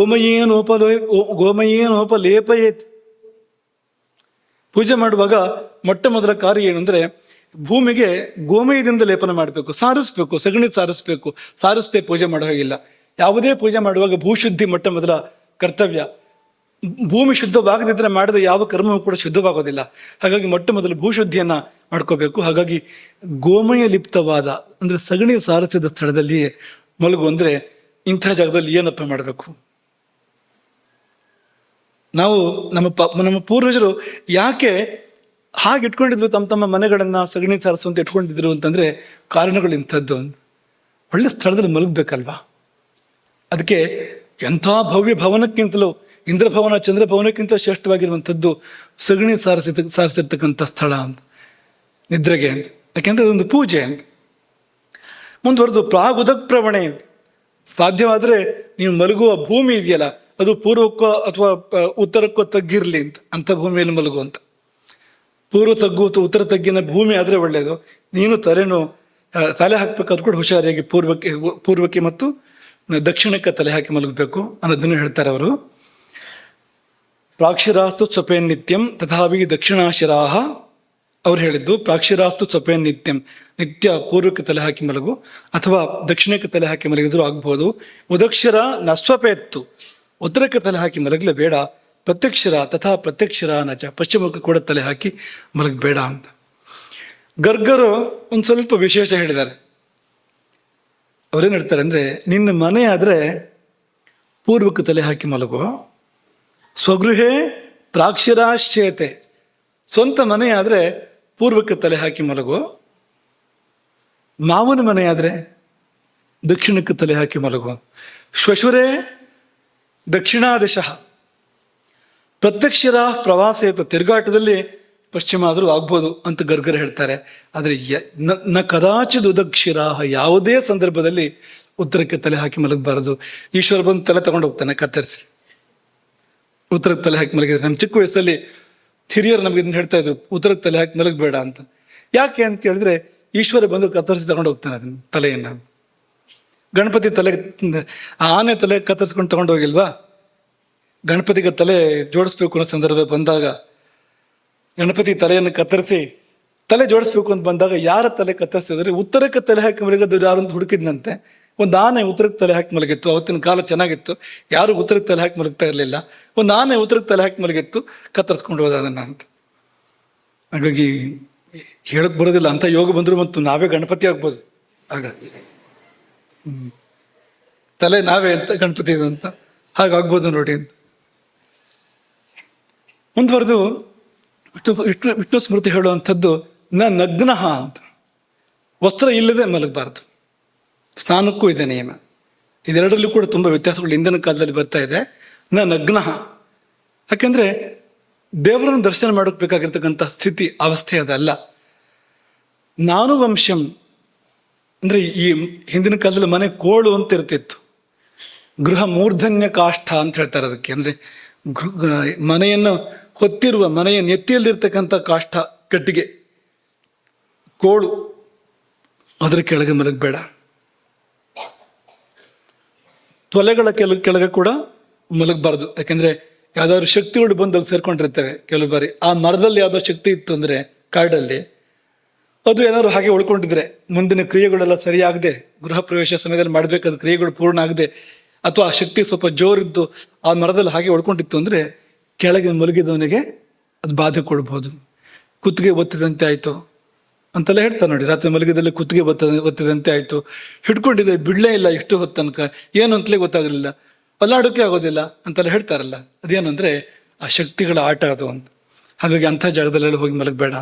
ಗೋಮಯೇನೋಪಲೇಪಯೇತ್. ಪೂಜೆ ಮಾಡುವಾಗ ಮೊಟ್ಟ ಮೊದಲ ಕಾರ್ಯ ಏನು ಅಂದ್ರೆ, ಭೂಮಿಗೆ ಗೋಮಯದಿಂದ ಲೇಪನ ಮಾಡಬೇಕು, ಸಾರಿಸ್ಬೇಕು, ಸಗಣಿ ಸಾರಿಸ್ಬೇಕು. ಸಾರಿಸದೆ ಪೂಜೆ ಮಾಡೋ ಹಾಗಿಲ್ಲ. ಯಾವುದೇ ಪೂಜೆ ಮಾಡುವಾಗ ಭೂಶುದ್ಧಿ ಮೊಟ್ಟ ಮೊದಲ ಕರ್ತವ್ಯ. ಭೂಮಿ ಶುದ್ಧವಾಗದಿದ್ರೆ ಮಾಡಿದ ಯಾವ ಕರ್ಮವೂ ಕೂಡ ಶುದ್ಧವಾಗೋದಿಲ್ಲ. ಹಾಗಾಗಿ ಮೊಟ್ಟ ಮೊದಲು ಭೂಶುದ್ಧಿಯನ್ನ ಮಾಡ್ಕೋಬೇಕು. ಹಾಗಾಗಿ ಗೋಮಯ ಲಿಪ್ತವಾದ ಅಂದ್ರೆ ಸಗಣಿ ಸಾರಿಸಿದ ಸ್ಥಳದಲ್ಲಿ ಮಲಗು. ಅಂದ್ರೆ ಇಂಥ ಜಾಗದಲ್ಲಿ ಏನಪ್ಪ ಮಾಡಬೇಕು? ನಾವು ನಮ್ಮ ಪೂರ್ವಜರು ಯಾಕೆ ಹಾಗೆ ಇಟ್ಕೊಂಡಿದ್ರು ತಮ್ಮ ಮನೆಗಳನ್ನ ಸಗಣಿ ಸಾರಿಸುವಂತ ಇಟ್ಕೊಂಡಿದ್ರು ಅಂತಂದ್ರೆ ಕಾರಣಗಳು ಇಂಥದ್ದು. ಒಳ್ಳೆ ಸ್ಥಳದಲ್ಲಿ ಮಲಗಬೇಕಲ್ವಾ? ಅದಕ್ಕೆ ಎಂಥ ಭವ್ಯ ಭವನಕ್ಕಿಂತಲೂ, ಇಂದ್ರಭವನ ಚಂದ್ರಭವನಕ್ಕಿಂತ ಶ್ರೇಷ್ಠವಾಗಿರುವಂಥದ್ದು ಸಗಣಿ ಸಾರಿಸಿರ್ತಕ್ಕಂಥ ಸ್ಥಳ ಅಂತ, ನಿದ್ರೆಗೆ ಅಂತ. ಯಾಕೆಂದ್ರೆ ಅದೊಂದು ಪೂಜೆ ಅಂತ. ಮುಂದುವರೆದು ಪ್ರಾಗುದಕ್ ಪ್ರವಣೆ ಅಂತ. ಸಾಧ್ಯವಾದ್ರೆ ನೀವು ಮಲಗುವ ಭೂಮಿ ಇದೆಯಲ್ಲ, ಅದು ಪೂರ್ವಕ್ಕೋ ಅಥವಾ ಉತ್ತರಕ್ಕೋ ತಗ್ಗಿರ್ಲಿ ಅಂತ, ಅಂಥ ಭೂಮಿಯಲ್ಲಿ ಮಲಗುವಂತ. ಪೂರ್ವ ತಗ್ಗು ಅಥವಾ ಉತ್ತರ ತಗ್ಗಿನ ಭೂಮಿ ಆದ್ರೆ ಒಳ್ಳೆಯದು. ನೀನು ತಲೆ ಹಾಕ್ಬೇಕಾದ್ರೂ ಕೂಡ ಹುಷಾರಿಯಾಗಿ ಪೂರ್ವಕ್ಕೆ ಮತ್ತು ದಕ್ಷಿಣಕ್ಕೆ ತಲೆ ಹಾಕಿ ಮಲಗಬೇಕು ಅನ್ನೋದನ್ನು ಹೇಳ್ತಾರೆ ಅವರು. ಪ್ರಾಕ್ಷಿರಾಸ್ತು ಸ್ವಪೇನ್ ನಿತ್ಯಂ ತಥಾವಿ ದಕ್ಷಿಣಾಶಿರಾಹ. ಅವ್ರು ಹೇಳಿದ್ದು ಪ್ರಾಕ್ಷಿರಾಸ್ತು ಸ್ವಪೇನ್ ನಿತ್ಯಂ, ನಿತ್ಯ ಪೂರ್ವಕ್ಕೆ ತಲೆ ಹಾಕಿ ಮಲಗು ಅಥವಾ ದಕ್ಷಿಣಕ್ಕೆ ತಲೆ ಹಾಕಿ ಮಲಗಿದ್ರು ಆಗ್ಬೋದು. ಉದಕ್ಷಿರ ನಸ್ವಪೇತ್ತು, ಉತ್ತರಕ್ಕೆ ತಲೆ ಹಾಕಿ ಮಲಗಲೇ ಬೇಡ. ಪ್ರತ್ಯಕ್ಷರ ತಥಾ ಪ್ರತ್ಯಕ್ಷರ ನಚ, ಪಶ್ಚಿಮಕ್ಕೆ ಕೂಡ ತಲೆ ಹಾಕಿ ಮಲಗಬೇಡ ಅಂತ. ಗರ್ಗರು ಒಂದು ಸ್ವಲ್ಪ ವಿಶೇಷ ಹೇಳಿದ್ದಾರೆ. ಅವ್ರೇನು ಹೇಳ್ತಾರೆ ಅಂದ್ರೆ, ನಿನ್ನ ಮನೆ ಆದ್ರೆ ಪೂರ್ವಕ್ಕೆ ತಲೆ ಹಾಕಿ ಮಲಗು, ಸ್ವಗೃಹೇ ಪ್ರಾಕ್ಷಿರಾಶ್ಚೇತೆ, ಸ್ವಂತ ಮನೆ ಆದ್ರೆ ಪೂರ್ವಕ್ಕೆ ತಲೆ ಹಾಕಿ ಮಲಗು. ಮಾವನ ಮನೆ ಆದ್ರೆ ದಕ್ಷಿಣಕ್ಕೆ ತಲೆ ಹಾಕಿ ಮಲಗು. ಶ್ವಶುರೇ ದಕ್ಷಿಣಾದಿಶಃ, ಪ್ರತ್ಯಕ್ಷರ ಪ್ರವಾಸೇತು, ತಿರುಗಾಟದಲ್ಲಿ ಪಶ್ಚಿಮ ಆದರೂ ಆಗ್ಬೋದು ಅಂತ ಗರ್ಗರ್ ಹೇಳ್ತಾರೆ. ಆದರೆ ನ ಕದಾಚಿದ ಉದಕ್ಷಿರ, ಯಾವುದೇ ಸಂದರ್ಭದಲ್ಲಿ ಉತ್ತರಕ್ಕೆ ತಲೆ ಹಾಕಿ ಮಲಗಬಾರದು. ಈಶ್ವರ ಬಂದು ತಲೆ ತಗೊಂಡು ಹೋಗ್ತಾನೆ ಕತ್ತರಿಸಿ, ಉತ್ತರಕ್ಕೆ ತಲೆ ಹಾಕಿ ಮಲಗಿದ್ರೆ. ನಮ್ಮ ಚಿಕ್ಕ ವಯಸ್ಸಲ್ಲಿ ಹಿರಿಯರು ನಮ್ಗೆ ಇದನ್ನ ಹೇಳ್ತಾ ಇದ್ರು, ಉತ್ತರಕ್ಕೆ ತಲೆ ಹಾಕಿ ಮಲಗಬೇಡ ಅಂತ. ಯಾಕೆ ಅಂತ ಕೇಳಿದ್ರೆ, ಈಶ್ವರ ಬಂದು ಕತ್ತರಿಸಿ ತಗೊಂಡು ಹೋಗ್ತಾನೆ ಅದನ್ನ ತಲೆಯನ್ನ. ಗಣಪತಿ ತಲೆ, ಆನೆ ತಲೆ ಕತ್ತರಿಸ್ಕೊಂಡು ತಗೊಂಡು ಹೋಗಿಲ್ವಾ? ಗಣಪತಿಗೆ ತಲೆ ಜೋಡಿಸ್ಬೇಕು ಅನ್ನೋ ಸಂದರ್ಭ ಬಂದಾಗ, ಗಣಪತಿ ತಲೆಯನ್ನು ಕತ್ತರಿಸಿ ತಲೆ ಜೋಡಿಸ್ಬೇಕು ಅಂತ ಬಂದಾಗ ಯಾರ ತಲೆ ಕತ್ತರಿಸಿದ್ರೆ ಉತ್ತರಕ್ಕೆ ತಲೆ ಹಾಕಿ ಮಲಗೋದು ಯಾರು ಅಂತ ಹುಡುಕಿದ್ನಂತೆ. ಒಂದು ಆನೆ ಉತ್ತರಕ್ಕೆ ತಲೆ ಹಾಕಿ ಮಲಗಿತ್ತು. ಅವತ್ತಿನ ಕಾಲ ಚೆನ್ನಾಗಿತ್ತು, ಯಾರು ಉತ್ತರಕ್ಕೆ ತಲೆ ಹಾಕಿ ಮಲಗ್ತಾ ಇರಲಿಲ್ಲ. ಒಂದು ಆನೆ ಉತ್ತರಕ್ಕೆ ತಲೆ ಹಾಕಿ ಮಲಗಿತ್ತು, ಕತ್ತರಿಸ್ಕೊಂಡು ಹೋದ ಅದನ್ನು ಅಂತ. ಹಾಗಾಗಿ ಹೇಳಕ್ ಬರೋದಿಲ್ಲ, ಅಂತ ಯೋಗ ಬಂದ್ರು ಮತ್ತು ನಾವೇ ಗಣಪತಿ ಆಗ್ಬೋದು ಆಗ. ತಲೆ ನಾವೇ ಅಂತ ಗಣಪತಿ ಅಂತ ಹಾಗಾಗ್ಬೋದು ನೋಡಿ ಅಂತ. ಮುಂದುವರೆದು ವಿಷ್ಣು ಸ್ಮೃತಿ ಹೇಳುವಂಥದ್ದು ನಗ್ನಃ ಅಂತ. ವಸ್ತ್ರ ಇಲ್ಲದೆ ಮಲಗಬಾರ್ದು. ಸ್ನಾನಕ್ಕೂ ಇದೆ ನಿಯಮ. ಇದೆರಡರಲ್ಲೂ ಕೂಡ ತುಂಬ ವ್ಯತ್ಯಾಸಗಳು ಇಂದಿನ ಕಾಲದಲ್ಲಿ ಬರ್ತಾ ಇದೆ. ನಗ್ನಃ ಯಾಕೆಂದ್ರೆ ದೇವರನ್ನು ದರ್ಶನ ಮಾಡೋಕೆ ಬೇಕಾಗಿರ್ತಕ್ಕಂಥ ಸ್ಥಿತಿ ಅವಸ್ಥೆ ಅದಲ್ಲ. ನಾನು ವಂಶಂ ಅಂದ್ರೆ ಈ ಹಿಂದಿನ ಕಾಲದಲ್ಲಿ ಮನೆ ಕೋಳು ಅಂತ ಇರ್ತಿತ್ತು. ಗೃಹ ಮೂರ್ಧನ್ಯ ಕಾಷ್ಠ ಅಂತ ಹೇಳ್ತಾರೆ ಅದಕ್ಕೆ. ಅಂದ್ರೆ ಮನೆಯನ್ನು ಹೊತ್ತಿರುವ, ಮನೆಯ ನೆತ್ತಿಯಲ್ಲಿರ್ತಕ್ಕಂಥ ಕಾಷ್ಠ, ಕಟ್ಟಿಗೆ, ಕೋಳು, ಅದರ ಕೆಳಗೆ ಮಲಗಬೇಡ. ತೊಲೆಗಳ ಕೆಳಗೆ ಕೂಡ ಮಲಗಬಾರ್ದು. ಯಾಕೆಂದ್ರೆ ಯಾವ್ದಾದ್ರು ಶಕ್ತಿಗಳು ಬಂದು ಅಲ್ಲಿ ಸೇರ್ಕೊಂಡಿರ್ತವೆ ಕೆಲವು ಬಾರಿ. ಆ ಮರದಲ್ಲಿ ಯಾವ್ದೋ ಶಕ್ತಿ ಇತ್ತು ಅಂದ್ರೆ ಕಾಡಲ್ಲಿ, ಅದು ಏನಾದ್ರು ಹಾಗೆ ಉಳ್ಕೊಂಡಿದ್ರೆ ಮುಂದಿನ ಕ್ರಿಯೆಗಳೆಲ್ಲ ಸರಿಯಾಗದೆ, ಗೃಹ ಪ್ರವೇಶ ಸಮಯದಲ್ಲಿ ಮಾಡಬೇಕಾದ ಕ್ರಿಯೆಗಳು ಪೂರ್ಣ ಆಗದೆ, ಅಥವಾ ಆ ಶಕ್ತಿ ಸ್ವಲ್ಪ ಜೋರಿದ್ದು ಆ ಮರದಲ್ಲಿ ಹಾಗೆ ಉಳ್ಕೊಂಡಿತ್ತು ಅಂದ್ರೆ ಕೆಳಗೆ ಮಲಗಿದವನಿಗೆ ಅದು ಬಾಧೆ ಕೊಡ್ಬೋದು. ಕುತ್ತಿಗೆ ಒತ್ತಿದಂತೆ ಆಯ್ತು ಅಂತೆಲ್ಲ ಹೇಳ್ತಾರೆ ನೋಡಿ. ರಾತ್ರಿ ಮಲಗಿದಲ್ಲಿ ಕುತ್ತಿಗೆ ಒತ್ತಿದಂತೆ ಆಯ್ತು, ಹಿಡ್ಕೊಂಡಿದೆ, ಬಿಡ್ಲೇ ಇಲ್ಲ ಎಷ್ಟು ಹೊತ್ತು ತನಕ, ಏನು ಅಂತಲೇ ಗೊತ್ತಾಗಲಿಲ್ಲ, ಅಲ್ಲಾಡೋಕೆ ಆಗೋದಿಲ್ಲ ಅಂತೆಲ್ಲ ಹೇಳ್ತಾರಲ್ಲ. ಅದೇನು ಅಂದ್ರೆ ಆ ಶಕ್ತಿಗಳ ಆಟ ಅದು ಅಂತ. ಹಾಗಾಗಿ ಅಂಥ ಜಾಗದಲ್ಲೆಲ್ಲ ಹೋಗಿ ಮಲಗಬೇಡ.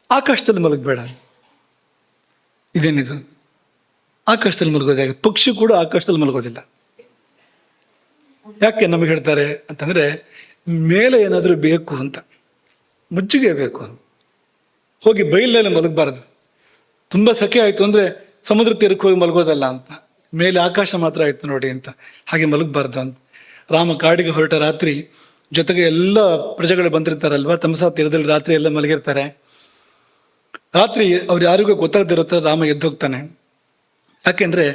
ಆಕಾಶದಲ್ಲಿ ಮಲಗಬೇಡ. ಇದೇನಿದು ಆಕಾಶದಲ್ಲಿ ಮಲಗೋದು? ಹೇಗೆ? ಪಕ್ಷಿ ಕೂಡ ಆಕಾಶದಲ್ಲಿ ಮಲಗೋದಿಲ್ಲ. ಯಾಕೆ ನಮಗೆ ಹೇಳ್ತಾರೆ ಅಂತಂದ್ರೆ ಮೇಲೆ ಏನಾದರೂ ಬೇಕು ಅಂತ, ಮುಚ್ಚಿಗೆ ಬೇಕು. ಹೋಗಿ ಬೈಲಲ್ಲಿ ಮಲಗಬಾರ್ದು. ತುಂಬ ಸೆಕೆ ಆಯಿತು ಅಂದರೆ ಸಮುದ್ರ ತೀರಕ್ಕೆ ಹೋಗಿ ಮಲಗೋದಲ್ಲ ಅಂತ, ಮೇಲೆ ಆಕಾಶ ಮಾತ್ರ ಆಯಿತು ನೋಡಿ ಅಂತ, ಹಾಗೆ ಮಲಗಬಾರ್ದು ಅಂತ. ರಾಮ ಕಾಡಿಗೆ ಹೊರಟ ರಾತ್ರಿ ಜೊತೆಗೆ ಎಲ್ಲ ಪ್ರಜೆಗಳು ಬಂದಿರ್ತಾರಲ್ವ, ತಮಸಾ ತೀರದಲ್ಲಿ ರಾತ್ರಿ ಎಲ್ಲ ಮಲಗಿರ್ತಾರೆ. ರಾತ್ರಿ ಅವ್ರು ಯಾರಿಗೂ ಗೊತ್ತಾಗದಿರೋ ರಾಮ ಎದ್ದು ಹೋಗ್ತಾನೆ. ಯಾಕೆಂದ್ರೆ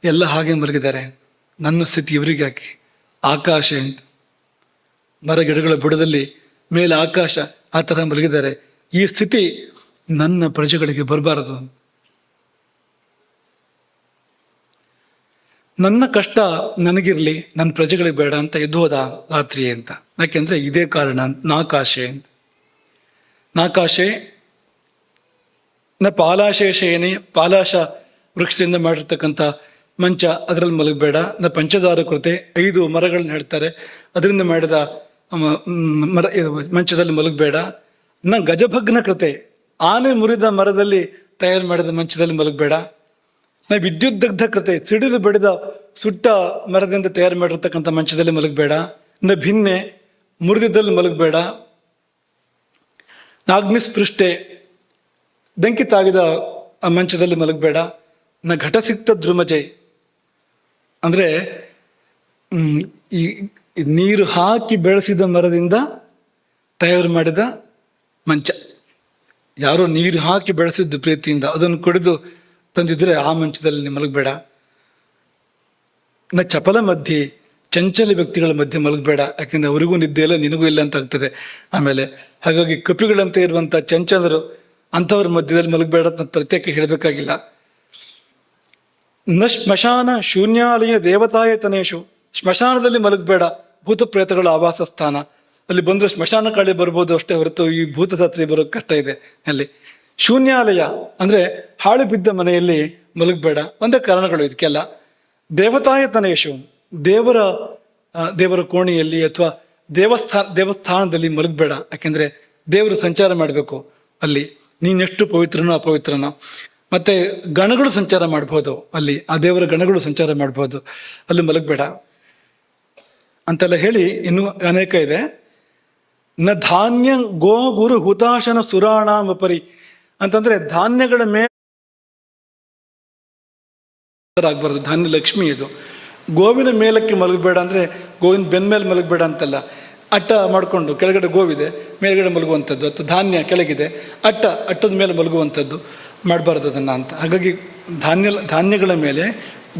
ಎಲ್ಲ ಹಾಗೆ ಮಲಗಿದ್ದಾರೆ, ನನ್ನ ಸ್ಥಿತಿ ಇವರಿಗೆ ಯಾಕೆ? ಆಕಾಶ ಅಂತ, ಮರ ಗಿಡಗಳ ಬುಡದಲ್ಲಿ ಮೇಲೆ ಆಕಾಶ, ಆ ಥರ ಮಲಗಿದ್ದಾರೆ. ಈ ಸ್ಥಿತಿ ನನ್ನ ಪ್ರಜೆಗಳಿಗೆ ಬರಬಾರದು. ನನ್ನ ಕಷ್ಟ ನನಗಿರಲಿ, ನನ್ನ ಪ್ರಜೆಗಳಿಗೆ ಬೇಡ ಅಂತ ಎದ್ದು ಹೋದ ರಾತ್ರಿ ಅಂತ. ಯಾಕೆಂದ್ರೆ ಇದೇ ಕಾರಣ. ನಾಕಾಶೆ ಅಂತ, ನಾಕಾಶೆ ಪಾಲಾಶೇಷೇನೆ, ಪಾಲಾಶ ವೃಕ್ಷದಿಂದ ಮಾಡಿರ್ತಕ್ಕಂಥ ಮಂಚ, ಅದರಲ್ಲಿ ಮಲಗಬೇಡ. ಪಂಚದಾರ ಕೃತೆ, 5 ಮರಗಳನ್ನ ಹೇಳ್ತಾರೆ, ಅದರಿಂದ ಮಾಡಿದ ಮಂಚದಲ್ಲಿ ಮಲಗಬೇಡ. ಗಜಭಗ್ನ ಕೃತೆ, ಆನೆ ಮುರಿದ ಮರದಲ್ಲಿ ತಯಾರು ಮಾಡಿದ ಮಂಚದಲ್ಲಿ ಮಲಗಬೇಡ. ವಿದ್ಯುತ್ ಕೃತೆ, ಸಿಡಿದು ಬಡಿದ ಸುಟ್ಟ ಮರದಿಂದ ತಯಾರು ಮಾಡಿರ್ತಕ್ಕಂಥ ಮಂಚದಲ್ಲಿ ಮಲಗಬೇಡ. ಭಿನ್ನೆ, ಮುರಿದಿದ್ದಲ್ಲಿ ಮಲಗಬೇಡ. ಅಗ್ನಿಸ್ಪೃಷ್ಟೆ, ಬೆಂಕಿ ತಾಗಿದ ಆ ಮಂಚದಲ್ಲಿ ಮಲಗಬೇಡ. ಘಟಸಿಕ್ತ ದ್ರುಮಜೈ ಅಂದ್ರೆ ಈ ನೀರು ಹಾಕಿ ಬೆಳೆಸಿದ ಮರದಿಂದ ತಯಾರು ಮಾಡಿದ ಮಂಚ, ಯಾರೋ ನೀರು ಹಾಕಿ ಬೆಳೆಸಿದ್ದು ಪ್ರೀತಿಯಿಂದ, ಅದನ್ನು ಕುಡಿದು ತಂದಿದ್ರೆ ಆ ಮಂಚದಲ್ಲಿ ಮಲಗಬೇಡ. ಚಪಲ ಮಧ್ಯೆ, ಚಂಚಲ ವ್ಯಕ್ತಿಗಳ ಮಧ್ಯೆ ಮಲಗಬೇಡ. ಯಾಕೆಂದ್ರೆ ಅವರಿಗೂ ನಿದ್ದೆ ಇಲ್ಲ, ನಿನಗೂ ಇಲ್ಲ ಅಂತ ಆಗ್ತದೆ ಆಮೇಲೆ. ಹಾಗಾಗಿ ಕಪಿಗಳಂತೆ ಇರುವಂಥ ಚಂಚಲರು, ಅಂಥವ್ರ ಮಧ್ಯದಲ್ಲಿ ಮಲಗಬೇಡ ಅಂತ ಪ್ರತ್ಯೇಕ ಹೇಳಬೇಕಾಗಿಲ್ಲ. ಸ್ಮಶಾನ ಶೂನ್ಯಾಲಯ ದೇವತಾಯತನೇಶು, ಸ್ಮಶಾನದಲ್ಲಿ ಮಲಗಬೇಡ, ಭೂತ ಪ್ರೇತಗಳ ಆವಾಸ ಸ್ಥಾನ. ಅಲ್ಲಿ ಬಂದರೆ ಸ್ಮಶಾನ ಕಾಳಿ ಬರ್ಬೋದು ಅಷ್ಟೇ ಹೊರತು ಈ ಭೂತದಾತ್ರಿ ಬರೋಕ್ಕೆ ಕಷ್ಟ ಇದೆ ಅಲ್ಲಿ. ಶೂನ್ಯಾಲಯ ಅಂದ್ರೆ ಹಾಳು ಬಿದ್ದ ಮನೆಯಲ್ಲಿ ಮಲಗಬೇಡ. ಒಂದೇ ಕಾರಣಗಳು ಇದಕ್ಕೆಲ್ಲ. ದೇವತಾಯತನೇಶು, ದೇವರ ಕೋಣೆಯಲ್ಲಿ ಅಥವಾ ದೇವಸ್ಥಾನದಲ್ಲಿ ಮಲಗಬೇಡ. ಯಾಕೆಂದ್ರೆ ದೇವರು ಸಂಚಾರ ಮಾಡಬೇಕು ಅಲ್ಲಿ, ನೀನೆಷ್ಟು ಪವಿತ್ರನೋ ಅಪವಿತ್ರನೋ. ಮತ್ತೆ ಗಣಗಳು ಸಂಚಾರ ಮಾಡ್ಬೋದು ಅಲ್ಲಿ, ಆ ದೇವರ ಗಣಗಳು ಸಂಚಾರ ಮಾಡ್ಬೋದು, ಅಲ್ಲಿ ಮಲಗಬೇಡ ಅಂತೆಲ್ಲ ಹೇಳಿ ಇನ್ನೂ ಅನೇಕ ಇದೆ. ಧಾನ್ಯ ಗೋ ಗುರು ಹುತಾಶನ ಸುರಾಣಾಮಪರಿ ಅಂತಂದ್ರೆ ಧಾನ್ಯಗಳ ಮೇಲೆ ಆಗ್ಬಾರ್ದು. ಧಾನ್ಯ ಲಕ್ಷ್ಮಿ ಇದು. ಗೋವಿನ ಮೇಲಕ್ಕೆ ಮಲಗಬೇಡ ಅಂದ್ರೆ ಗೋವಿನ ಬೆನ್ನ ಮೇಲೆ ಮಲಗಬೇಡ ಅಂತಲ್ಲ. ಅಟ್ಟ ಮಾಡಿಕೊಂಡು ಕೆಳಗಡೆ ಗೋವಿದೆ, ಮೇಲ್ಗಡೆ ಮಲಗುವಂಥದ್ದು, ಅಥವಾ ಧಾನ್ಯ ಕೆಳಗಿದೆ, ಅಟ್ಟದ ಮೇಲೆ ಮಲಗುವಂಥದ್ದು ಮಾಡಬಾರ್ದು ಅದನ್ನು ಅಂತ. ಹಾಗಾಗಿ ಧಾನ್ಯಗಳ ಮೇಲೆ,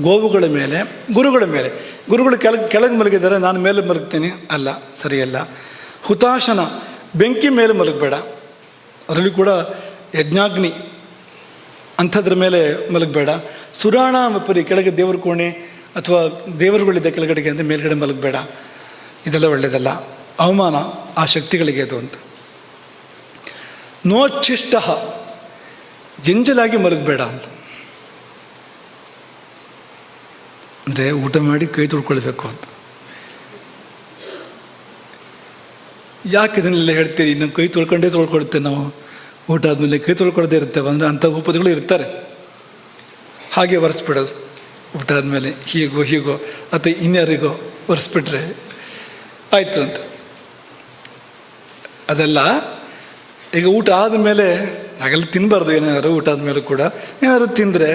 ಗೋವುಗಳ ಮೇಲೆ, ಗುರುಗಳು ಕೆಳಗೆ ಮಲಗಿದ್ದಾರೆ, ನಾನು ಮೇಲೆ ಮಲಗ್ತೀನಿ ಅಲ್ಲ, ಸರಿಯಲ್ಲ. ಹುತಾಶನ, ಬೆಂಕಿ ಮೇಲೆ ಮಲಗಬೇಡ. ಅದರಲ್ಲಿ ಕೂಡ ಯಜ್ಞಾಗ್ನಿ ಅಂಥದ್ರ ಮೇಲೆ ಮಲಗಬೇಡ. ಸುರಾಣ ಮಪರಿ, ಕೆಳಗೆ ದೇವ್ರ ಕೋಣೆ ಅಥವಾ ದೇವರುಗಳಿದ್ದ ಕೆಳಗಡೆಗೆ ಅಂದರೆ ಮೇಲ್ಗಡೆ ಮಲಗಬೇಡ. ಇದೆಲ್ಲ ಒಳ್ಳೆಯದಲ್ಲ, ಅವಮಾನ ಆ ಶಕ್ತಿಗಳಿಗೆ ಅದು ಅಂತ. ನೋಚ್ಛಿಷ್ಟ, ಎಂಜಲಾಗಿ ಮಲಗಬೇಡ ಅಂತ. ಅಂದರೆ ಊಟ ಮಾಡಿ ಕೈ ತೊಳ್ಕೊಳ್ಬೇಕು ಅಂತ. ಯಾಕೆ ಇದನ್ನೆಲ್ಲ ಹೇಳ್ತೀರಿ? ನಾವು ಕೈ ತೊಳ್ಕೊಳ್ತೇವೆ, ನಾವು ಊಟ ಆದಮೇಲೆ ಕೈ ತೊಳ್ಕೊಳ್ಳೋದೇ ಇರ್ತೇವೆ ಅಂದರೆ ಅಂಥ ಉಪದಿಗಳು ಇರ್ತಾರೆ. ಹಾಗೆ ಒರೆಸ್ಬಿಡೋದು ಊಟ ಆದಮೇಲೆ, ಹೀಗೋ ಅಥವಾ ಇನ್ಯಾರಿಗೋ ಒರೆಸ್ಬಿಟ್ರೆ ಆಯಿತು ಅಂತ. ಅದೆಲ್ಲ ಈಗ ಊಟ ಆದಮೇಲೆ ಹಾಗೆಲ್ಲ ತಿನ್ನಬಾರ್ದು. ಏನಾದ್ರು ಊಟ ಆದಮೇಲೆ ಕೂಡ ಏನಾದ್ರು ತಿಂದರೆ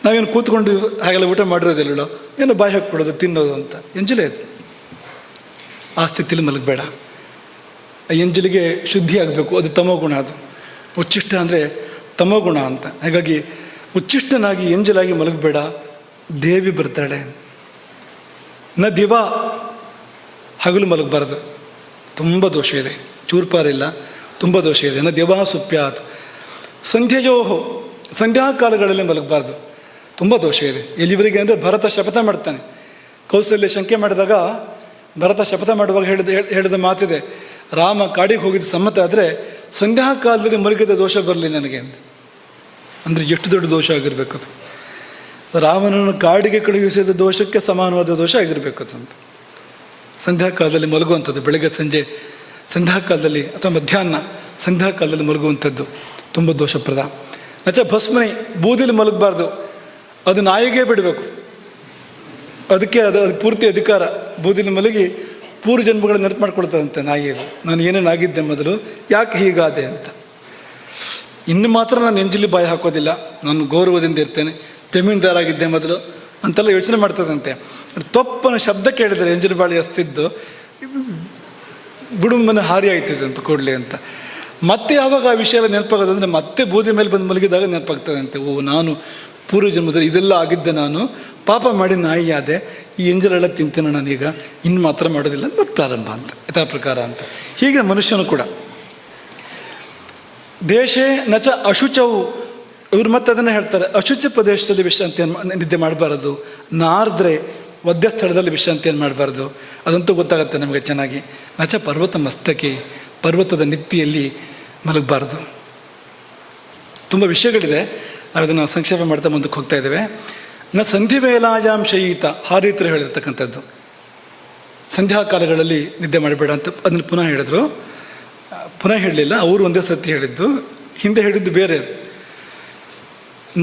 ನಾವೇನು ಕೂತ್ಕೊಂಡು ಹಾಗೆಲ್ಲ ಊಟ ಮಾಡಿರೋದಿಲ್ಲೋ, ಏನೋ ಬಾಯಿ ಹಾಕ್ಬಿಡೋದು, ತಿನ್ನೋದು ಅಂತ. ಎಂಜಲೇ ಅದು. ಆ ಸ್ಥಿತಿಯಲ್ಲಿ ಮಲಗಬೇಡ. ಆ ಎಂಜಲಿಗೆ ಶುದ್ಧಿ ಆಗಬೇಕು, ಅದು ತಮೋಗುಣ. ಅದು ಉಚ್ಚಿಷ್ಟ ಅಂದರೆ ತಮೋಗುಣ ಅಂತ. ಹಾಗಾಗಿ ಉಚ್ಚಿಷ್ಟನಾಗಿ ಎಂಜಲಾಗಿ ಮಲಗಬೇಡ, ದೇವಿ ಬರ್ತಾಳೆ. ನ ದಿವ, ಹಗಲು ಮಲಗಬಾರ್ದು, ತುಂಬ ದೋಷ ಇದೆ, ಚೂರ್ಪಾರಿಲ್ಲ, ತುಂಬ ದೋಷ ಇದೆ. ನ ದಿವ ಸುಪ್ಯಾತ್. ಸಂಧ್ಯೆಯೋ, ಸಂಧ್ಯಾಕಾಲಗಳಲ್ಲಿ ಮಲಗಬಾರ್ದು, ತುಂಬ ದೋಷ ಇದೆ. ಎಲ್ಲಿವರೆಗೆ ಅಂದರೆ ಭರತ ಶಪಥ ಮಾಡ್ತಾನೆ. ಕೌಸಲ್ಯ ಶಂಕೆ ಮಾಡಿದಾಗ ಭರತ ಶಪಥ ಮಾಡುವಾಗ ಹೇಳಿದ ಮಾತಿದೆ, ರಾಮ ಕಾಡಿಗೆ ಹೋಗಿದ್ದು ಸಮ್ಮತ ಆದರೆ ಸಂಧ್ಯಾಕಾಲದಲ್ಲಿ ಮಲಗಿದ ದೋಷ ಬರಲಿ ನನಗೆ ಅಂತ. ಅಂದರೆ ಎಷ್ಟು ದೊಡ್ಡ ದೋಷ ಆಗಿರಬೇಕದು. ರಾಮನನ್ನು ಕಾಡಿಗೆ ಕಳುಹಿಸಿದ ದೋಷಕ್ಕೆ ಸಮಾನವಾದ ದೋಷ ಆಗಿರಬೇಕದು ಅಂತ. ಸಂಧ್ಯಾಕಾಲದಲ್ಲಿ ಮಲಗುವಂಥದ್ದು, ಬೆಳಗ್ಗೆ ಸಂಜೆ ಸಂಧ್ಯಾಕಾಲದಲ್ಲಿ ಅಥವಾ ಮಧ್ಯಾಹ್ನ ಸಂಧ್ಯಾಕಾಲದಲ್ಲಿ ಮಲಗುವಂಥದ್ದು ತುಂಬ ದೋಷಪ್ರದ. ನಚ ಭಸ್ಮನಿ, ಬೂದಿಲಿ ಮಲಗಬಾರ್ದು, ಅದು ನಾಯಿಗೆ ಬಿಡಬೇಕು. ಅದಕ್ಕೆ ಅದು ಪೂರ್ತಿ ಅಧಿಕಾರ. ಬೂದಿಲಿ ಮಲಗಿ ಪೂರ್ವ ಜನ್ಮಗಳ ನೆನಪು ಮಾಡ್ಕೊಳ್ತದಂತೆ ನಾಯಿ. ಅದು ನಾನು ಏನೇನಾಗಿದ್ದೆ ಮೊದಲು, ಯಾಕೆ ಹೀಗಾದೆ ಅಂತ. ಇನ್ನು ಮಾತ್ರ ನಾನು ಎಂಜಲಿ ಬಾಯಿ ಹಾಕೋದಿಲ್ಲ, ನಾನು ಗೌರವದಿಂದ ಇರ್ತೇನೆ, ಜಮೀನ್ದಾರಾಗಿದ್ದೆ ಮೊದಲು ಅಂತೆಲ್ಲ ಯೋಚನೆ ಮಾಡ್ತದಂತೆ. ತೊಪ್ಪನ ಶಬ್ದ ಕೇಳಿದರೆ ಎಂಜಲು ಬಾಳಿ ಹಸ್ತಿದ್ದು ಗುಡುಂಬನ ಹಾರಿ ಆಯ್ತಿದ್ದು ಅಂತ ಕೂಡಲೇ ಅಂತ. ಮತ್ತೆ ಯಾವಾಗ ಆ ವಿಷಯ ಎಲ್ಲ ನೆನಪಾಗೋದಂದರೆ ಮತ್ತೆ ಬೂದಿ ಮೇಲೆ ಬಂದು ಮಲಗಿದಾಗ ನೆನಪಾಗ್ತದಂತೆ. ಓ, ನಾನು ಪೂರ್ವ ಜನ್ಮದಲ್ಲಿ ಇದೆಲ್ಲ ಆಗಿದ್ದೆ, ನಾನು ಪಾಪ ಮಾಡಿ ನಾಯಿ ಆದೆ, ಈ ಎಂಜಲೆಲ್ಲ ತಿಂತೇನೆ ನಾನೀಗ, ಇನ್ನು ಮಾತ್ರ ಮಾಡೋದಿಲ್ಲ ಮತ್ತು ಪ್ರಾರಂಭ ಅಂತ, ಯಥಾ ಪ್ರಕಾರ ಅಂತ. ಹೀಗೆ ಮನುಷ್ಯನು ಕೂಡ ದೇಶೇ ನಚ ಅಶುಚವು. ಇವರು ಮತ್ತೆ ಅದನ್ನು ಹೇಳ್ತಾರೆ, ಅಶುಚಿ ಪ್ರದೇಶದಲ್ಲಿ ವಿಶ್ರಾಂತಿಯನ್ನು ನಿದ್ದೆ ಮಾಡಬಾರದು, ನಾರ್ದ್ರೆ ಒದ್ದೆ ಸ್ಥಳದಲ್ಲಿ ವಿಶ್ರಾಂತಿಯನ್ನು ಮಾಡಬಾರ್ದು. ಅದಂತೂ ಗೊತ್ತಾಗುತ್ತೆ ನಮಗೆ ಚೆನ್ನಾಗಿ. ನಚ ಪರ್ವತ ಮಸ್ತಕಿ, ಪರ್ವತದ ನೆತ್ತಿಯಲ್ಲಿ ಮಲಗಬಾರ್ದು. ತುಂಬ ವಿಷಯಗಳಿದೆ, ನಾವು ಅದನ್ನು ಸಂಕ್ಷೇಪ ಮಾಡ್ತಾ ಮುಂದಕ್ಕೆ ಹೋಗ್ತಾ ಇದ್ದೇವೆ. ನ ಸಂಧಿ ವೇಲಾಯಾಮ್ ಶಯೀತ, ಆ ರೀತಿ ಹೇಳಿರ್ತಕ್ಕಂಥದ್ದು. ಸಂಧ್ಯಾಕಾಲಗಳಲ್ಲಿ ನಿದ್ದೆ ಮಾಡಬೇಡ ಅಂತ ಅದನ್ನು ಪುನಃ ಹೇಳಿದ್ರು. ಪುನಃ ಹೇಳಲಿಲ್ಲ, ಅವರು ಒಂದೇ ಸತಿ ಹೇಳಿದ್ದು, ಹಿಂದೆ ಹೇಳಿದ್ದು ಬೇರೆ.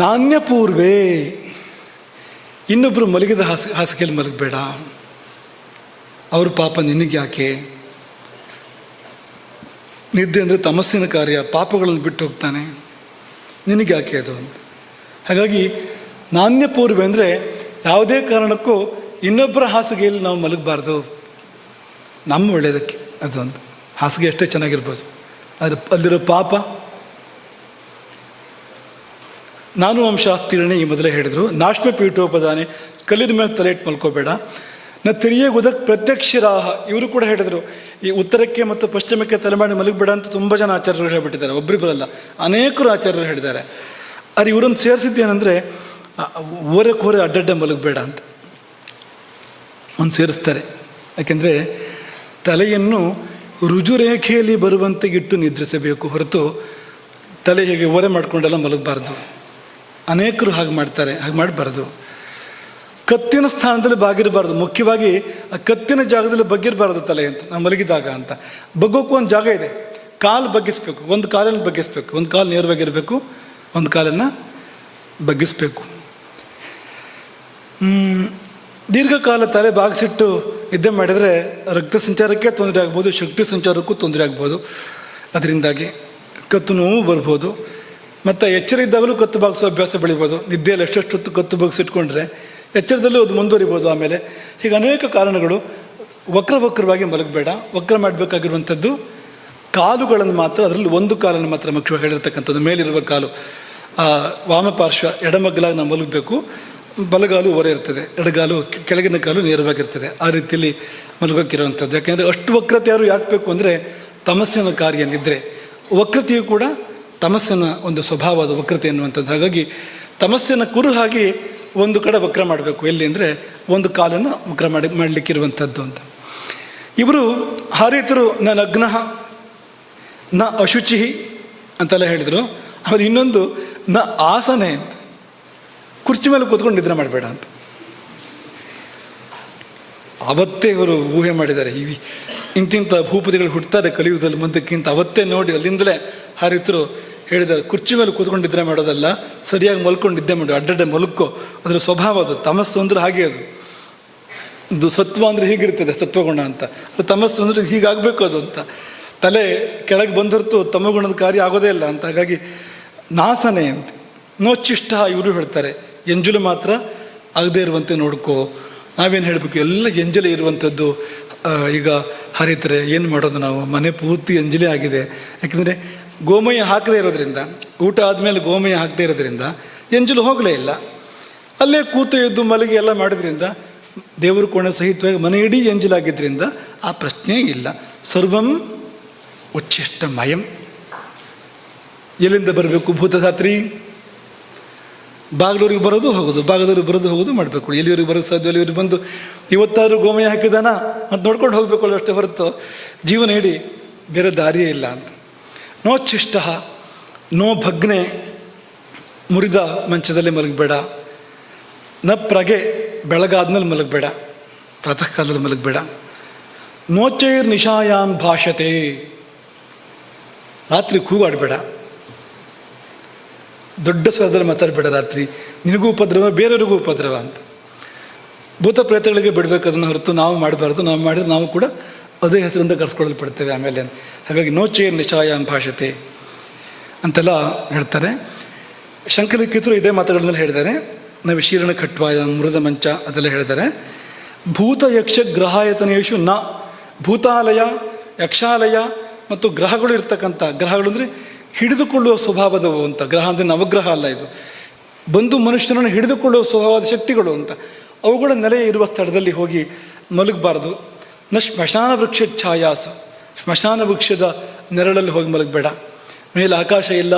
ನಾಣ್ಯ ಪೂರ್ವೇ, ಇನ್ನೊಬ್ಬರು ಮಲಗಿದ ಹಾಸಿಗೆಯಲ್ಲಿ ಮಲಗಬೇಡ, ಅವ್ರ ಪಾಪ ನಿನಗೆ ಯಾಕೆ. ನಿದ್ದೆ ಅಂದರೆ ತಮಸ್ಸಿನ ಕಾರ್ಯ, ಪಾಪಗಳನ್ನು ಬಿಟ್ಟು ಹೋಗ್ತಾನೆ, ನಿನಗೆ ಯಾಕೆ ಅದು ಅಂತ. ಹಾಗಾಗಿ ನಾಣ್ಯ ಪೂರ್ವೆ ಅಂದರೆ ಯಾವುದೇ ಕಾರಣಕ್ಕೂ ಇನ್ನೊಬ್ಬರ ಹಾಸಿಗೆಯಲ್ಲಿ ನಾವು ಮಲಗಬಾರ್ದು, ನಮ್ಮ ಒಳ್ಳೆಯದಕ್ಕೆ ಅದು ಅಂತ. ಹಾಸಿಗೆ ಎಷ್ಟೇ ಚೆನ್ನಾಗಿರ್ಬೋದು, ಆದರೆ ಅಲ್ಲಿರೋ ಪಾಪ. ನಾನು ವಂಶಾಸ್ತೀರ್ಣೆ ಈ ಮೊದಲೇ ಹೇಳಿದರು. ನಾಶ್ಮ ಪೀಠೋಪದಾನೆ, ಕಲ್ಲಿನ ಮೇಲೆ ತಲೆ ಇಟ್ಟು ಮಲ್ಕೋಬೇಡ. ನ ತಿರಿಯಗುದಕ್ಕೆ ಪ್ರತ್ಯಕ್ಷರಾಹ, ಇವರು ಕೂಡ ಹೇಳಿದರು. ಈ ಉತ್ತರಕ್ಕೆ ಮತ್ತು ಪಶ್ಚಿಮಕ್ಕೆ ತಲೆ ಮಾಡಿ ಮಲಗಬೇಡ ಅಂತ ತುಂಬ ಜನ ಆಚಾರ್ಯರು ಹೇಳಿಬಿಟ್ಟಿದ್ದಾರೆ, ಒಬ್ಬರಿಬ್ಬರಲ್ಲ, ಅನೇಕರು ಆಚಾರ್ಯರು ಹೇಳಿದ್ದಾರೆ. ಆದರೆ ಇವರನ್ನು ಸೇರಿಸಿದ್ದೇನೆಂದರೆ ಓರಕ್ಕೆ ಅಡ್ಡಡ್ಡ ಮಲಗಬೇಡ ಅಂತ ಒಂದು ಸೇರಿಸ್ತಾರೆ. ಯಾಕೆಂದರೆ ತಲೆಯನ್ನು ರುಜುರೇಖೆಯಲ್ಲಿ ಬರುವಂತೆ ಇಟ್ಟು ನಿದ್ರಿಸಬೇಕು ಹೊರತು ತಲೆ ಹೇಗೆ ಓರೆ ಮಾಡಿಕೊಂಡೆಲ್ಲ ಮಲಗಬಾರ್ದು. ಅನೇಕರು ಹಾಗೆ ಮಾಡ್ತಾರೆ, ಹಾಗೆ ಮಾಡಬಾರ್ದು. ಕತ್ತಿನ ಸ್ಥಾನದಲ್ಲಿ ಬಾಗಿರಬಾರ್ದು, ಮುಖ್ಯವಾಗಿ ಆ ಕತ್ತಿನ ಜಾಗದಲ್ಲಿ ಬಗ್ಗಿರಬಾರ್ದು ತಲೆ ಅಂತ, ನಾವು ಮಲಗಿದಾಗ ಅಂತ. ಬಗ್ಗೋಕ್ಕೂ ಒಂದು ಜಾಗ ಇದೆ, ಕಾಲು ಬಗ್ಗಿಸ್ಬೇಕು, ಒಂದು ಕಾಲನ್ನು ಬಗ್ಗಿಸ್ಬೇಕು, ಒಂದು ಕಾಲು ನೇರವಾಗಿರಬೇಕು, ಒಂದು ಕಾಲನ್ನು ಬಗ್ಗಿಸ್ಬೇಕು. ದೀರ್ಘಕಾಲ ತಲೆ ಬಾಗಿಸಿಟ್ಟು ನಿದ್ದೆ ಮಾಡಿದರೆ ರಕ್ತ ಸಂಚಾರಕ್ಕೆ ತೊಂದರೆ ಆಗ್ಬೋದು, ಶಕ್ತಿ ಸಂಚಾರಕ್ಕೂ ತೊಂದರೆ ಆಗ್ಬೋದು. ಅದರಿಂದಾಗಿ ಕತ್ತು ನೋವು ಬರ್ಬೋದು. ಮತ್ತು ಎಚ್ಚರ ಇದ್ದಾಗಲೂ ಕತ್ತು ಬಾಗಿಸೋ ಅಭ್ಯಾಸ ಬೆಳಿಬೋದು. ನಿದ್ದೆಯಲ್ಲಿ ಎಷ್ಟೆಷ್ಟು ಕತ್ತು ಬಾಗಿಸಿಟ್ಕೊಂಡ್ರೆ ಎಚ್ಚರದಲ್ಲೂ ಅದು ಮುಂದುವರಿಬೋದು. ಆಮೇಲೆ ಹೀಗೆ ಅನೇಕ ಕಾರಣಗಳು. ವಕ್ರವಾಗಿ ಮಲಗಬೇಡ. ವಕ್ರ ಮಾಡಬೇಕಾಗಿರುವಂಥದ್ದು ಕಾಲುಗಳನ್ನು ಮಾತ್ರ, ಅದರಲ್ಲಿ ಒಂದು ಕಾಲನ್ನು ಮಾತ್ರ ಮುಖ್ಯವಾಗಿ ಹೇಳಿರ್ತಕ್ಕಂಥದ್ದು, ಮೇಲಿರುವ ಕಾಲು, ವಾಮಪಾರ್ಶ್ವ ಎಡಮಗ್ಲಾಗಿ ನಾವು ಮಲಗಬೇಕು. ಬಲಗಾಲು ಹೊರ ಇರ್ತದೆ, ಎಡಗಾಲು ಕೆಳಗಿನ ಕಾಲು ನೇರವಾಗಿರ್ತದೆ. ಆ ರೀತಿಯಲ್ಲಿ ಮಲಗೋಕ್ಕಿರುವಂಥದ್ದು. ಯಾಕೆಂದರೆ ಅಷ್ಟು ವಕ್ರತೆ ಯಾರು ಯಾಕೆ ಬೇಕು ಅಂದರೆ ತಮಸ್ಸಿನ ಕಾರ್ಯ ನಿದ್ರೆ. ವಕ್ರತೆಯು ಕೂಡ ತಮಸ್ಸಿನ ಒಂದು ಸ್ವಭಾವ, ಅದು ವಕ್ರತೆ ಎನ್ನುವಂಥದ್ದು. ಹಾಗಾಗಿ ತಮಸ್ಸಿನ ಕುರುಹಾಗಿ ಒಂದು ಕಡೆ ವಕ್ರ ಮಾಡಬೇಕು. ಎಲ್ಲಿ ಅಂದರೆ ಒಂದು ಕಾಲನ್ನು ವಕ್ರ ಮಾಡಲಿಕ್ಕಿರುವಂಥದ್ದು ಅಂತ. ಇವರು ಹಾರಿತರು ನ ನಗ್ನ ನ ಅಶುಚಿ ಅಂತೆಲ್ಲ ಹೇಳಿದರು. ಆಮೇಲೆ ಇನ್ನೊಂದು ನ ಆಸನೆ ಅಂತ, ಕುರ್ಚಿ ಮೇಲೆ ಕೂತ್ಕೊಂಡು ನಿದ್ರೆ ಮಾಡಬೇಡ ಅಂತ. ಅವತ್ತೇ ಇವರು ಊಹೆ ಮಾಡಿದ್ದಾರೆ, ಇಂತಿಂಥ ಭೂಪತಿಗಳು ಹುಟ್ಟುತ್ತಾರೆ ಕಲಿಯುಗದಲ್ಲಿ ಮುಂದಕ್ಕಿಂತ. ಅವತ್ತೇ ನೋಡಿ ಅಲ್ಲಿಂದಲೇ ಹಾರಿತರು ಹೇಳಿದ್ದಾರೆ, ಕುರ್ಚಿ ಮೇಲೆ ಕೂತ್ಕೊಂಡು ನಿದ್ರೆ ಮಾಡೋದಲ್ಲ, ಸರಿಯಾಗಿ ಮಲ್ಕೊಂಡು ನಿದ್ದೆ ಮಾಡು, ಅಡ್ಡಡ್ಡೆ ಮಲ್ಕೋ. ಅದರ ಸ್ವಭಾವ ಅದು. ತಮಸ್ಸು ಅಂದರೆ ಹಾಗೆ ಅದು ಸತ್ವ ಅಂದರೆ ಹೀಗಿರ್ತದೆ, ಸತ್ವಗುಣ ಅಂತ. ತಮಸ್ಸು ಅಂದರೆ ಹೀಗಾಗಬೇಕು ಅದು ಅಂತ. ತಲೆ ಕೆಳಗೆ ಬಂದೊರ್ತು ತಮಗುಣದ ಕಾರ್ಯ ಆಗೋದೇ ಇಲ್ಲ ಅಂತ. ಹಾಗಾಗಿ ನಾಸನೆ ಅಂತ, ನೋಚಿಷ್ಟ ಇವರು ಹೇಳ್ತಾರೆ, ಎಂಜಲು ಮಾತ್ರ ಆಗದೇ ಇರುವಂತೆ ನೋಡ್ಕೋ. ನಾವೇನು ಹೇಳಬೇಕು, ಎಲ್ಲ ಎಂಜಲೇ ಇರುವಂಥದ್ದು. ಈಗ ಹರಿತಾರೆ, ಏನು ಮಾಡೋದು ನಾವು? ಮನೆ ಪೂರ್ತಿ ಎಂಜಲೇ ಆಗಿದೆ. ಯಾಕೆಂದರೆ ಗೋಮಯ ಹಾಕದೇ ಇರೋದ್ರಿಂದ, ಊಟ ಆದಮೇಲೆ ಗೋಮಯ ಹಾಕದೇ ಇರೋದ್ರಿಂದ ಎಂಜಲು ಹೋಗಲೇ ಇಲ್ಲ. ಅಲ್ಲೇ ಕೂತು ಎದ್ದು ಮಲಗಿ ಎಲ್ಲ ಮಾಡಿದ್ರಿಂದ ದೇವರು ಕೋಣೆ ಸಹಿತವಾಗಿ ಮನೆ ಇಡೀ ಎಂಜಲಾಗಿದ್ದರಿಂದ ಆ ಪ್ರಶ್ನೆ ಇಲ್ಲ. ಸರ್ವಂ ಉಚ್ಚಿಷ್ಟಮಯಂ. ಎಲ್ಲಿಂದ ಬರಬೇಕು? ಭೂತಧಾತ್ರಿ. ಬಾಗಿಲೂರಿಗೆ ಬರೋದು ಹೋಗೋದು, ಬಾಗಿಲೂರಿಗೆ ಬರೋದು ಹೋಗೋದು ಮಾಡಬೇಕು. ಎಲ್ಲಿವರೆಗೆ ಬರೋಕ್ಕೆ ಸಾಧ್ಯ ಎಲ್ಲಿವರೆಗೆ ಬಂದು ಇವತ್ತಾದರೂ ಗೋಮಯ ಹಾಕಿದಾನ ಅಂತ ನೋಡ್ಕೊಂಡು ಹೋಗಬೇಕು ಅಲ್ಲ, ಅಷ್ಟೇ ಹೊರತು ಜೀವನ ಇಡೀ ಬೇರೆ ದಾರಿಯೇ ಇಲ್ಲ ಅಂತ. ನೋಚ್ಚಿಷ್ಟ ನೋ ಭಗ್ನೆ, ಮುರಿದ ಮಂಚದಲ್ಲಿ ಮಲಗಬೇಡ. ನ ಪ್ರಗೆ, ಬೆಳಗಾದ್ಮೇಲೆ ಮಲಗಬೇಡ, ಪ್ರಾತಃ ಕಾಲದಲ್ಲಿ ಮಲಗಬೇಡ. ನೋಚೈರ್ ನಿಶಾಯಾನ್ ಭಾಷತೆ, ರಾತ್ರಿ ಕೂಗಾಡಬೇಡ, ದೊಡ್ಡ ಸ್ವರದಲ್ಲಿ ಮಾತಾಡಬೇಡ. ರಾತ್ರಿ ನಿನಗೂ ಉಪದ್ರವ, ಬೇರೆಯವ್ರಿಗೂ ಉಪದ್ರವ ಅಂತ. ಭೂತ ಪ್ರೇತಗಳಿಗೆ ಬಿಡಬೇಕು ಅದನ್ನು ಹೊರತು ನಾವು ಮಾಡಬಾರ್ದು. ನಾವು ಮಾಡಿದ್ರೆ ನಾವು ಕೂಡ ಅದೇ ಹೆಸರಿಂದ ಕರ್ಸ್ಕೊಳ್ಳಲ್ಪಡ್ತೇವೆ ಆಮೇಲೆ. ಹಾಗಾಗಿ ನೋಚೈರ್ ನಿಶಾಯಾನ್ ಭಾಷತೆ ಅಂತೆಲ್ಲ ಹೇಳ್ತಾರೆ. ಶಂಕರಲಿಖಿತರು ಇದೇ ಮಾತುಗಳನ್ನೆಲ್ಲ ಹೇಳಿದ್ದಾರೆ. ನಾವು ಶೀರ್ಣ ಖಟ್ವಾಯ, ಮೃದ ಮಂಚ ಅದೆಲ್ಲ ಹೇಳಿದ್ದಾರೆ. ಭೂತ ಯಕ್ಷ ಗ್ರಹಾಯತನೇಶು ನ, ಭೂತಾಲಯ, ಯಕ್ಷಾಲಯ ಮತ್ತು ಗ್ರಹಗಳು ಇರ್ತಕ್ಕಂಥ, ಗ್ರಹಗಳು ಅಂದರೆ ಹಿಡಿದುಕೊಳ್ಳುವ ಸ್ವಭಾವದವು ಅಂತ. ಗ್ರಹ ಅಂದರೆ ನವಗ್ರಹ ಅಲ್ಲ, ಇದು ಬಂದು ಮನುಷ್ಯನನ್ನು ಹಿಡಿದುಕೊಳ್ಳುವ ಸ್ವಭಾವದ ಶಕ್ತಿಗಳು ಅಂತ. ಅವುಗಳ ನೆಲೆ ಇರುವ ಸ್ಥಳದಲ್ಲಿ ಹೋಗಿ ಮಲಗಬಾರ್ದು. ನ ಸ್ಮಶಾನ ವೃಕ್ಷ ಛಾಯಾಸು, ಸ್ಮಶಾನ ವೃಕ್ಷದ ನೆರಳಲ್ಲಿ ಹೋಗಿ ಮಲಗಬೇಡ. ಮೇಲೆ ಆಕಾಶ ಇಲ್ಲ,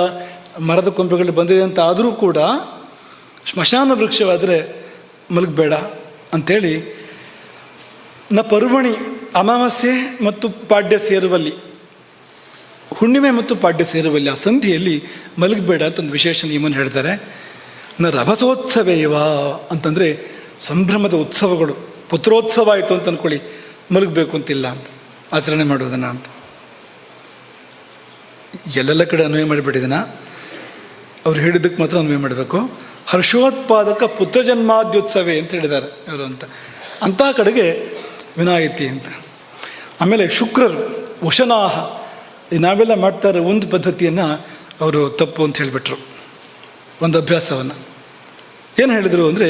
ಮರದ ಕೊಂಬೆಗಳು ಬಂದಿದೆ ಅಂತ ಆದರೂ ಕೂಡ ಸ್ಮಶಾನ ವೃಕ್ಷವಾದರೆ ಮಲಗಬೇಡ ಅಂಥೇಳಿ. ನ ಪರ್ವಣಿ, ಅಮಾವಾಸ್ಯೆ ಮತ್ತು ಪಾಡ್ಯ ಸೇರುವಲ್ಲಿ, ಹುಣ್ಣಿಮೆ ಮತ್ತು ಪಾಡ್ಯ ಸೇರುವಲ್ಲಿ, ಆ ಸಂಧಿಯಲ್ಲಿ ಮಲಗಬೇಡ ಅಂತ ಒಂದು ವಿಶೇಷ ನಿಯಮವನ್ನು ಹೇಳ್ತಾರೆ. ನ ರಭಸೋತ್ಸವೇವ ಅಂತಂದರೆ ಸಂಭ್ರಮದ ಉತ್ಸವಗಳು, ಪುತ್ರೋತ್ಸವ ಆಯಿತು ಅಂತ ಅಂದ್ಕೊಳ್ಳಿ, ಮಲಗಬೇಕು ಅಂತಿಲ್ಲ ಅಂತ, ಆಚರಣೆ ಮಾಡೋದನ್ನು ಅಂತ. ಎಲ್ಲೆಲ್ಲ ಕಡೆ ಅನ್ವಯ ಮಾಡಿಬಿಟ್ಟಿದನ, ಅವ್ರು ಹೇಳಿದ್ದಕ್ಕೆ ಮಾತ್ರ ಅನ್ವಯ ಮಾಡಬೇಕು. ಹರ್ಷೋತ್ಪಾದಕ ಪುತ್ರಜನ್ಮಾದ್ಯೋತ್ಸವೇ ಅಂತ ಹೇಳಿದ್ದಾರೆ ಇವರು ಅಂತ. ಅಂತಹ ಕಡೆಗೆ ವಿನಾಯಿತಿ ಅಂತ. ಆಮೇಲೆ ಶುಕ್ರರು ವಶನಾಹ, ನಾವೆಲ್ಲ ಮಾಡ್ತಾರೆ ಒಂದು ಪದ್ಧತಿಯನ್ನು ಅವರು ತಪ್ಪು ಅಂತ ಹೇಳಿಬಿಟ್ರು, ಒಂದು ಅಭ್ಯಾಸವನ್ನು. ಏನು ಹೇಳಿದರು ಅಂದರೆ,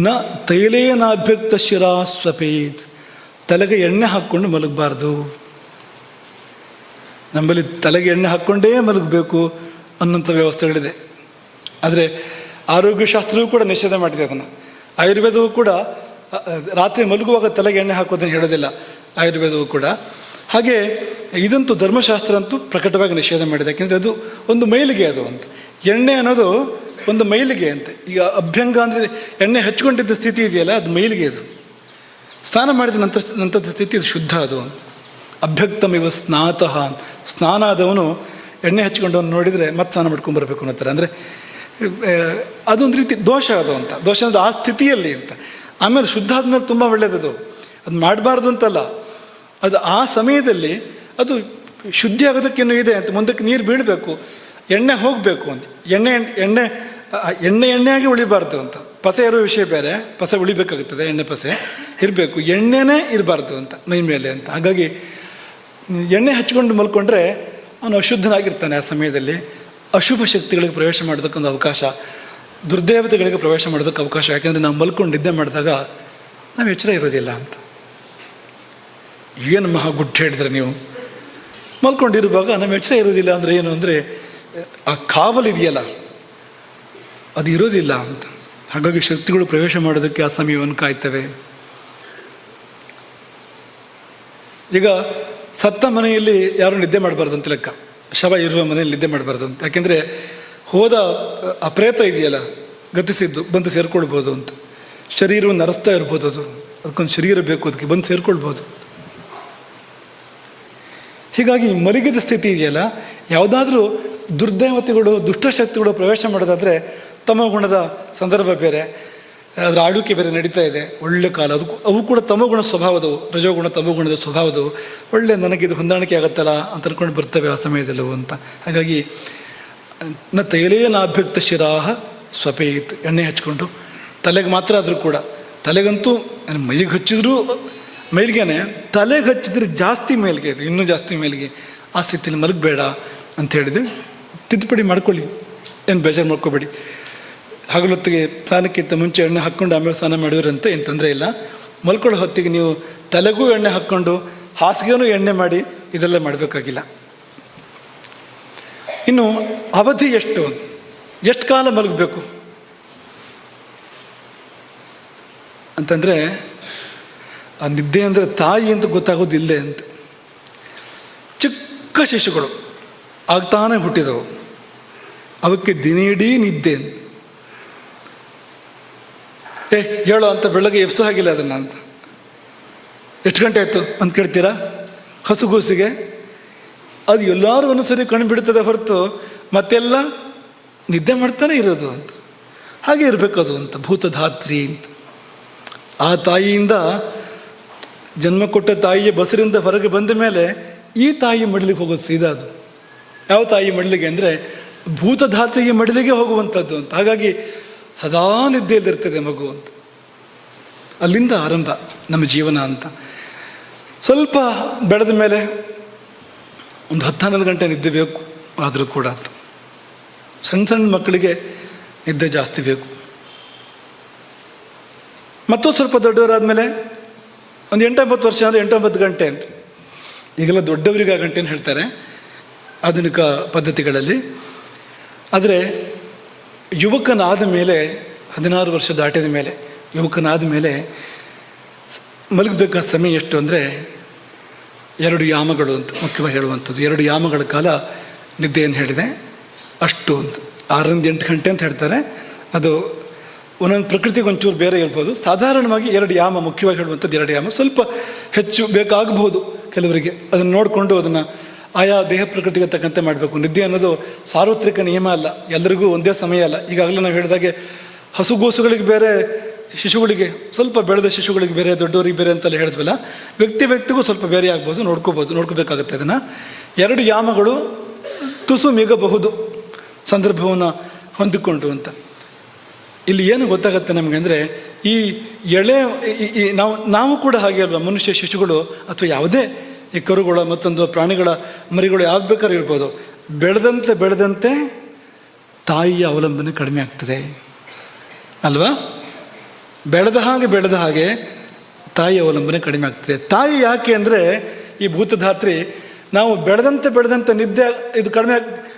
ನ ತೈಲೇನಾಭ್ಯಕ್ತ ಶಿರಾ ಸ್ವಪೇತ್, ತಲೆಗೆ ಎಣ್ಣೆ ಹಾಕ್ಕೊಂಡು ಮಲಗಬಾರ್ದು. ನಮ್ಮಲ್ಲಿ ತಲೆಗೆ ಎಣ್ಣೆ ಹಾಕ್ಕೊಂಡೇ ಮಲಗಬೇಕು ಅನ್ನೋಂಥ ವ್ಯವಸ್ಥೆಗಳಿದೆ. ಆದರೆ ಆರೋಗ್ಯಶಾಸ್ತ್ರವೂ ಕೂಡ ನಿಷೇಧ ಮಾಡಿದೆ ಅದನ್ನು. ಆಯುರ್ವೇದವೂ ಕೂಡ ರಾತ್ರಿ ಮಲಗುವಾಗ ತಲೆಗೆ ಎಣ್ಣೆ ಹಾಕೋದನ್ನು ಹೇಳೋದಿಲ್ಲ, ಆಯುರ್ವೇದವೂ ಕೂಡ. ಹಾಗೆ ಇದಂತೂ ಧರ್ಮಶಾಸ್ತ್ರ ಅಂತೂ ಪ್ರಕಟವಾಗಿ ನಿಷೇಧ ಮಾಡಿದೆ. ಯಾಕೆಂದರೆ ಅದು ಒಂದು ಮೈಲಿಗೆ, ಅದು ಅಂತ. ಎಣ್ಣೆ ಅನ್ನೋದು ಒಂದು ಮೈಲಿಗೆ ಅಂತ. ಈಗ ಅಭ್ಯಂಗ ಅಂದರೆ ಎಣ್ಣೆ ಹಚ್ಕೊಂಡಿದ್ದ ಸ್ಥಿತಿ ಇದೆಯಲ್ಲ, ಅದು ಮೈಲಿಗೆ. ಅದು ಸ್ನಾನ ಮಾಡಿದ ನಂತರದ ಸ್ಥಿತಿ ಅದು ಶುದ್ಧ. ಅದು ಅಭ್ಯಕ್ತಮಿವ ಸ್ನಾತಃ. ಸ್ನಾನ ಆದವನು ಎಣ್ಣೆ ಹಚ್ಕೊಂಡವನು ನೋಡಿದರೆ ಮತ್ತೆ ಸ್ನಾನ ಮಾಡ್ಕೊಂಡ್ಬರ್ಬೇಕು ಅನ್ನೋತಾರೆ. ಅಂದರೆ ಅದೊಂದು ರೀತಿ ದೋಷ ಅದು ಅಂತ. ದೋಷ ಅಂದರೆ ಆ ಸ್ಥಿತಿಯಲ್ಲಿ ಅಂತ. ಆಮೇಲೆ ಶುದ್ಧ ಆದಮೇಲೆ ತುಂಬ ಒಳ್ಳೆಯದದು, ಅದು ಮಾಡಬಾರ್ದು ಅಂತಲ್ಲ, ಅದು ಆ ಸಮಯದಲ್ಲಿ ಅದು ಶುದ್ಧಿ ಆಗೋದಕ್ಕೇನು ಇದೆ ಅಂತ. ಮುಂದಕ್ಕೆ ನೀರು ಬೀಳಬೇಕು, ಎಣ್ಣೆ ಹೋಗಬೇಕು ಅಂತ. ಎಣ್ಣೆಯಾಗಿ ಉಳಿಬಾರ್ದು ಅಂತ. ಪಸೆ ಇರೋ ವಿಷಯ ಬೇರೆ, ಪಸೆ ಉಳಿಬೇಕಾಗುತ್ತದೆ, ಎಣ್ಣೆ ಪಸೆ ಇರಬೇಕು, ಎಣ್ಣೆನೇ ಇರಬಾರ್ದು ಅಂತ ಮೈ ಮೇಲೆ ಅಂತ. ಹಾಗಾಗಿ ಎಣ್ಣೆ ಹಚ್ಕೊಂಡು ಮಲ್ಕೊಂಡ್ರೆ ಅವನು ಅಶುದ್ಧನಾಗಿರ್ತಾನೆ. ಆ ಸಮಯದಲ್ಲಿ ಅಶುಭ ಶಕ್ತಿಗಳಿಗೆ ಪ್ರವೇಶ ಮಾಡೋದಕ್ಕೊಂದು ಅವಕಾಶ, ದುರ್ದೇವತೆಗಳಿಗೆ ಪ್ರವೇಶ ಮಾಡೋದಕ್ಕೆ ಅವಕಾಶ. ಯಾಕೆಂದರೆ ನಾವು ಮಲ್ಕೊಂಡು ನಿದ್ದೆ ಮಾಡಿದಾಗ ನಾವು ಎಚ್ಚರ ಇರೋದಿಲ್ಲ ಅಂತ. ಏನು ಮಹಾ ಗುಡ್ಡ ಹೇಳಿದ್ರೆ ನೀವು. ಮಲ್ಕೊಂಡಿರುವಾಗ ನಮ್ಮ ಎಚ್ಚರ ಇರೋದಿಲ್ಲ ಅಂದರೆ ಏನು ಅಂದರೆ ಆ ಕಾವಲಿದೆಯಲ್ಲ ಅದು ಇರೋದಿಲ್ಲ ಅಂತ. ಹಾಗಾಗಿ ಶಕ್ತಿಗಳು ಪ್ರವೇಶ ಮಾಡೋದಕ್ಕೆ ಆ ಸಮಯವನ್ನು ಕಾಯ್ತವೆ. ಈಗ ಸತ್ತ ಮನೆಯಲ್ಲಿ ಯಾರು ನಿದ್ದೆ ಮಾಡಬಾರ್ದು ಅಂತ ಲೆಕ್ಕ. ಶವ ಇರುವ ಮನೆಯಲ್ಲಿ ನಿದ್ದೆ ಮಾಡಬಾರ್ದು ಅಂತ. ಯಾಕೆಂದರೆ ಹೋದ ಅಪ್ರೇತ ಇದೆಯಲ್ಲ ಗತಿಸಿದ್ದು ಬಂದು ಸೇರ್ಕೊಳ್ಬೋದು ಅಂತ. ಶರೀರವನ್ನು ಅರಸ್ತಾ ಇರ್ಬೋದು, ಅದಕ್ಕೊಂದು ಶರೀರ ಬೇಕು, ಅದಕ್ಕೆ ಬಂದು ಸೇರ್ಕೊಳ್ಬೋದು. ಹೀಗಾಗಿ ಮಲಗಿದ ಸ್ಥಿತಿ ಇದೆಯಲ್ಲ, ಯಾವುದಾದ್ರೂ ದುರ್ದೇವತೆಗಳು ದುಷ್ಟಶಕ್ತಿಗಳು ಪ್ರವೇಶ ಮಾಡೋದಾದರೆ ತಮಗುಣದ ಸಂದರ್ಭ ಬೇರೆ, ಅದರ ಆಳ್ವಿಕೆ ಬೇರೆ ನಡೀತಾ ಇದೆ. ಒಳ್ಳೆ ಕಾಲ ಅವು ಕೂಡ ತಮಗುಣ ಸ್ವಭಾವದವು, ರಜೋಗುಣ ತಮಗುಣದ ಸ್ವಭಾವದವು. ಒಳ್ಳೆ ನನಗಿದು ಹೊಂದಾಣಿಕೆ ಆಗುತ್ತಲ್ಲ ಅಂತ ಅನ್ಕೊಂಡು ಬರ್ತವೆ ಆ ಸಮಯದಲ್ಲವು ಅಂತ. ಹಾಗಾಗಿ ನ ತೈಲೇನಾಭ್ಯಕ್ತ ಶಿರಾಹ ಸ್ವಪೇತ್, ಎಣ್ಣೆ ಹಚ್ಕೊಂಡು ತಲೆಗೆ ಮಾತ್ರ ಆದರೂ ಕೂಡ, ತಲೆಗಂತೂ ಮೈಗೆ ಹಚ್ಚಿದ್ರೂ ಮೈಲಿಗೆನೆ, ತಲೆಗೆ ಹಚ್ಚಿದ್ರೆ ಜಾಸ್ತಿ ಮೇಲ್ಗೆ ಇದು, ಇನ್ನೂ ಜಾಸ್ತಿ ಮೇಲ್ಗೆ, ಆ ಸ್ಥಿತಿಯಲ್ಲಿ ಮಲಗಬೇಡ ಅಂತ ಹೇಳಿದ್ವಿ. ತಿದ್ದುಪಡಿ ಮಾಡ್ಕೊಳ್ಳಿ, ಏನು ಬೇಜಾರು ಮಾಡ್ಕೋಬೇಡಿ. ಹಗಲೊತ್ತಿಗೆ ಸ್ನಾನಕ್ಕಿಂತ ಮುಂಚೆ ಎಣ್ಣೆ ಹಾಕ್ಕೊಂಡು ಆಮೇಲೆ ಸ್ನಾನ ಮಾಡಿದ್ರಂತೆ ಏನು ತೊಂದರೆ ಇಲ್ಲ. ಮಲ್ಕೊಳ್ಳೋ ಹೊತ್ತಿಗೆ ನೀವು ತಲೆಗೂ ಎಣ್ಣೆ ಹಾಕ್ಕೊಂಡು ಹಾಸಿಗೆನೂ ಎಣ್ಣೆ ಮಾಡಿ ಇದೆಲ್ಲ ಮಾಡಬೇಕಾಗಿಲ್ಲ. ಇನ್ನು ಅವಧಿ ಎಷ್ಟು ಕಾಲ ಮಲಗಬೇಕು ಅಂತಂದರೆ, ಆ ನಿದ್ದೆ ಅಂದರೆ ತಾಯಿ ಅಂತ ಗೊತ್ತಾಗೋದಿಲ್ಲೇ ಅಂತ. ಚಿಕ್ಕ ಶಿಶುಗಳು ಆಗ್ತಾನೆ ಹುಟ್ಟಿದವು, ಅವಕ್ಕೆ ದಿನೀಡೀ ನಿದ್ದೆ ಅಂತ. ಹೇಳೋ ಅಂತ ಬೆಳಗ್ಗೆ ಎಬ್ಸೋ ಹಾಗಿಲ್ಲ ಅದನ್ನು ಅಂತ. ಎಷ್ಟು ಗಂಟೆ ಆಯಿತು ಅಂತ ಕೇಳ್ತೀರಾ ಹಸುಗೂಸಿಗೆ? ಅದು ಎಲ್ಲರೂ ಒಂದ್ಸರಿ ಕಣ್ಣು ಬಿಡ್ತದೆ ಹೊರತು ಮತ್ತೆಲ್ಲ ನಿದ್ದೆ ಮಾಡ್ತಾನೆ ಇರೋದು ಅಂತ. ಹಾಗೆ ಇರಬೇಕು ಅದು ಅಂತ. ಭೂತಧಾತ್ರಿ ಅಂತ. ಆ ತಾಯಿಯಿಂದ ಜನ್ಮ ಕೊಟ್ಟ ತಾಯಿಯ ಬಸರಿಂದ ಹೊರಗೆ ಬಂದ ಮೇಲೆ ಈ ತಾಯಿ ಮಡಿಲಿಗೆ ಹೋಗೋದು ಸೀದಾ. ಅದು ಯಾವ ತಾಯಿ ಮಡಿಲಿಗೆ ಅಂದರೆ ಭೂತಧಾತ್ರಿಗೆ ಮಡಿಲಿಗೆ ಹೋಗುವಂಥದ್ದು ಅಂತ. ಹಾಗಾಗಿ ಸದಾ ನಿದ್ದೆಯಲ್ಲಿರ್ತದೆ ಮಗು ಅಂತ. ಅಲ್ಲಿಂದ ಆರಂಭ ನಮ್ಮ ಜೀವನ ಅಂತ. ಸ್ವಲ್ಪ ಬೆಳೆದ ಮೇಲೆ ಒಂದು 10-11 ಗಂಟೆ ನಿದ್ದೆ ಬೇಕು ಆದರೂ ಕೂಡ ಅಂತ. ಸಣ್ಣ ಮಕ್ಕಳಿಗೆ ನಿದ್ದೆ ಜಾಸ್ತಿ ಬೇಕು. ಮತ್ತೂ ಸ್ವಲ್ಪ ದೊಡ್ಡವರಾದಮೇಲೆ ಒಂದು 8-9 ವರ್ಷ ಅಂದರೆ 8-9 ಗಂಟೆ ಅಂತ. ಈಗೆಲ್ಲ ದೊಡ್ಡವರಿಗೆ ಆ ಗಂಟೆನ ಹೇಳ್ತಾರೆ ಆಧುನಿಕ ಪದ್ಧತಿಗಳಲ್ಲಿ. ಆದರೆ ಯುವಕನಾದ ಮೇಲೆ, 16 ವರ್ಷ ದಾಟಿದ ಮೇಲೆ, ಯುವಕನಾದ ಮೇಲೆ ಮಲಗಬೇಕಾದ ಸಮಯ ಎಷ್ಟು ಅಂದರೆ 2 ಯಾಮಗಳು ಅಂತ ಮುಖ್ಯವಾಗಿ ಹೇಳುವಂಥದ್ದು. 2 ಯಾಮಗಳ ಕಾಲ ನಿದ್ದೆಯನ್ನು ಹೇಳಿದೆ ಅಷ್ಟು ಅಂತ. 6-8 ಗಂಟೆ ಅಂತ ಹೇಳ್ತಾರೆ. ಅದು ಒಂದೊಂದು ಪ್ರಕೃತಿಗೆ ಒಂಚೂರು ಬೇರೆ ಇರ್ಬೋದು. ಸಾಧಾರಣವಾಗಿ 2 ಯಾಮ ಮುಖ್ಯವಾಗಿ ಹೇಳುವಂಥದ್ದು. 2 ಯಾಮ ಸ್ವಲ್ಪ ಹೆಚ್ಚು ಬೇಕಾಗಬಹುದು ಕೆಲವರಿಗೆ. ಅದನ್ನು ನೋಡಿಕೊಂಡು ಅದನ್ನು ಆಯಾ ದೇಹ ಪ್ರಕೃತಿಗೆ ತಕ್ಕಂತೆ ಮಾಡಬೇಕು. ನಿದ್ದೆ ಅನ್ನೋದು ಸಾರ್ವತ್ರಿಕ ನಿಯಮ ಅಲ್ಲ, ಎಲ್ಲರಿಗೂ ಒಂದೇ ಸಮಯ ಅಲ್ಲ. ಈಗಾಗಲೇ ನಾವು ಹೇಳಿದಾಗೆ ಹಸುಗೂಸುಗಳಿಗೆ ಬೇರೆ, ಶಿಶುಗಳಿಗೆ ಸ್ವಲ್ಪ ಬೆಳೆದ ಶಿಶುಗಳಿಗೆ ಬೇರೆ, ದೊಡ್ಡವರಿಗೆ ಬೇರೆ ಅಂತೆಲ್ಲ ಹೇಳಿದ್ವಲ್ಲ. ವ್ಯಕ್ತಿಗೂ ಸ್ವಲ್ಪ ಬೇರೆ ಆಗ್ಬೋದು, ನೋಡ್ಕೋಬೇಕಾಗತ್ತೆ ಅದನ್ನು. 2 ಯಾಮಗಳು ತುಸು ಮಿಗಬಹುದು ಸಂದರ್ಭವನ್ನು ಹೊಂದಿಕೊಂಡು ಅಂತ. ಇಲ್ಲಿ ಏನು ಗೊತ್ತಾಗುತ್ತೆ ನಮಗೆ ಅಂದರೆ, ಈ ಎಳೆ ನಾವು ಕೂಡ ಹಾಗೆ ಅಲ್ವಾ, ಮನುಷ್ಯ ಶಿಶುಗಳು ಅಥವಾ ಯಾವುದೇ ಈ ಕರುಗಳ ಮತ್ತೊಂದು ಪ್ರಾಣಿಗಳ ಮರಿಗಳು ಯಾವ್ದು ಬೇಕಾದ್ರೂ ಇರ್ಬೋದು, ಬೆಳೆದಂತೆ ತಾಯಿಯ ಅವಲಂಬನೆ ಕಡಿಮೆ ಆಗ್ತದೆ ಅಲ್ವಾ? ಬೆಳೆದ ಹಾಗೆ ತಾಯಿಯ ಅವಲಂಬನೆ ಕಡಿಮೆ ಆಗ್ತದೆ. ತಾಯಿ ಯಾಕೆ ಅಂದರೆ, ಈ ಭೂತಧಾತ್ರಿ ನಾವು ಬೆಳೆದಂತೆ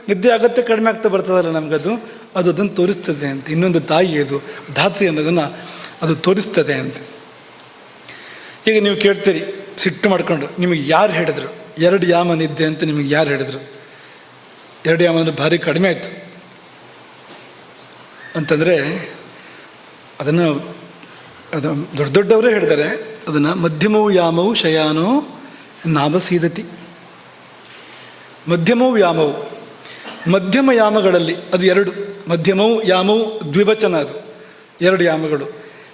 ನಿದ್ದೆ ಅಗತ್ಯ ಕಡಿಮೆ ಆಗ್ತಾ ಬರ್ತದಲ್ಲ ನಮಗದು, ಅದನ್ನು ತೋರಿಸ್ತದೆ ಅಂತ. ಇನ್ನೊಂದು ತಾಯಿ ಅದು ಧಾತ್ರಿ ಅನ್ನೋದನ್ನು ಅದು ತೋರಿಸ್ತದೆ ಅಂತ. ಈಗ ನೀವು ಕೇಳ್ತೀರಿ ಸಿಟ್ಟು ಮಾಡ್ಕೊಂಡು, ನಿಮಗೆ ಯಾರು ಹೇಳಿದ್ರು 2 ಯಾಮ ನಿದ್ದೆ ಅಂತ? ನಿಮಗೆ ಯಾರು ಹೇಳಿದ್ರು 2 ಯಾಮ ಅಂದರೆ ಭಾರಿ ಕಡಿಮೆ ಆಯಿತು ಅಂತಂದರೆ, ಅದನ್ನು ದೊಡ್ಡವರೇ ಹೇಳಿದ್ದಾರೆ ಅದನ್ನು. ಮಧ್ಯಮವು ಯಾಮವು ಶಯಾನೋ ನಾಭಸೀದತಿ. ಮಧ್ಯಮವು ಯಾಮವು, ಮಧ್ಯಮ ಯಾಮಗಳಲ್ಲಿ ಅದು 2. ಮಧ್ಯಮವು ಯಾಮವು ದ್ವಿವಚನ, ಅದು 2 ಯಾಮಗಳು.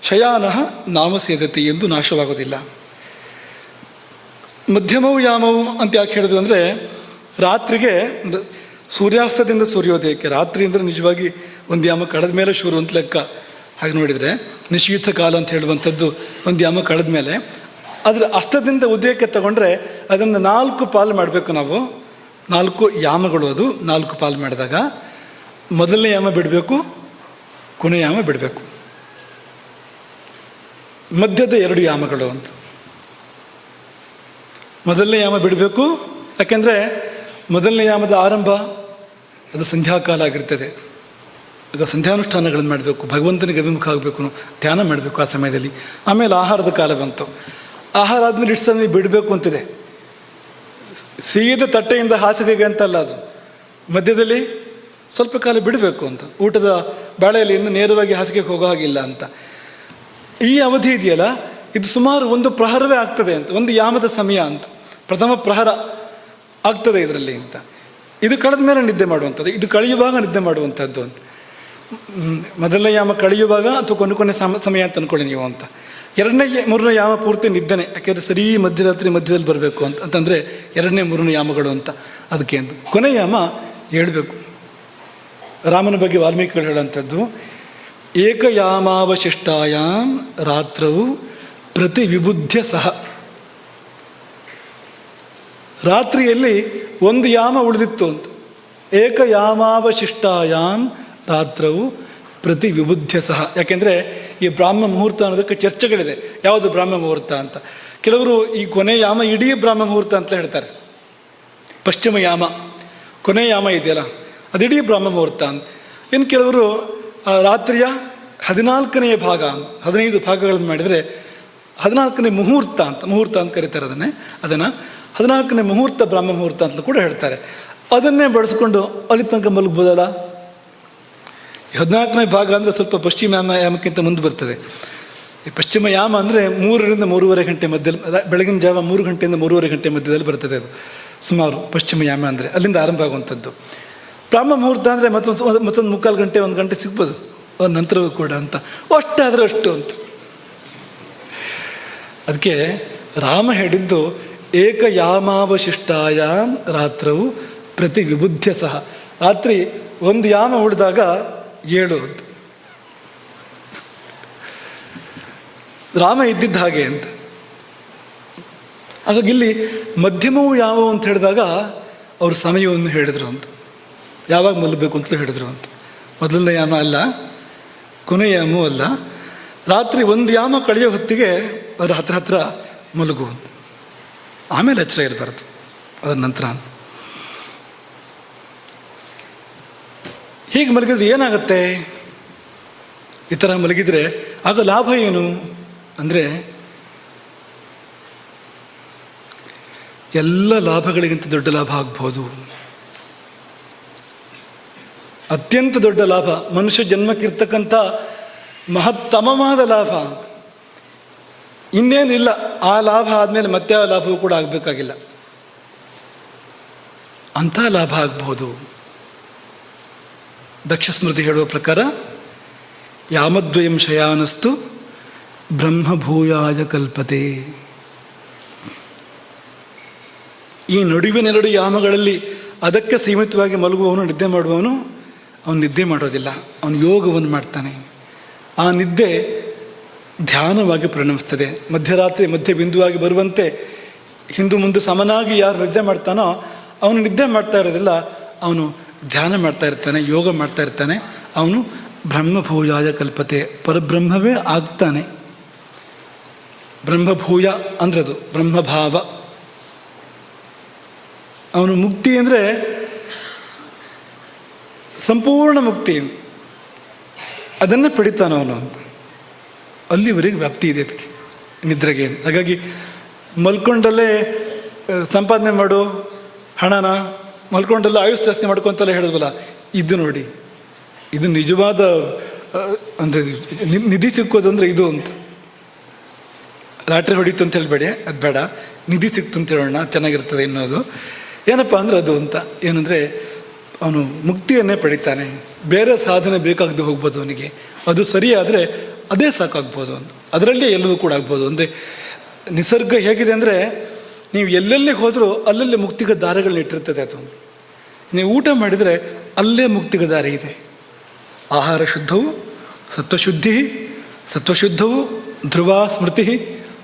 ಶಯಾನಃ ನಾಮಸೇದತಿ ಎಂದು ನಾಶವಾಗೋದಿಲ್ಲ. ಮಧ್ಯಮವು ಯಾಮವು ಅಂತ ಯಾಕೆ ಹೇಳಿದ್ರು ಅಂದರೆ, ರಾತ್ರಿಗೆ ಸೂರ್ಯಾಸ್ತದಿಂದ ಸೂರ್ಯೋದಯಕ್ಕೆ, ರಾತ್ರಿ ಅಂದರೆ ನಿಜವಾಗಿ ಒಂದು ಯಾಮ ಕಳೆದ ಮೇಲೆ ಶುರು ಅಂತ ಲೆಕ್ಕ. ಹಾಗೆ ನೋಡಿದರೆ ನಿಶೀಥ ಕಾಲ ಅಂತ ಹೇಳುವಂಥದ್ದು ಒಂದು ಯಾಮ ಕಳೆದ ಮೇಲೆ. ಅದರ ಅಸ್ತದಿಂದ ಉದಯಕ್ಕೆ ತಗೊಂಡ್ರೆ ಅದನ್ನು 4 ಪಾಲು ಮಾಡಬೇಕು ನಾವು. 4 ಯಾಮಗಳು, ಅದು 4 ಪಾಲು ಮಾಡಿದಾಗ ಮೊದಲನೇ ಯಾಮ ಬಿಡಬೇಕು, ಕೊನೆಯ ಯಾಮ ಬಿಡಬೇಕು. ಮಧ್ಯದ 2 ಯಾಮಗಳು ಅಂತ. ಮೊದಲನೇ ಯಾಮ ಬಿಡಬೇಕು, ಯಾಕೆಂದರೆ ಮೊದಲನೇ ಯಾಮದ ಆರಂಭ ಅದು ಸಂಧ್ಯಾಕಾಲ ಆಗಿರ್ತದೆ. ಈಗ ಸಂಧ್ಯಾನುಷ್ಠಾನಗಳನ್ನು ಮಾಡಬೇಕು, ಭಗವಂತನಿಗೆ ಅಭಿಮುಖ ಆಗಬೇಕು, ಧ್ಯಾನ ಮಾಡಬೇಕು ಆ ಸಮಯದಲ್ಲಿ. ಆಮೇಲೆ ಆಹಾರದ ಕಾಲ ಬಂತು. ಆಹಾರ ಆದಮೇಲೆ ಇಷ್ಟು ಸಮಯ ಬಿಡಬೇಕು ಅಂತಿದೆ. ಸೀದ ತಟ್ಟೆಯಿಂದ ಹಾಸಿಗೆಗೆ ಅಂತಲ್ಲ, ಅದು ಮಧ್ಯದಲ್ಲಿ ಸ್ವಲ್ಪ ಕಾಲ ಬಿಡಬೇಕು ಅಂತ, ಊಟದ ಬಾಳೆಯಲ್ಲಿ ಇನ್ನು ನೇರವಾಗಿ ಹಾಸಿಗೆಗೆ ಹೋಗೋ ಹಾಗಿಲ್ಲ ಅಂತ. ಈ ಅವಧಿ ಇದೆಯಲ್ಲ, ಇದು ಸುಮಾರು ಒಂದು ಪ್ರಹರವೇ ಆಗ್ತದೆ ಅಂತ, ಒಂದು ಯಾಮದ ಸಮಯ ಅಂತ, ಪ್ರಥಮ ಪ್ರಹರ ಆಗ್ತದೆ ಇದರಲ್ಲಿ ಅಂತ. ಇದು ಕಳೆದ ಮೇಲೆ ನಿದ್ದೆ ಮಾಡುವಂಥದ್ದು, ಇದು ಕಳೆಯುವಾಗ ನಿದ್ದೆ ಮಾಡುವಂಥದ್ದು ಅಂತ. ಮೊದಲನೇ ಯಾಮ ಕಳೆಯುವಾಗ ಅಥವಾ ಕೊನೆ ಸಮಯ ಅಂತ ಅಂದ್ಕೊಳ್ಳಿ ನೀವು ಅಂತ. ಎರಡನೇ ಮೂರನೇ ಯಾಮ ಪೂರ್ತಿ ನಿದ್ದೆನೆ, ಯಾಕೆಂದರೆ ಸರಿ ಮಧ್ಯರಾತ್ರಿ ಮಧ್ಯದಲ್ಲಿ ಬರಬೇಕು ಅಂತಂದರೆ ಎರಡನೇ ಮೂರನೇ ಯಾಮಗಳು ಅಂತ. ಅದಕ್ಕೆ ಅಂತ ಕೊನೆ ಯಾಮ ಹೇಳಬೇಕು. ರಾಮನ ಬಗ್ಗೆ ವಾಲ್ಮೀಕಿಗಳು ಹೇಳುವಂಥದ್ದು, ಏಕಯಾಮಾವಶಿಷ್ಟಾಯಾಮ್ ರಾತ್ರವು ಪ್ರತಿ ವಿಬುದ್ಧ ಸಹ. ರಾತ್ರಿಯಲ್ಲಿ ಒಂದು ಯಾಮ ಉಳಿದಿತ್ತು ಅಂತ. ಏಕಯಾಮಾವಶಿಷ್ಟಾಯಾಮ್ ರಾತ್ರವು ಪ್ರತಿ ವಿಬುದ್ಧ ಸಹ. ಯಾಕೆಂದರೆ ಈ ಬ್ರಾಹ್ಮ ಮುಹೂರ್ತ ಅನ್ನೋದಕ್ಕೆ ಚರ್ಚೆಗಳಿದೆ, ಯಾವುದು ಬ್ರಾಹ್ಮ ಮುಹೂರ್ತ ಅಂತ. ಕೆಲವರು ಈ ಕೊನೆ ಯಾಮ ಇಡೀ ಬ್ರಾಹ್ಮ ಮುಹೂರ್ತ ಅಂತ ಹೇಳ್ತಾರೆ. ಪಶ್ಚಿಮ ಯಾಮ, ಕೊನೆ ಯಾಮ ಇದೆಯಲ್ಲ ಅದಿಡೀ ಬ್ರಾಹ್ಮ ಮುಹೂರ್ತ ಅಂತ. ಇನ್ನು ಕೆಲವರು ರಾತ್ರಿಯ 14ನೇ ಭಾಗ, 15 ಭಾಗಗಳನ್ನು ಮಾಡಿದರೆ 14ನೇ ಮುಹೂರ್ತ ಅಂತ ಕರೀತಾರೆ ಅದನ್ನು 14ನೇ ಮುಹೂರ್ತ ಬ್ರಾಹ್ಮ ಮುಹೂರ್ತ ಅಂತಲೂ ಕೂಡ ಹೇಳ್ತಾರೆ. ಅದನ್ನೇ ಬಳಸ್ಕೊಂಡು ಅಲ್ಲಿ ತನಕ ಮಲಗ್ಬೋದಲ್ಲ. 14ನೇ ಭಾಗ ಅಂದರೆ ಸ್ವಲ್ಪ ಪಶ್ಚಿಮ ಯಾಮಕ್ಕಿಂತ ಮುಂದೆ ಬರ್ತದೆ. ಈ ಪಶ್ಚಿಮ ಯಾಮ ಅಂದರೆ 3ರಿಂದ 3:30 ಗಂಟೆ ಮಧ್ಯದಲ್ಲಿ, ಬೆಳಗಿನ ಜಾವ 3 ಗಂಟೆಯಿಂದ 3:30 ಗಂಟೆ ಮಧ್ಯದಲ್ಲಿ ಬರ್ತದೆ ಅದು ಸುಮಾರು ಪಶ್ಚಿಮ ಯಾಮ ಅಂದರೆ, ಅಲ್ಲಿಂದ ಆರಂಭ ಆಗುವಂಥದ್ದು. ಬ್ರಾಹ್ಮ ಮುಹೂರ್ತ ಅಂದರೆ ಮತ್ತೊಂದು 3/4 ಗಂಟೆ 1 ಗಂಟೆ ಸಿಗ್ಬೋದು ನಂತರವೂ ಕೂಡ ಅಂತ, ಅಷ್ಟಾದರೆ ಅಷ್ಟು ಅಂತ. ಅದಕ್ಕೆ ರಾಮ ಹೇಳಿದ್ದು ಏಕಯಾಮಾವಶಿಷ್ಟಾಯಾಮ್ ರಾತ್ರವು ಪ್ರತಿ ವಿಬುದ್ಧ ಸಹ. ರಾತ್ರಿ ಒಂದು ಯಾಮ ಉಳಿದಾಗ 7 ಅಂತ. ರಾಮ ಇದ್ದಿದ್ದ ಹಾಗೆ ಅಂತ. ಹಾಗಾಗಿ ಇಲ್ಲಿ ಮಧ್ಯಮವು ಯಾವುವು ಅಂತ ಹೇಳಿದಾಗ ಅವರು ಸಮಯವನ್ನು ಹೇಳಿದರು ಅಂತ, ಯಾವಾಗ ಮಲಗಬೇಕು ಅಂತಲೂ ಹೇಳಿದರು ಅಂತ. ಮೊದಲನೇ ಯಾಮ ಅಲ್ಲ, ಕೊನೆಯ ಯಾಮವೂ ಅಲ್ಲ, ರಾತ್ರಿ ಒಂದು ಯಾಮ ಕಳೆಯೋ ಹೊತ್ತಿಗೆ ಅದರ ಹತ್ರ ಮಲಗು ಅಂತ. ಆಮೇಲೆ ಎಚ್ಚರ ಇರಬಾರ್ದು ಅದರ ನಂತರ. ಹೀಗೆ ಮಲಗಿದ್ರೆ ಏನಾಗುತ್ತೆ? ಈ ಥರ ಮಲಗಿದರೆ ಆಗ ಲಾಭ ಏನು ಅಂದರೆ, ಎಲ್ಲ ಲಾಭಗಳಿಗಿಂತ ದೊಡ್ಡ ಲಾಭ ಆಗ್ಬೋದು. ಅತ್ಯಂತ ದೊಡ್ಡ ಲಾಭ, ಮನುಷ್ಯ ಜನ್ಮಕ್ಕಿರ್ತಕ್ಕಂಥ ಮಹತ್ತಮವಾದ ಲಾಭ. ಇನ್ನೇನಿಲ್ಲ, ಆ ಲಾಭ ಆದಮೇಲೆ ಮತ್ತೆ ಆ ಲಾಭವೂ ಕೂಡ ಆಗಬೇಕಾಗಿಲ್ಲ, ಅಂಥ ಲಾಭ ಆಗ್ಬೋದು. ದಕ್ಷ ಸ್ಮೃತಿ ಹೇಳುವ ಪ್ರಕಾರ ಯಾಮದ್ವಯಂ ಶಯಾನಸ್ತು ಬ್ರಹ್ಮಭೂಯಾಯ ಕಲ್ಪತೆ. ಈ ನಡುವಿನೆರಡು ಯಾಮಗಳಲ್ಲಿ ಅದಕ್ಕೆ ಸೀಮಿತವಾಗಿ ಮಲಗುವವನು, ನಿದ್ದೆ ಮಾಡುವವನು, ಅವನು ನಿದ್ದೆ ಮಾಡೋದಿಲ್ಲ, ಅವನು ಯೋಗವನ್ನು ಮಾಡ್ತಾನೆ. ಆ ನಿದ್ದೆ ಧ್ಯಾನವಾಗಿ ಪರಿಣಮಿಸ್ತದೆ. ಮಧ್ಯರಾತ್ರಿ ಮಧ್ಯ ಬಿಂದುವಾಗಿ ಬರುವಂತೆ ಹಿಂದೂ ಮುಂದೆ ಸಮನಾಗಿ ಯಾರು ನಿದ್ದೆ ಮಾಡ್ತಾನೋ ಅವನು ನಿದ್ದೆ ಮಾಡ್ತಾ ಇರೋದಿಲ್ಲ, ಅವನು ಧ್ಯಾನ ಮಾಡ್ತಾ ಇರ್ತಾನೆ, ಯೋಗ ಮಾಡ್ತಾ ಇರ್ತಾನೆ. ಅವನು ಬ್ರಹ್ಮಭೂಯಾಯ ಕಲ್ಪತೆ, ಪರಬ್ರಹ್ಮವೇ ಆಗ್ತಾನೆ. ಬ್ರಹ್ಮಭೂಯ ಅಂದ್ರೆ ಅದು ಬ್ರಹ್ಮಭಾವ. ಅವನು ಮುಕ್ತಿ ಅಂದರೆ ಸಂಪೂರ್ಣ ಮುಕ್ತಿ, ಅದನ್ನು ಪಡಿತಾನವನು. ಅಲ್ಲಿವರೆಗೆ ವ್ಯಾಪ್ತಿ ಇದೆ ಅದಕ್ಕೆ ನಿದ್ರೆಗೆ. ಹಾಗಾಗಿ ಮಲ್ಕೊಂಡಲ್ಲೇ ಸಂಪಾದನೆ ಮಾಡು ಹಣನ, ಮಲ್ಕೊಂಡಲ್ಲೇ ಆಯುಷ್ ಜಾಸ್ತಿ ಮಾಡ್ಕೊಂತಲೇ ಹೇಳಿದ್ವಲ್ಲ, ಇದು ನೋಡಿ, ಇದು ನಿಜವಾದ ಅಂದರೆ ನಿಧಿ ಸಿಕ್ಕೋದು ಅಂದರೆ ಇದು ಅಂತ. ಲಾಟ್ರಿ ಹೊಡಿತು ಅಂತ ಹೇಳಬೇಡಿ, ಅದು ಬೇಡ, ನಿಧಿ ಸಿಕ್ತು ಅಂತ ಹೇಳೋಣ, ಚೆನ್ನಾಗಿರ್ತದೆ ಎನ್ನೋದು. ಏನಪ್ಪ ಅಂದರೆ ಅದು ಅಂತ ಏನಂದರೆ, ಅವನು ಮುಕ್ತಿಯನ್ನೇ ಪಡಿತಾನೆ. ಬೇರೆ ಸಾಧನೆ ಬೇಕಾಗದೆ ಹೋಗ್ಬೋದು ಅವನಿಗೆ, ಅದು ಸರಿಯಾದರೆ ಅದೇ ಸಾಕಾಗ್ಬೋದು ಅಂತ. ಅದರಲ್ಲೇ ಎಲ್ಲವೂ ಕೂಡ ಆಗ್ಬೋದು. ಅಂದರೆ ನಿಸರ್ಗ ಹೇಗಿದೆ ಅಂದರೆ, ನೀವು ಎಲ್ಲೆಲ್ಲಿ ಹೋದರೂ ಅಲ್ಲಲ್ಲೇ ಮುಕ್ತಿಗೆ ದಾರಿಗಳನ್ನ ಇಟ್ಟಿರ್ತದೆ. ಅದು ನೀವು ಊಟ ಮಾಡಿದರೆ ಅಲ್ಲೇ ಮುಕ್ತಿಗೆ ದಾರಿ ಇದೆ. ಆಹಾರ ಶುದ್ಧವು ಸತ್ವಶುದ್ಧವು ಧ್ರುವ ಸ್ಮೃತಿ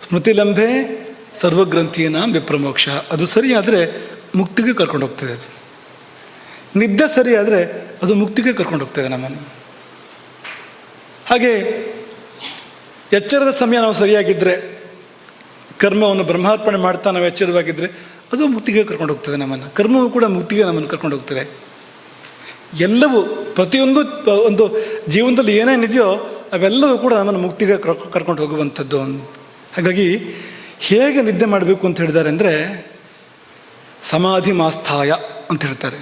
ಸ್ಮೃತಿಲಂಬೆ ಸರ್ವಗ್ರಂಥೀನಾಂ ವಿಪ್ರಮೋಕ್ಷ. ಅದು ಸರಿಯಾದರೆ ಮುಕ್ತಿಗೆ ಕರ್ಕೊಂಡು ಹೋಗ್ತದೆ. ಅದು ನಿದ್ದೆ ಸರಿಯಾದರೆ ಅದು ಮುಕ್ತಿಗೆ ಕರ್ಕೊಂಡು ಹೋಗ್ತದೆ ನಮ್ಮನ್ನು. ಹಾಗೆ ಎಚ್ಚರದ ಸಮಯ ನಾವು ಸರಿಯಾಗಿದ್ದರೆ, ಕರ್ಮವನ್ನು ಬ್ರಹ್ಮಾರ್ಪಣೆ ಮಾಡ್ತಾ ನಾವು ಎಚ್ಚರವಾಗಿದ್ದರೆ ಅದು ಮುಕ್ತಿಗೆ ಕರ್ಕೊಂಡು ಹೋಗ್ತದೆ ನಮ್ಮನ್ನು. ಕರ್ಮವು ಕೂಡ ಮುಕ್ತಿಗೆ ನಮ್ಮನ್ನು ಕರ್ಕೊಂಡು ಹೋಗ್ತದೆ. ಎಲ್ಲವೂ ಪ್ರತಿಯೊಂದು ಒಂದು ಜೀವನದಲ್ಲಿ ಏನೇನಿದೆಯೋ ಅವೆಲ್ಲವೂ ಕೂಡ ನಮ್ಮನ್ನು ಮುಕ್ತಿಗೆ ಕರ್ಕೊಂಡು ಹೋಗುವಂಥದ್ದು. ಹಾಗಾಗಿ ಹೇಗೆ ನಿದ್ದೆ ಮಾಡಬೇಕು ಅಂತ ಹೇಳಿದ್ದಾರೆ ಅಂದರೆ, ಸಮಾಧಿ ಮಾಸ್ಥಾಯ ಅಂತ ಹೇಳ್ತಾರೆ.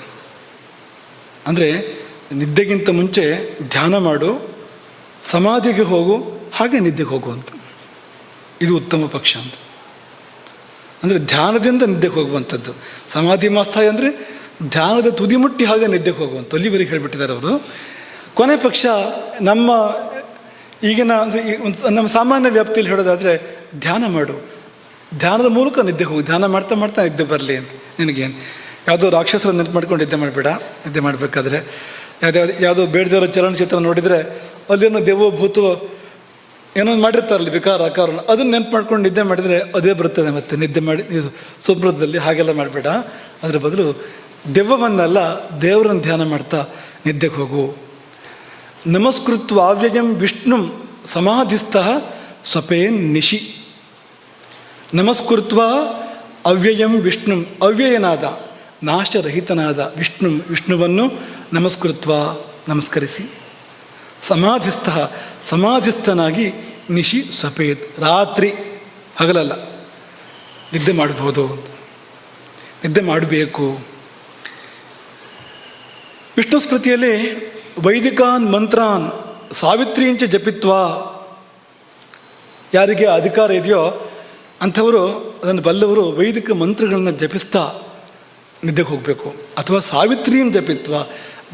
ಅಂದರೆ ನಿದ್ದೆಗಿಂತ ಮುಂಚೆ ಧ್ಯಾನ ಮಾಡು, ಸಮಾಧಿಗೆ ಹೋಗು, ಹಾಗೆ ನಿದ್ದೆಗೆ ಹೋಗು ಅಂತ. ಇದು ಉತ್ತಮ ಪಕ್ಷ ಅಂತ. ಅಂದರೆ ಧ್ಯಾನದಿಂದ ನಿದ್ದೆಗೆ ಹೋಗುವಂಥದ್ದು. ಸಮಾಧಿ ಮಾಸ್ಥಾಯ ಅಂದರೆ ಧ್ಯಾನದ ತುದಿ ಮುಟ್ಟಿ ಹಾಗೆ ನಿದ್ದೆಗೆ ಹೋಗುವಂಥ ಅಲ್ಲಿವರೆಗೆ ಹೇಳಿಬಿಟ್ಟಿದ್ದಾರೆ ಅವರು. ಕೊನೆ ಪಕ್ಷ ನಮ್ಮ ಈಗಿನ ನಮ್ಮ ಸಾಮಾನ್ಯ ವ್ಯಾಪ್ತಿಯಲ್ಲಿ ಹೇಳೋದಾದರೆ ಧ್ಯಾನ ಮಾಡು, ಧ್ಯಾನದ ಮೂಲಕ ನಿದ್ದೆ ಹೋಗು, ಧ್ಯಾನ ಮಾಡ್ತಾ ಮಾಡ್ತಾ ನಿದ್ದೆ ಬರಲಿ ಅಂತ. ನಿನಗೇನು ಯಾವುದೋ ರಾಕ್ಷಸರ ನೆನಪು ಮಾಡ್ಕೊಂಡು ನಿದ್ದೆ ಮಾಡಬೇಡ. ನಿದ್ದೆ ಮಾಡಬೇಕಾದ್ರೆ ಯಾವುದೋ ಬೇಡದವರ ಚಲನಚಿತ್ರ ನೋಡಿದರೆ ಅಲ್ಲೇನೋ ದೇವೋ ಭೂತವೋ ಏನೋ ಮಾಡಿರ್ತಾರಲ್ಲಿ ವಿಕಾರ ಆಕಾರ, ಅದನ್ನು ನೆನಪು ಮಾಡ್ಕೊಂಡು ನಿದ್ದೆ ಮಾಡಿದರೆ ಅದೇ ಬರ್ತದೆ. ಮತ್ತು ನಿದ್ದೆ ಮಾಡಿ ಇದು ಸ್ವಪ್ನದಲ್ಲಿ ಹಾಗೆಲ್ಲ ಮಾಡಬೇಡ. ಅದರ ಬದಲು ದೆವ್ವವನ್ನೆಲ್ಲ ದೇವರನ್ನು ಧ್ಯಾನ ಮಾಡ್ತಾ ನಿದ್ದೆಗೆ ಹೋಗು. ನಮಸ್ಕೃತ್ವ ಅವ್ಯಯಂ ವಿಷ್ಣುಂ ಸಮಾಧಿಸ್ಥಃ ಸ್ವಪೇನ್ ನಿಶಿ. ನಮಸ್ಕೃತ್ವ ಅವ್ಯಯಂ ವಿಷ್ಣುಂ, ಅವ್ಯಯನಾದ ನಾಶರಹಿತನಾದ ವಿಷ್ಣುವನ್ನು ನಮಸ್ಕೃತ್ವ ನಮಸ್ಕರಿಸಿ, ಸಮಾಧಿಸ್ಥಃ ಸಮಾಧಿಸ್ಥನಾಗಿ ನಿಶಿ ಸ್ವಪೇತ್, ರಾತ್ರಿ ಹಗಲಲ್ಲ ನಿದ್ದೆ ಮಾಡ್ಬೋದು, ನಿದ್ದೆ ಮಾಡಬೇಕು. ವಿಷ್ಣು ಸ್ಮೃತಿಯಲ್ಲಿ ವೈದಿಕಾನ್ ಮಂತ್ರಾನ್ ಸಾವಿತ್ರೀಂಚ ಜಪಿತ್ವಾ, ಯಾರಿಗೆ ಅಧಿಕಾರ ಇದೆಯೋ ಅಂಥವರು ಅದನ್ನು ಬಲ್ಲವರು ವೈದಿಕ ಮಂತ್ರಗಳನ್ನು ಜಪಿಸ್ತಾ ನಿದ್ದೆಗೆ ಹೋಗಬೇಕು. ಅಥವಾ ಸಾವಿತ್ರೀಂ ಜಪಿತ್ವ,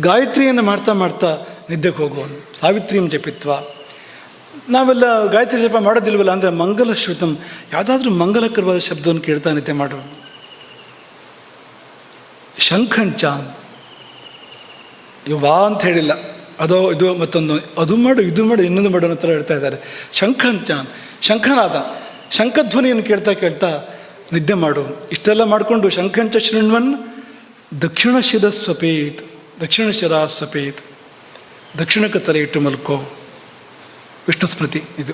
ಗಾಯತ್ರಿಯನ್ನು ಮಾಡ್ತಾ ಮಾಡ್ತಾ ನಿದ್ದೆಗೆ ಹೋಗುವ. ಸಾವಿತ್ರೀಂ ಜಪಿತ್ವ. ನಾವೆಲ್ಲ ಗಾಯತ್ರಿ ಜಪ ಮಾಡೋದಿಲ್ವಲ್ಲ, ಅಂದರೆ ಮಂಗಲ ಶ್ರುತಂ, ಯಾವುದಾದ್ರೂ ಮಂಗಲಕರವಾದ ಶಬ್ದವನ್ನು ಕೇಳ್ತಾ ನಿದ್ದೆ ಮಾಡು. ಶಂಖಂಚ, ವಾ ಅಂತ ಹೇಳಿಲ್ಲ, ಅದೋ ಇದು ಮತ್ತೊಂದು, ಅದು ಮಾಡು ಇದು ಮಾಡು ಇನ್ನೊಂದು ಮಾಡು ಅನ್ನೋ ಥರ ಹೇಳ್ತಾ ಇದ್ದಾರೆ. ಶಂಖಂಚಾನ್, ಶಂಖನಾದ, ಶಂಖಧ್ವನಿಯನ್ನು ಕೇಳ್ತಾ ಕೇಳ್ತಾ ನಿದ್ದೆ ಮಾಡು. ಇಷ್ಟೆಲ್ಲ ಮಾಡಿಕೊಂಡು ಶಂಖಂಚ ಶೃಣ್ವನ್ ದಕ್ಷಿಣ ಶಿರಸ್ವಪೇತ್, ದಕ್ಷಿಣ ಶಿರಾಸ್ವಪೇತ್, ದಕ್ಷಿಣಕ್ಕೆ ತಲೆ ಇಟ್ಟು ಮಲ್ಕೋ. ವಿಷ್ಣು ಸ್ಮೃತಿ ಇದು.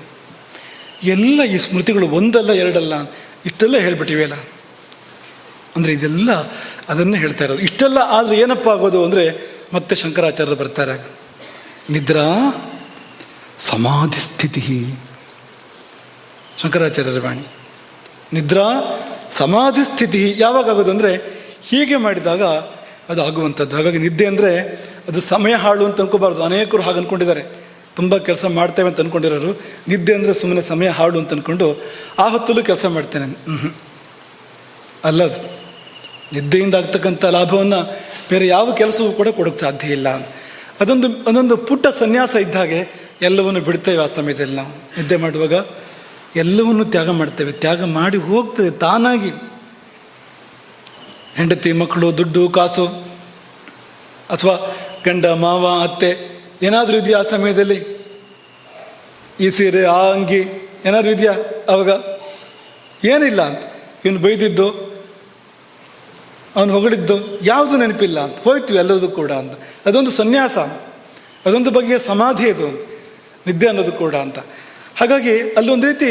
ಎಲ್ಲ ಈ ಸ್ಮೃತಿಗಳು ಒಂದಲ್ಲ ಎರಡಲ್ಲ ಇಷ್ಟೆಲ್ಲ ಹೇಳ್ಬಿಟ್ಟಿವೆಯಲ್ಲ. ಅಂದರೆ ಇದೆಲ್ಲ ಅದನ್ನೇ ಹೇಳ್ತಾ ಇರೋದು. ಇಷ್ಟೆಲ್ಲ ಆದರೆ ಏನಪ್ಪ ಆಗೋದು ಅಂದರೆ ಮತ್ತೆ ಶಂಕರಾಚಾರ್ಯರು ಬರ್ತಾರೆ. ನಿದ್ರಾ ಸಮಾಧಿ ಸ್ಥಿತಿ, ಶಂಕರಾಚಾರ್ಯರ ವಾಣಿ. ನಿದ್ರಾ ಸಮಾಧಿ ಸ್ಥಿತಿ ಯಾವಾಗ ಆಗೋದು ಅಂದರೆ ಹೀಗೆ ಮಾಡಿದಾಗ ಅದು ಆಗುವಂಥದ್ದು. ಹಾಗಾಗಿ ನಿದ್ದೆ ಅಂದರೆ ಅದು ಸಮಯ ಹಾಳು ಅಂತ ಅನ್ಕೋಬಾರ್ದು. ಅನೇಕರು ಹಾಗೆ ಅಂದ್ಕೊಂಡಿದ್ದಾರೆ, ತುಂಬ ಕೆಲಸ ಮಾಡ್ತೇವೆ ಅಂತ ಅಂದ್ಕೊಂಡಿರೋರು. ನಿದ್ದೆ ಅಂದರೆ ಸುಮ್ಮನೆ ಸಮಯ ಹಾಳು ಅಂತ ಅಂದ್ಕೊಂಡು ಆ ಹೊತ್ತಲ್ಲೂ ಕೆಲಸ ಮಾಡ್ತೇನೆ ಅಲ್ಲದು. ನಿದ್ದೆಯಿಂದ ಆಗ್ತಕ್ಕಂಥ ಲಾಭವನ್ನು ಬೇರೆ ಯಾವ ಕೆಲಸವೂ ಕೂಡ ಕೊಡೋಕ್ಕೆ ಸಾಧ್ಯ ಇಲ್ಲ. ಅದೊಂದು ಪುಟ್ಟ ಸನ್ಯಾಸ ಇದ್ದ ಹಾಗೆ ಎಲ್ಲವನ್ನು ಬಿಡ್ತೇವೆ. ಆ ಸಮಯದಲ್ಲಿ ನಾವು ನಿದ್ದೆ ಮಾಡುವಾಗ ಎಲ್ಲವನ್ನು ತ್ಯಾಗ ಮಾಡ್ತೇವೆ. ತ್ಯಾಗ ಮಾಡಿ ಹೋಗ್ತದೆ ತಾನಾಗಿ. ಹೆಂಡತಿ, ಮಕ್ಕಳು, ದುಡ್ಡು, ಕಾಸು, ಅಥವಾ ಗಂಡ, ಮಾವ, ಅತ್ತೆ ಏನಾದರೂ ಇದೆಯಾ ಆ ಸಮಯದಲ್ಲಿ? ಈ ಸೀರೆ, ಆ ಅಂಗಿ ಏನಾದರೂ ಇದೆಯಾ ಅವಾಗ? ಏನಿಲ್ಲ ಅಂತ. ಇವನು ಬೈದಿದ್ದು, ಅವನು ಹೊಗಳಿದ್ದು ಯಾವುದು ನೆನಪಿಲ್ಲ ಅಂತ, ಹೋಯ್ತು ಎಲ್ಲದೂ ಕೂಡ ಅಂತ. ಅದೊಂದು ಸನ್ಯಾಸ, ಅದೊಂದು ಬಗೆಯ ಸಮಾಧಿ ಅದು ನಿದ್ದೆ ಅನ್ನೋದು ಕೂಡ ಅಂತ. ಹಾಗಾಗಿ ಅಲ್ಲೊಂದು ರೀತಿ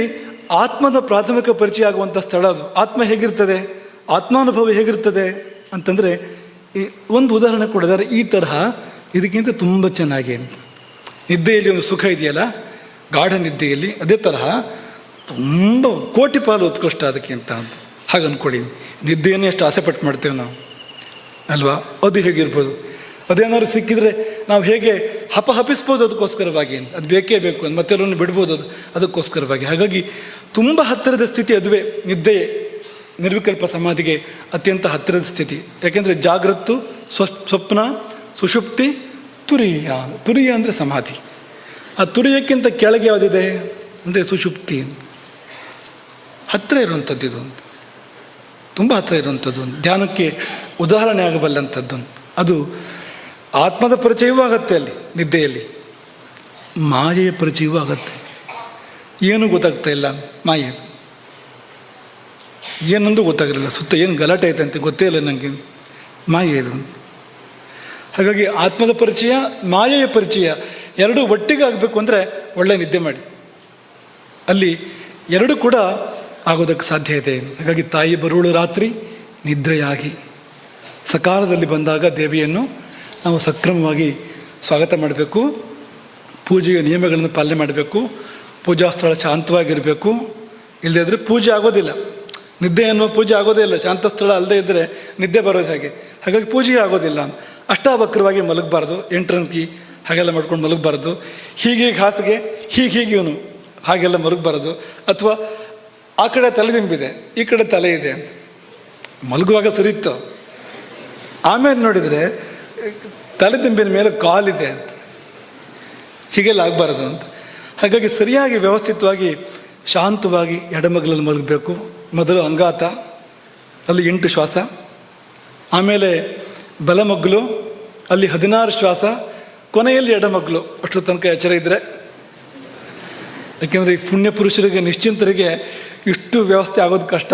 ಆತ್ಮದ ಪ್ರಾಥಮಿಕ ಪರಿಚಯ ಆಗುವಂಥ ಸ್ಥಳ ಅದು. ಆತ್ಮ ಹೇಗಿರ್ತದೆ, ಆತ್ಮಾನುಭವ ಹೇಗಿರ್ತದೆ ಅಂತಂದರೆ ಈ ಒಂದು ಉದಾಹರಣೆ ಕೊಡಿದ್ದಾರೆ. ಈ ತರಹ ಇದಕ್ಕಿಂತ ತುಂಬ ಚೆನ್ನಾಗಿ ಅಂತ. ನಿದ್ದೆಯಲ್ಲಿ ಒಂದು ಸುಖ ಇದೆಯಲ್ಲ, ಗಾಢ ನಿದ್ದೆಯಲ್ಲಿ, ಅದೇ ತರಹ ತುಂಬ ಕೋಟಿ ಪಾಲು ಉತ್ಕೃಷ್ಟ ಅದಕ್ಕಿಂತ ಅಂತ. ಹಾಗೆ ಅಂದ್ಕೊಳ್ಳಿ. ನಿದ್ದೆಯನ್ನೇ ಎಷ್ಟು ಆಸೆ ಪಟ್ಟು ಮಾಡ್ತೇವೆ ನಾವು ಅಲ್ವಾ? ಅದು ಹೇಗಿರ್ಬೋದು? ಅದೇನಾದ್ರು ಸಿಕ್ಕಿದರೆ ನಾವು ಹೇಗೆ ಹಪಿಸ್ಬೋದು ಅದಕ್ಕೋಸ್ಕರವಾಗಿ ಅಂತ. ಅದು ಬೇಕೇ ಬೇಕು ಅಂತ ಮತ್ತೆಲ್ಲವನ್ನು ಬಿಡ್ಬೋದು ಅದಕ್ಕೋಸ್ಕರವಾಗಿ. ಹಾಗಾಗಿ ತುಂಬ ಹತ್ತಿರದ ಸ್ಥಿತಿ ಅದುವೇ ನಿದ್ದೆಯೇ. ನಿರ್ವಿಕಲ್ಪ ಸಮಾಧಿಗೆ ಅತ್ಯಂತ ಹತ್ತಿರದ ಸ್ಥಿತಿ. ಯಾಕೆಂದರೆ ಜಾಗೃತ್ತು, ಸ್ವಪ್ನ, ಸುಷುಪ್ತಿ, ತುರಿಯ. ತುರಿಯ ಅಂದರೆ ಸಮಾಧಿ. ಆ ತುರಿಯಕ್ಕಿಂತ ಕೆಳಗೆ ಯಾವುದಿದೆ ಅಂದರೆ ಸುಷುಪ್ತಿ. ಹತ್ತಿರ ಇರುವಂಥದ್ದು ಇದು, ತುಂಬ ಹತ್ತಿರ ಇರುವಂಥದ್ದು, ಧ್ಯಾನಕ್ಕೆ ಉದಾಹರಣೆ ಆಗಬಲ್ಲಂಥದ್ದು. ಅದು ಆತ್ಮದ ಪರಿಚಯವೂ ಆಗತ್ತೆ ಅಲ್ಲಿ ನಿದ್ದೆಯಲ್ಲಿ, ಮಾಯೆಯ ಪರಿಚಯವೂ ಆಗತ್ತೆ. ಏನೂ ಗೊತ್ತಾಗ್ತಾ ಇಲ್ಲ, ಮಾಯೆದು ಏನೊಂದು ಗೊತ್ತಾಗಿರಲಿಲ್ಲ. ಸುತ್ತ ಏನು ಗಲಾಟೆ ಐತೆ ಅಂತ ಗೊತ್ತೇ ಇಲ್ಲ ನನಗೆ, ಮಾಯೆದು. ಹಾಗಾಗಿ ಆತ್ಮದ ಪರಿಚಯ, ಮಾಯೆಯ ಪರಿಚಯ ಎರಡೂ ಒಟ್ಟಿಗೆ ಆಗಬೇಕು ಅಂದರೆ ಒಳ್ಳೆ ನಿದ್ದೆ ಮಾಡಿ. ಅಲ್ಲಿ ಎರಡೂ ಕೂಡ ಆಗೋದಕ್ಕೆ ಸಾಧ್ಯ ಇದೆ. ಹಾಗಾಗಿ ತಾಯಿ ಬರುವಳು ರಾತ್ರಿ ನಿದ್ರೆಯಾಗಿ, ಸಕಾಲದಲ್ಲಿ ಬಂದಾಗ ದೇವಿಯನ್ನು ನಾವು ಸಕ್ರಮವಾಗಿ ಸ್ವಾಗತ ಮಾಡಬೇಕು. ಪೂಜೆಯ ನಿಯಮಗಳನ್ನು ಪಾಲನೆ ಮಾಡಬೇಕು. ಪೂಜಾ ಸ್ಥಳ ಶಾಂತವಾಗಿರಬೇಕು. ಇಲ್ಲದೇ ಇದ್ದರೆ ಪೂಜೆ ಆಗೋದಿಲ್ಲ. ನಿದ್ದೆ ಅನ್ನೋ ಪೂಜೆ ಆಗೋದೇ ಇಲ್ಲ. ಶಾಂತ ಸ್ಥಳ ಅಲ್ಲದೆ ಇದ್ದರೆ ನಿದ್ದೆ ಬರೋದು ಹಾಗೆ. ಹಾಗಾಗಿ ಪೂಜೆ ಆಗೋದಿಲ್ಲ. ಅಷ್ಟಾವಕ್ರವಾಗಿ ಮಲಗಬಾರ್ದು, ಎಂಟ್ರಂಕಿ ಹಾಗೆಲ್ಲ ಮಾಡ್ಕೊಂಡು ಮಲಗಬಾರ್ದು. ಹೀಗೆ ಹಾಸಿಗೆ ಹೀಗೆ ಇವನು ಹಾಗೆಲ್ಲ ಮಲಗಬಾರ್ದು. ಅಥವಾ ಆ ಕಡೆ ತಲೆ ದಿಂಬಿದೆ, ಈ ಕಡೆ ತಲೆ ಇದೆ ಅಂತ ಮಲಗುವಾಗ ಸರಿತ್ತು. ಆಮೇಲೆ ನೋಡಿದರೆ ತಲೆ ದಿಂಬಿನ ಮೇಲೆ ಕಾಲಿದೆ ಅಂತ, ಹೀಗೆಲ್ಲ ಆಗಬಾರ್ದು ಅಂತ. ಹಾಗಾಗಿ ಸರಿಯಾಗಿ ವ್ಯವಸ್ಥಿತವಾಗಿ ಶಾಂತವಾಗಿ ಎಡಮಗ್ಲಲ್ಲಿ ಮಲಗಬೇಕು. ಮೊದಲು ಅಂಗಾತ, ಅಲ್ಲಿ 8 ಶ್ವಾಸ, ಆಮೇಲೆ ಬಲಮಗ್ಲು, ಅಲ್ಲಿ 16 ಶ್ವಾಸ, ಕೊನೆಯಲ್ಲಿ ಎಡಮಗ್ಲು. ಅಷ್ಟರ ತನಕ ಎಚ್ಚರ ಇದ್ದರೆ, ಯಾಕೆಂದರೆ ಈ ಪುಣ್ಯ ಪುರುಷರಿಗೆ ನಿಶ್ಚಿಂತರಿಗೆ ಇಷ್ಟು ವ್ಯವಸ್ಥೆ ಆಗೋದು ಕಷ್ಟ,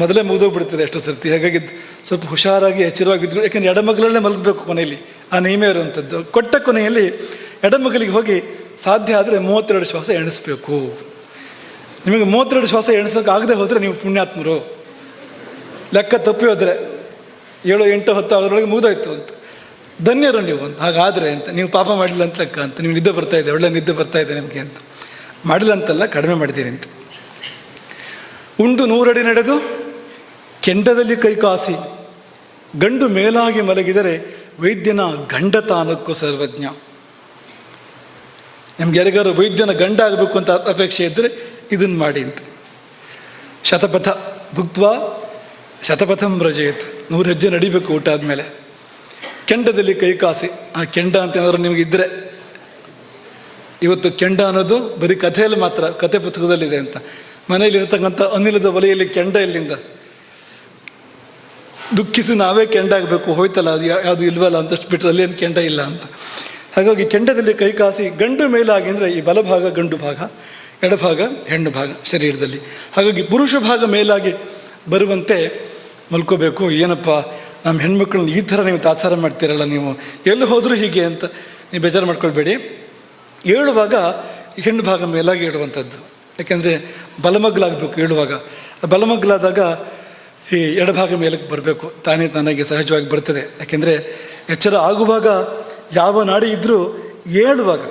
ಮೊದಲೇ ಮುಗಿದೋಗ್ಬಿಡ್ತದೆ ಎಷ್ಟೋ ಸರ್ತಿ. ಹಾಗಾಗಿ ಸ್ವಲ್ಪ ಹುಷಾರಾಗಿ ಎಚ್ಚರವಾಗಿದ್ದು, ಯಾಕೆಂದರೆ ಎಡಮಗ್ಲಲ್ಲೇ ಮಲಗಬೇಕು ಕೊನೆಯಲ್ಲಿ, ಆ ನಿಯಮ ಇರುವಂಥದ್ದು. ಕೊಟ್ಟ ಕೊನೆಯಲ್ಲಿ ಎಡಮಗಲಿಗೆ ಹೋಗಿ ಸಾಧ್ಯ ಆದರೆ 32 ಶ್ವಾಸ ಎಣಿಸ್ಬೇಕು. ನಿಮಗೆ 32 ಶ್ವಾಸ ಎಣಿಸೋಕೆ ಆಗದೆ ಹೋದರೆ ನೀವು ಪುಣ್ಯಾತ್ಮರು. ಲೆಕ್ಕ ತಪ್ಪಿ ಹೋದರೆ 7, 8, 10 ಅದರೊಳಗೆ ಮುಗಿದೋಯ್ತು ಅಂತ, ಧನ್ಯರು ನೀವು ಅಂತ. ಹಾಗಾದರೆ ಅಂತ ನೀವು ಪಾಪ ಮಾಡಿಲ್ಲ ಅಂತ ಲೆಕ್ಕ ಅಂತ. ನೀವು ನಿದ್ದೆ ಬರ್ತಾ ಇದೆ, ಒಳ್ಳೆ ನಿದ್ದೆ ಬರ್ತಾ ಇದೆ ನಿಮಗೆ ಅಂತ. ಮಾಡಿಲ್ಲ ಅಂತಲ್ಲ, ಕಡಿಮೆ ಮಾಡಿದ್ದೀರಿ ಅಂತ. ಉಂಡು 100 ಅಡಿ ನಡೆದು ಕೆಂಡದಲ್ಲಿ ಕೈ ಕಾಸಿ, ಗಂಡು ಮೇಲಾಗಿ ಮಲಗಿದರೆ ವೈದ್ಯನ ಗಂಡ ತಾನಕ್ಕೂ ಸರ್ವಜ್ಞ. ನಮ್ಗೆ ಯಾರಿಗಾರು ವೈದ್ಯನ ಗಂಡ ಆಗಬೇಕು ಅಂತ ಅಪೇಕ್ಷೆ ಇದ್ದರೆ ಇದನ್ನು ಮಾಡಿ ಅಂತ. ಶತಪಥ ಭುಕ್ತ್ವ ಶತಪಥಂ ವ್ರಜೇತ್, 100 ಹೆಜ್ಜೆ ನಡಿಬೇಕು ಊಟ ಆದಮೇಲೆ. ಕೆಂಡದಲ್ಲಿ ಕೈ ಕಾಸಿ, ಆ ಕೆಂಡ ಅಂತ ಏನಾದ್ರು ನಿಮಗೆ ಇದ್ದರೆ, ಇವತ್ತು ಕೆಂಡ ಅನ್ನೋದು ಬರೀ ಕಥೆಯಲ್ಲಿ ಮಾತ್ರ, ಕಥೆ ಪುಸ್ತಕದಲ್ಲಿದೆ ಅಂತ. ಮನೆಯಲ್ಲಿರ್ತಕ್ಕಂಥ ಅನಿಲದ ಒಲೆಯಲ್ಲಿ ಕೆಂಡ ಎಲ್ಲಿಂದ? ದುಃಖಿಸಿ ನಾವೇ ಕೆಂಡ ಆಗಬೇಕು, ಹೋಯ್ತಲ್ಲ ಅದು ಯಾವುದು ಇಲ್ವಲ್ಲ ಅಂತಷ್ಟು ಬಿಟ್ಟರೆ ಅಲ್ಲೇನು ಕೆಂಡ ಇಲ್ಲ ಅಂತ. ಹಾಗಾಗಿ ಕೆಂಡದಲ್ಲಿ ಕೈ ಕಾಸಿ, ಗಂಡು ಮೇಲಾಗಿ ಅಂದರೆ ಈ ಬಲಭಾಗ ಗಂಡು ಭಾಗ, ಎಡಭಾಗ ಹೆಣ್ಣು ಭಾಗ ಶರೀರದಲ್ಲಿ. ಹಾಗಾಗಿ ಪುರುಷ ಭಾಗ ಮೇಲಾಗಿ ಬರುವಂತೆ ಮಲ್ಕೋಬೇಕು. ಏನಪ್ಪ ನಮ್ಮ ಹೆಣ್ಮಕ್ಳನ್ನ ಈ ಥರ ನೀವು ತಾತ್ಸಾರ ಮಾಡ್ತೀರಲ್ಲ, ನೀವು ಎಲ್ಲಿ ಹೋದರೂ ಹೀಗೆ ಅಂತ ನೀವು ಬೇಜಾರು ಮಾಡ್ಕೊಳ್ಬೇಡಿ. ಏಳುವಾಗ ಹೆಣ್ಣು ಭಾಗ ಮೇಲಾಗಿ ಹೇಳುವಂಥದ್ದು. ಯಾಕೆಂದರೆ ಬಲಮಗ್ಲಾಗಬೇಕು ಏಳುವಾಗ. ಬಲಮಗ್ಲಾದಾಗ ಈ ಎಡಭಾಗ ಮೇಲಕ್ಕೆ ಬರಬೇಕು, ತಾನೇ ತಾನಾಗಿ ಸಹಜವಾಗಿ ಬರ್ತದೆ. ಯಾಕೆಂದರೆ ಎಚ್ಚರ ಆಗುವಾಗ ಯಾವ ನಾಡಿ ಇದ್ದರೂ ಏಳುವಾಗ,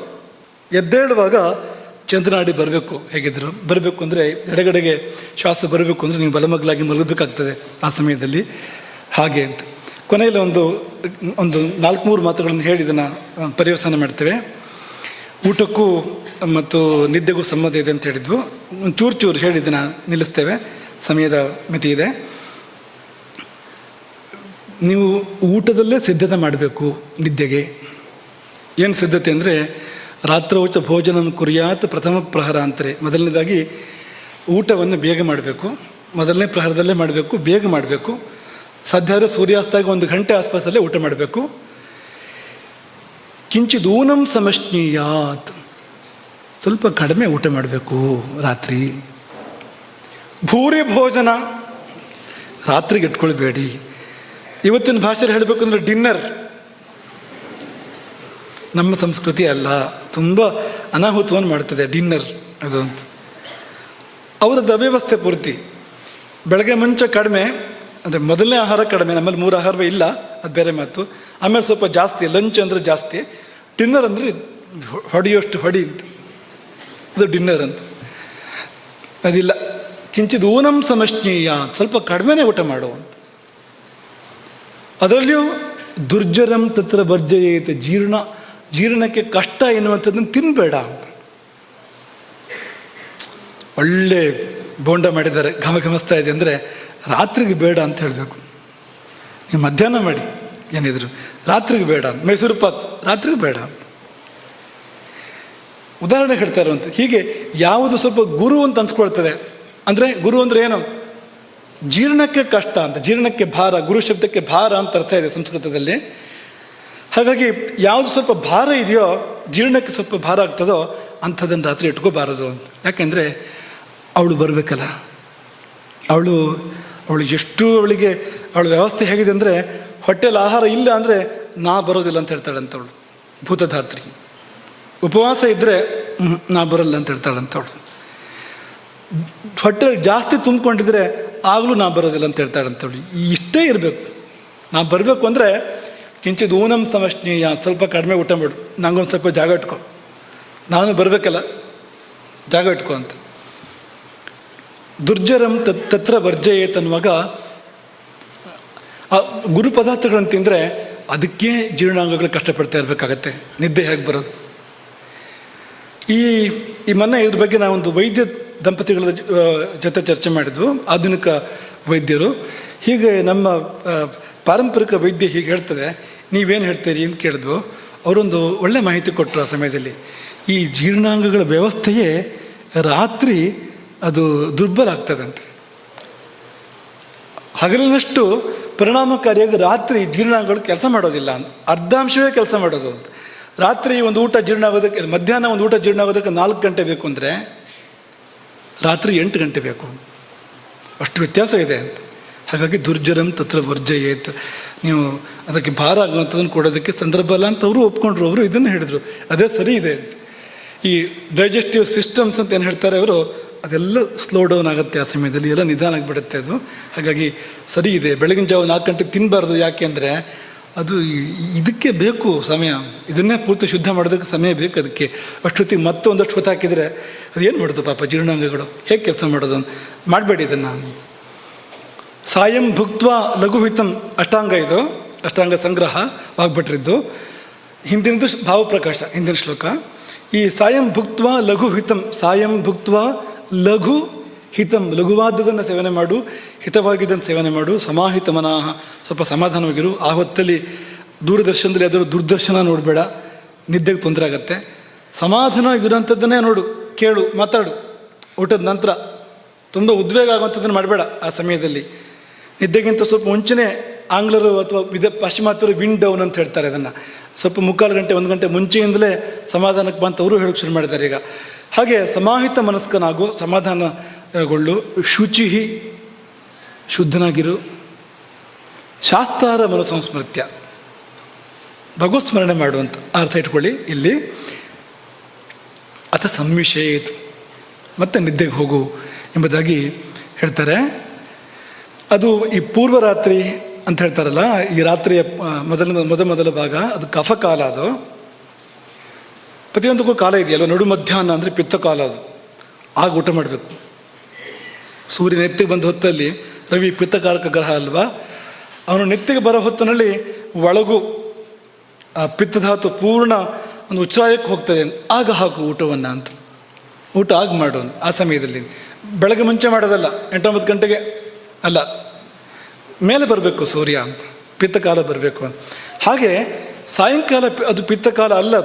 ಎದ್ದೇಳುವಾಗ ಚಂದ್ರನಾಡಿ ಬರಬೇಕು. ಹೇಗಿದ್ರು ಬರಬೇಕು ಅಂದರೆ ಎಡಗಡೆಗೆ ಶ್ವಾಸ ಬರಬೇಕು ಅಂದರೆ ನೀವು ಬಲಮಗ್ಲಾಗಿ ಮಲಗಬೇಕಾಗ್ತದೆ ಆ ಸಮಯದಲ್ಲಿ. ಹಾಗೆ ಅಂತ ಕೊನೆಯಲ್ಲಿ ಒಂದು 4-3 ಮಾತುಗಳನ್ನು ಹೇಳಿ ಇದನ್ನು ಪರ್ಯವಸಾನ ಮಾಡ್ತೇವೆ. ಊಟಕ್ಕೂ ಮತ್ತು ನಿದ್ದೆಗೂ ಸಂಬಂಧ ಇದೆ ಅಂತ ಹೇಳಿದ್ವು. ಚೂರು ಹೇಳಿ ಇದನ್ನು ನಿಲ್ಲಿಸ್ತೇವೆ, ಸಮಯದ ಮಿತಿ ಇದೆ. ನೀವು ಊಟದಲ್ಲೇ ಸಿದ್ಧತೆ ಮಾಡಬೇಕು ನಿದ್ದೆಗೆ. ಏನು ಸಿದ್ಧತೆ ಅಂದರೆ, ರಾತ್ರೋಚ ಭೋಜನ ಕುರಿಯಾತ್ ಪ್ರಥಮ ಪ್ರಹರ ಅಂತಾರೆ. ಮೊದಲನೇದಾಗಿ ಊಟವನ್ನು ಬೇಗ ಮಾಡಬೇಕು, ಮೊದಲನೇ ಪ್ರಹರದಲ್ಲೇ ಮಾಡಬೇಕು, ಬೇಗ ಮಾಡಬೇಕು. ಸಾಧ್ಯ ಆದರೆ ಸೂರ್ಯಾಸ್ತಾಗ 1 ಗಂಟೆ ಆಸ್ಪಾಸಲ್ಲೇ ಊಟ ಮಾಡಬೇಕು. ಕಿಂಚಿದೂನಂ ಸಮಶ್ನೀಯಾತ್, ಸ್ವಲ್ಪ ಕಡಿಮೆ ಊಟ ಮಾಡಬೇಕು ರಾತ್ರಿ. ಭೂರಿ ಭೋಜನ ರಾತ್ರಿಗೆ ಇಟ್ಕೊಳ್ಬೇಡಿ. ಇವತ್ತಿನ ಭಾಷೆಯಲ್ಲಿ ಹೇಳಬೇಕು ಅಂದರೆ ಡಿನ್ನರ್. ನಮ್ಮ ಸಂಸ್ಕೃತಿ ಅಲ್ಲ, ತುಂಬ ಅನಾಹುತವನ್ನು ಮಾಡ್ತದೆ ಡಿನ್ನರ್ ಅದು ಅಂತ. ಅವರದ್ದು ಅವ್ಯವಸ್ಥೆ ಪೂರ್ತಿ. ಬೆಳಗ್ಗೆ ಮುಂಚೆ ಕಡಿಮೆ ಅಂದರೆ ಮೊದಲನೇ ಆಹಾರ ಕಡಿಮೆ, ನಮ್ಮಲ್ಲಿ 3 ಆಹಾರವೇ ಇಲ್ಲ, ಅದು ಬೇರೆ ಮಾತು. ಆಮೇಲೆ ಸ್ವಲ್ಪ ಜಾಸ್ತಿ, ಲಂಚ್ ಅಂದರೆ ಜಾಸ್ತಿ, ಡಿನ್ನರ್ ಅಂದರೆ ಹೊಡೆಯೋಷ್ಟು ಹೊಡಿ ಅಂತ, ಅದು ಡಿನ್ನರ್ ಅಂತ. ಅದಿಲ್ಲ. ಕಿಂಚಿತ್ ಊನಂ ಸಮಶ್ನೀಯ, ಸ್ವಲ್ಪ ಕಡಿಮೆನೇ ಊಟ ಮಾಡುವಂತ. ಅದರಲ್ಲಿಯೂ ದುರ್ಜರಂ ತತ್ರ ವರ್ಜಯೇತ್, ಜೀರ್ಣಕ್ಕೆ ಕಷ್ಟ ಎನ್ನುವಂಥದ್ದನ್ನು ತಿನ್ನಬೇಡ ಅಂತ. ಒಳ್ಳೆ ಬೋಂಡ ಮಾಡಿದ್ದಾರೆ, ಘಮಿಸ್ತಾ ಇದೆ ಅಂದರೆ ರಾತ್ರಿಗೆ ಬೇಡ ಅಂತ ಹೇಳಬೇಕು. ನೀವು ಮಧ್ಯಾಹ್ನ ಮಾಡಿ ಏನಿದ್ರು, ರಾತ್ರಿಗೆ ಬೇಡ. ಮೈಸೂರು ಪಾಕ್ ರಾತ್ರಿಗೆ ಬೇಡ. ಉದಾಹರಣೆ ಹೇಳ್ತಾ ಇರುವಂಥ ಹೀಗೆ ಯಾವುದು ಸ್ವಲ್ಪ ಗುರು ಅಂತ ಅನ್ಸ್ಕೊಳ್ತದೆ. ಅಂದರೆ ಗುರು ಅಂದರೆ ಏನು? ಜೀರ್ಣಕ್ಕೆ ಕಷ್ಟ ಅಂತ, ಜೀರ್ಣಕ್ಕೆ ಭಾರ, ಗುರು ಶಬ್ದಕ್ಕೆ ಭಾರ ಅಂತ ಅರ್ಥ ಇದೆ ಸಂಸ್ಕೃತದಲ್ಲಿ. ಹಾಗಾಗಿ ಯಾವುದು ಸ್ವಲ್ಪ ಭಾರ ಇದೆಯೋ, ಜೀರ್ಣಕ್ಕೆ ಸ್ವಲ್ಪ ಭಾರ ಆಗ್ತದೋ ಅಂಥದ್ದನ್ನು ರಾತ್ರಿ ಇಟ್ಕೋಬಾರದು ಅಂತ. ಯಾಕೆಂದರೆ ಅವಳು ಬರಬೇಕಲ್ಲ, ಅವಳು ಎಷ್ಟು ಅವಳ ವ್ಯವಸ್ಥೆ ಹೇಗಿದೆ ಅಂದರೆ, ಹೊಟ್ಟೆಯಲ್ಲಿ ಆಹಾರ ಇಲ್ಲ ಅಂದರೆ ನಾ ಬರೋದಿಲ್ಲ ಅಂತ ಹೇಳ್ತಾಳಂತವಳು, ಭೂತಧಾತ್ರಿ. ಉಪವಾಸ ಇದ್ದರೆ ನಾ ಬರೋಲ್ಲ ಅಂತ ಹೇಳ್ತಾಳಂತವಳು. ಹೊಟ್ಟೆ ಜಾಸ್ತಿ ತುಂಬಿಕೊಂಡಿದ್ರೆ ಆಗಲೂ ನಾ ಬರೋದಿಲ್ಲ ಅಂತ ಹೇಳ್ತಾಳಂತವಳು. ಇಷ್ಟೇ ಇರಬೇಕು. ನಾ ಬರಬೇಕು ಅಂದರೆ ಕಿಂಚಿತ್ ಊನಂ ಸಮಶ್ನೀಯ, ಸ್ವಲ್ಪ ಕಡಿಮೆ ಊಟ ಮಾಡು, ನಂಗೊಂದು ಸ್ವಲ್ಪ ಜಾಗ ಇಟ್ಕೊ, ನಾನು ಬರಬೇಕಲ್ಲ ಜಾಗ ಇಟ್ಕೊ ಅಂತ. ದುರ್ಜರಂ ತತ್ರ ವರ್ಜಯೇತ್ ಅನ್ನುವಾಗ ಆ ಗುರು ಪದಾರ್ಥಗಳನ್ನು ತಿಂದರೆ ಅದಕ್ಕೆ ಜೀರ್ಣಾಂಗಗಳು ಕಷ್ಟಪಡ್ತಾ ಇರಬೇಕಾಗತ್ತೆ. ನಿದ್ದೆ ಹೇಗೆ ಬರೋದು? ಈ ಮೊನ್ನೆ ಇದ್ರ ಬಗ್ಗೆ ನಾವೊಂದು ವೈದ್ಯ ದಂಪತಿಗಳ ಜೊತೆ ಚರ್ಚೆ ಮಾಡಿದ್ವು, ಆಧುನಿಕ ವೈದ್ಯರು. ಹೀಗೆ ನಮ್ಮ ಪಾರಂಪರಿಕ ವೈದ್ಯ ಹೀಗೆ ಹೇಳ್ತದೆ, ನೀವೇನು ಹೇಳ್ತೀರಿ ಅಂತ ಕೇಳಿದ್ವು. ಅವರೊಂದು ಒಳ್ಳೆ ಮಾಹಿತಿ ಕೊಟ್ಟರು. ಆ ಸಮಯದಲ್ಲಿ ಈ ಜೀರ್ಣಾಂಗಗಳ ವ್ಯವಸ್ಥೆಯೇ ರಾತ್ರಿ ಅದು ದುರ್ಬಲ ಆಗ್ತದಂತೆ. ಹಗಲಿನಷ್ಟು ಪರಿಣಾಮಕಾರಿಯಾಗಿ ರಾತ್ರಿ ಜೀರ್ಣಾಂಗಗಳು ಕೆಲಸ ಮಾಡೋದಿಲ್ಲ ಅಂತ, ಅರ್ಧಾಂಶವೇ ಕೆಲಸ ಮಾಡೋದು ಅಂತ. ರಾತ್ರಿ ಒಂದು ಊಟ ಜೀರ್ಣ ಆಗೋದಕ್ಕೆ, ಮಧ್ಯಾಹ್ನ ಒಂದು ಊಟ ಜೀರ್ಣ ಆಗೋದಕ್ಕೆ 4 ಗಂಟೆ ಬೇಕು ಅಂದರೆ ರಾತ್ರಿ 8 ಗಂಟೆ ಬೇಕು, ಅಷ್ಟು ವ್ಯತ್ಯಾಸ ಇದೆ ಅಂತ. ಹಾಗಾಗಿ ದುರ್ಜರಂ ತತ್ರ ವರ್ಜಯೇತ್, ನೀವು ಅದಕ್ಕೆ ಭಾರ ಆಗುವಂಥದ್ದನ್ನು ಕೊಡೋದಕ್ಕೆ ಸಂದರ್ಭ ಅಲ್ಲ ಅಂತ ಅವರು ಒಪ್ಕೊಂಡ್ರು. ಅವರು ಇದನ್ನು ಹೇಳಿದರು, ಅದೇ ಸರಿ ಇದೆ ಅಂತ. ಈ ಡೈಜೆಸ್ಟಿವ್ ಸಿಸ್ಟಮ್ಸ್ ಅಂತ ಏನು ಹೇಳ್ತಾರೆ ಅವರು, ಅದೆಲ್ಲ ಸ್ಲೋ ಡೌನ್ ಆಗುತ್ತೆ ಆ ಸಮಯದಲ್ಲಿ, ಎಲ್ಲ ನಿಧಾನ ಆಗಿಬಿಡುತ್ತೆ ಅದು. ಹಾಗಾಗಿ ಸರಿ ಇದೆ. ಬೆಳಗಿನ ಜಾವ 4 ಗಂಟೆಗೆ ತಿನ್ನಬಾರ್ದು. ಯಾಕೆ ಅಂದರೆ ಅದು ಇದಕ್ಕೆ ಬೇಕು ಸಮಯ, ಇದನ್ನೇ ಪೂರ್ತಿ ಶುದ್ಧ ಮಾಡೋದಕ್ಕೆ ಸಮಯ ಬೇಕು ಅದಕ್ಕೆ. ಅಷ್ಟೊತ್ತಿಗೆ ಮತ್ತೆ ಒಂದಷ್ಟು ಹೊತ್ತು ಹಾಕಿದರೆ ಅದೇನು ಮಾಡೋದು ಪಾಪ ಜೀರ್ಣಾಂಗಗಳು, ಹೇಗೆ ಕೆಲಸ ಮಾಡೋದು ಅಂತ ಮಾಡಬೇಡಿ ಇದನ್ನು. ಸಾಯಂ ಭುಕ್ತ್ವ ಲಘುಹಿತಂ ಅಷ್ಟಾಂಗ, ಇದು ಅಷ್ಟಾಂಗ ಸಂಗ್ರಹ ವಾಗ್ಭಟ್ರಿದ್ದು. ಹಿಂದಿನದು ಭಾವಪ್ರಕಾಶ, ಹಿಂದಿನ ಶ್ಲೋಕ. ಈ ಸಾಯಂ ಭುಕ್ತ್ವ ಲಘುಹಿತಂ, ಸಾಯಂ ಭುಕ್ತ್ವ ಲಘು ಹಿತಂ, ಲಘುವಾದದನ್ನು ಸೇವನೆ ಮಾಡು, ಹಿತವಾಗಿದ್ದನ್ನು ಸೇವನೆ ಮಾಡು. ಸಮಾಹಿತ ಮನಃ, ಸ್ವಲ್ಪ ಸಮಾಧಾನವಾಗಿರು. ಆ ಹೊತ್ತಲ್ಲಿ ದೂರದರ್ಶನದಲ್ಲಿ ಅದರ ದುರ್ದರ್ಶನ ನೋಡಬೇಡ, ನಿದ್ದೆಗೆ ತೊಂದರೆ ಆಗತ್ತೆ. ಸಮಾಧಾನವಾಗಿರೋಂಥದ್ದನ್ನೇ ನೋಡು, ಕೇಳು, ಮಾತಾಡು. ಊಟದ ನಂತರ ತುಂಬ ಉದ್ವೇಗ ಆಗುವಂಥದ್ದನ್ನು ಮಾಡಬೇಡ ಆ ಸಮಯದಲ್ಲಿ. ನಿದ್ದೆಗಿಂತ ಸ್ವಲ್ಪ ಮುಂಚೆನೇ ಆಂಗ್ಲರು ಅಥವಾ ಪಾಶ್ಚಿಮಾತ್ಯರು ವಿಂಡ್ ಡೌನ್ ಅಂತ ಹೇಳ್ತಾರೆ ಅದನ್ನು. ಸ್ವಲ್ಪ 3/4 ಗಂಟೆ 1 ಗಂಟೆ ಮುಂಚೆಯಿಂದಲೇ ಸಮಾಧಾನಕ್ಕೆ ಬಂತು ಅವರು ಹೇಳೋಕ್ಕೆ ಶುರು ಮಾಡಿದ್ದಾರೆ ಈಗ. ಹಾಗೆ ಸಮಾಹಿತ ಮನಸ್ಕನಾಗು, ಸಮಾಧಾನಗೊಳ್ಳು. ಶುಚಿಹಿ, ಶುದ್ಧನಾಗಿರು. ಶಾಸ್ತಾರ ಮನಸ್ಸಂಸ್ಮೃತ್ಯ, ಭಗವತ್ ಸ್ಮರಣೆ ಮಾಡುವಂಥ ಅರ್ಥ ಇಟ್ಕೊಳ್ಳಿ ಇಲ್ಲಿ. ಅಥ ಸಂವಿಷೇತ್, ಮತ್ತೆ ನಿದ್ದೆಗೆ ಹೋಗು ಎಂಬುದಾಗಿ ಹೇಳ್ತಾರೆ. ಅದು ಈ ಪೂರ್ವರಾತ್ರಿ ಅಂತ ಹೇಳ್ತಾರಲ್ಲ, ಈ ರಾತ್ರಿಯ ಮೊದಲ ಭಾಗ ಅದು ಕಫಕಾಲ. ಅದು ಪ್ರತಿಯೊಂದಕ್ಕೂ ಕಾಲ ಇದೆಯಲ್ವ. ನಡು ಮಧ್ಯಾಹ್ನ ಅಂದರೆ ಪಿತ್ತಕಾಲ, ಅದು ಆಗ ಊಟ ಮಾಡಬೇಕು. ಸೂರ್ಯ ನೆತ್ತಿಗೆ ಬಂದ ಹೊತ್ತಲ್ಲಿ, ರವಿ ಪಿತ್ತಕಾರಕ ಗ್ರಹ ಅಲ್ವಾ, ಅವನು ನೆತ್ತಿಗೆ ಬರೋ ಹೊತ್ತಿನಲ್ಲಿ ಒಳಗು ಆ ಪಿತ್ತಧಾತು ಪೂರ್ಣ ಒಂದು ಉಚ್ಛ್ರಾಯಕ್ಕೆ ಹೋಗ್ತದೆ. ಆಗ ಹಾಕು ಊಟವನ್ನು ಅಂತ, ಊಟ ಆಗ ಮಾಡು ಆ ಸಮಯದಲ್ಲಿ. ಬೆಳಗ್ಗೆ ಮುಂಚೆ ಮಾಡೋದಲ್ಲ, 8-9 ಗಂಟೆಗೆ ಅಲ್ಲ, ಮೇಲೆ ಬರಬೇಕು ಸೂರ್ಯ ಅಂತ, ಪಿತ್ತಕಾಲ ಬರಬೇಕು ಅಂತ. ಹಾಗೆ ಸಾಯಂಕಾಲ ಅದು ಪಿತ್ತಕಾಲ ಅಲ್ಲ,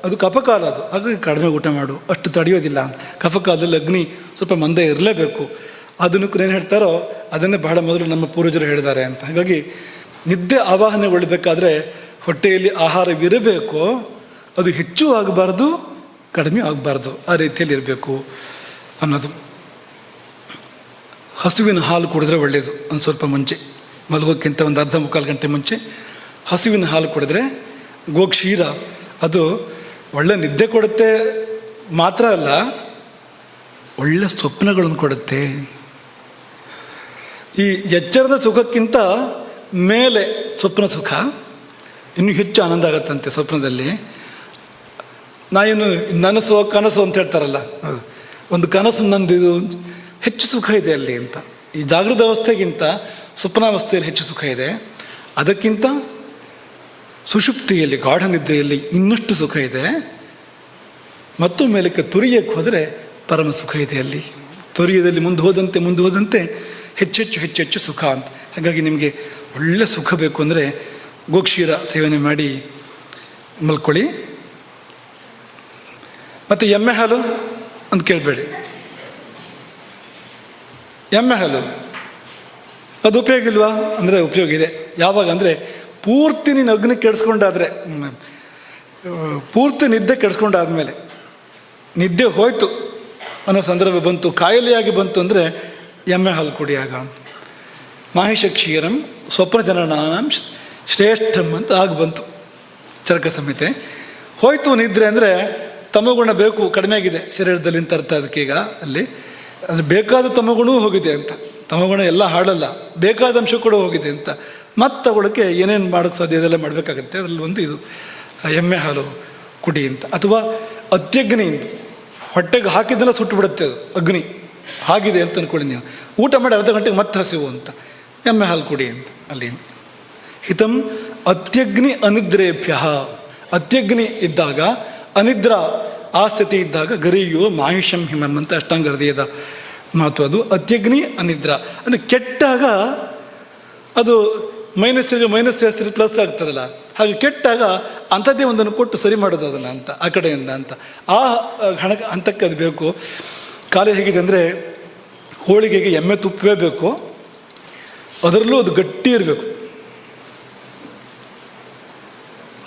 ಅದು ಕಫಕಾಲ. ಅದು ಹಾಗಾಗಿ ಕಡಿಮೆ ಊಟ ಮಾಡು, ಅಷ್ಟು ತಡೆಯೋದಿಲ್ಲ ಅಂತ. ಕಫಕಾಲದಲ್ಲಿ ಅಗ್ನಿ ಸ್ವಲ್ಪ ಮಂದ ಇರಲೇಬೇಕು. ಅದನ್ನು ಏನು ಹೇಳ್ತಾರೋ ಅದನ್ನೇ ಬಹಳ ಮೊದಲು ನಮ್ಮ ಪೂರ್ವಜರು ಹೇಳಿದ್ದಾರೆ ಅಂತ. ಹಾಗಾಗಿ ನಿದ್ದೆ ಆವಾಹನೆಗೊಳ್ಳಬೇಕಾದ್ರೆ ಹೊಟ್ಟೆಯಲ್ಲಿ ಆಹಾರವಿರಬೇಕು, ಅದು ಹೆಚ್ಚು ಆಗಬಾರ್ದು, ಕಡಿಮೆ ಆಗಬಾರ್ದು, ಆ ರೀತಿಯಲ್ಲಿ ಇರಬೇಕು ಅನ್ನೋದು. ಹಸುವಿನ ಹಾಲು ಕುಡಿದ್ರೆ ಒಳ್ಳೆಯದು. ಒಂದು ಸ್ವಲ್ಪ ಮುಂಚೆ ಮಲಗೋಕ್ಕಿಂತ ಒಂದು 1/2-3/4 ಗಂಟೆ ಮುಂಚೆ ಹಸುವಿನ ಹಾಲು ಕುಡಿದ್ರೆ, ಗೋಕ್ಷೀರ, ಅದು ಒಳ್ಳೆ ನಿದ್ದೆ ಕೊಡುತ್ತೆ ಮಾತ್ರ ಅಲ್ಲ, ಒಳ್ಳೆ ಸ್ವಪ್ನಗಳನ್ನು ಕೊಡುತ್ತೆ. ಈ ಎಚ್ಚರದ ಸುಖಕ್ಕಿಂತ ಮೇಲೆ ಸ್ವಪ್ನ ಸುಖ ಇನ್ನೂ ಹೆಚ್ಚು ಆನಂದ ಆಗತ್ತಂತೆ ಸ್ವಪ್ನದಲ್ಲಿ. ನನಸು ಕನಸು ಅಂತ ಹೇಳ್ತಾರಲ್ಲ, ಒಂದು ಕನಸು ನಂದಿದು ಹೆಚ್ಚು ಸುಖ ಇದೆ ಅಲ್ಲಿ ಅಂತ. ಈ ಜಾಗೃತ ಅವಸ್ಥೆಗಿಂತ ಸ್ವಪ್ನಾವಸ್ಥೆಯಲ್ಲಿ ಹೆಚ್ಚು ಸುಖ ಇದೆ. ಅದಕ್ಕಿಂತ ಸುಷುಪ್ತಿಯಲ್ಲಿ, ಗಾಢ ನಿದ್ದೆಯಲ್ಲಿ ಇನ್ನಷ್ಟು ಸುಖ ಇದೆ. ಮತ್ತು ಮೇಲಕ್ಕೆ ತುರಿಯಕ್ಕೆ ಹೋದರೆ ಪರಮ ಸುಖ ಇದೆ ಅಲ್ಲಿ. ತುರಿಯದಲ್ಲಿ ಮುಂದೆ ಹೋದಂತೆ ಹೆಚ್ಚೆಚ್ಚು ಸುಖ ಅಂತ. ಹಾಗಾಗಿ ನಿಮಗೆ ಒಳ್ಳೆ ಸುಖ ಬೇಕು ಅಂದರೆ ಗೋಕ್ಷೀರ ಸೇವನೆ ಮಾಡಿ ಮಲ್ಕೊಳ್ಳಿ. ಮತ್ತು ಎಮ್ಮೆ ಹಾಲು ಅಂತ ಕೇಳಬೇಡಿ. ಎಮ್ಮೆ ಹಾಲು ಅದು ಉಪಯೋಗ ಇಲ್ವಾ ಅಂದರೆ ಉಪಯೋಗ ಇದೆ. ಯಾವಾಗ ಅಂದರೆ ಪೂರ್ತಿ ನೀನು ಅಗ್ನಿ ಕೆಡಿಸ್ಕೊಂಡಾದರೆ, ಪೂರ್ತಿ ನಿದ್ದೆ ಕೆಡಿಸ್ಕೊಂಡಾದ್ಮೇಲೆ, ನಿದ್ದೆ ಹೋಯ್ತು ಅನ್ನೋ ಸಂದರ್ಭ ಬಂತು, ಕಾಯಿಲೆಯಾಗಿ ಬಂತು ಅಂದರೆ ಎಮ್ಮೆ ಹಾಲು ಕುಡಿಯಾಗ ಅಂತ. ಮಾಹಿಷ ಕ್ಷೀರಂ ಸ್ವಪ್ನ ಜನನಾಂ ಶ್ರೇಷ್ಠಂ ಅಂತ ಆಗ ಬಂತು ಚರಕ ಸಂಹಿತೆ. ಹೋಯ್ತು ನಿದ್ರೆ ಅಂದರೆ ತಮಗುಣ ಬೇಕು, ಕಡಿಮೆ ಆಗಿದೆ ಶರೀರದಲ್ಲಿ ಅಂತ ಅರ್ಥ. ಅದಕ್ಕೀಗ ಅಲ್ಲಿ ಅಂದರೆ ಬೇಕಾದ ತಮಗುಣವೂ ಹೋಗಿದೆ ಅಂತ. ತಮಗುಣ ಎಲ್ಲ ಹಾಳಲ್ಲ, ಬೇಕಾದ ಅಂಶ ಕೂಡ ಹೋಗಿದೆ ಅಂತ. ಮತ್ತೆ ತಗೊಳ್ಳೋಕ್ಕೆ ಏನೇನು ಮಾಡೋಕ್ಕೆ ಸಾಧ್ಯ ಇದೆಲ್ಲ ಮಾಡಬೇಕಾಗತ್ತೆ. ಅದರಲ್ಲಿ ಒಂದು ಇದು ಎಮ್ಮೆ ಹಾಲು ಕುಡಿ ಅಂತ. ಅಥವಾ ಅತ್ಯಗ್ನಿ, ಹೊಟ್ಟೆಗೆ ಹಾಕಿದ್ದೆಲ್ಲ ಸುಟ್ಟು ಬಿಡುತ್ತೆ ಅದು ಅಗ್ನಿ. ಆಗಿದೆ ಅಂತ ಅಂದ್ಕೊಳ್ಳಿ ನೀವು. ಊಟ ಮಾಡಿ ಅರ್ಧ ಗಂಟೆಗೆ ಮತ್ತೆ ಹಸಿವು ಅಂತ, ಎಮ್ಮೆ ಹಾಲು ಕುಡಿ ಅಂತ. ಅಲ್ಲಿ ಹಿತಂ ಅತ್ಯಗ್ನಿ ಅನಿದ್ರೇಭ್ಯ, ಅತ್ಯಗ್ನಿ ಇದ್ದಾಗ ಅನಿದ್ರಾ ಆ ಸ್ಥಿತಿ ಇದ್ದಾಗ ಗರಿಯು ಮಾಹಿಷಂ ಹಿಮಂ ಅಂತ ಅಷ್ಟಾಂಗ ಹೃದಯದ ಮಾತು. ಅದು ಅತ್ಯಗ್ನಿ ಅನಿದ್ರಾ ಅಂದರೆ ಕೆಟ್ಟಾಗ ಅದು ಮೈನಸ್ ಜಾಸ್ತಿ ಪ್ಲಸ್ ಆಗ್ತದಲ್ಲ, ಹಾಗೆ ಕೆಟ್ಟಾಗ ಅಂಥದ್ದೇ ಒಂದನ್ನು ಕೊಟ್ಟು ಸರಿ ಮಾಡೋದು ಅದನ್ನು ಅಂತ ಆ ಕಡೆಯಿಂದ ಅಂತ. ಆ ಹಂತಕ್ಕೆ ಅದು ಬೇಕು. ಕಾಲ ಹೇಗಿದೆ ಅಂದರೆ ಹೋಳಿಗೆಗೆ ಎಮ್ಮೆ ತುಪ್ಪವೇ ಬೇಕು, ಅದರಲ್ಲೂ ಅದು ಗಟ್ಟಿ ಇರಬೇಕು.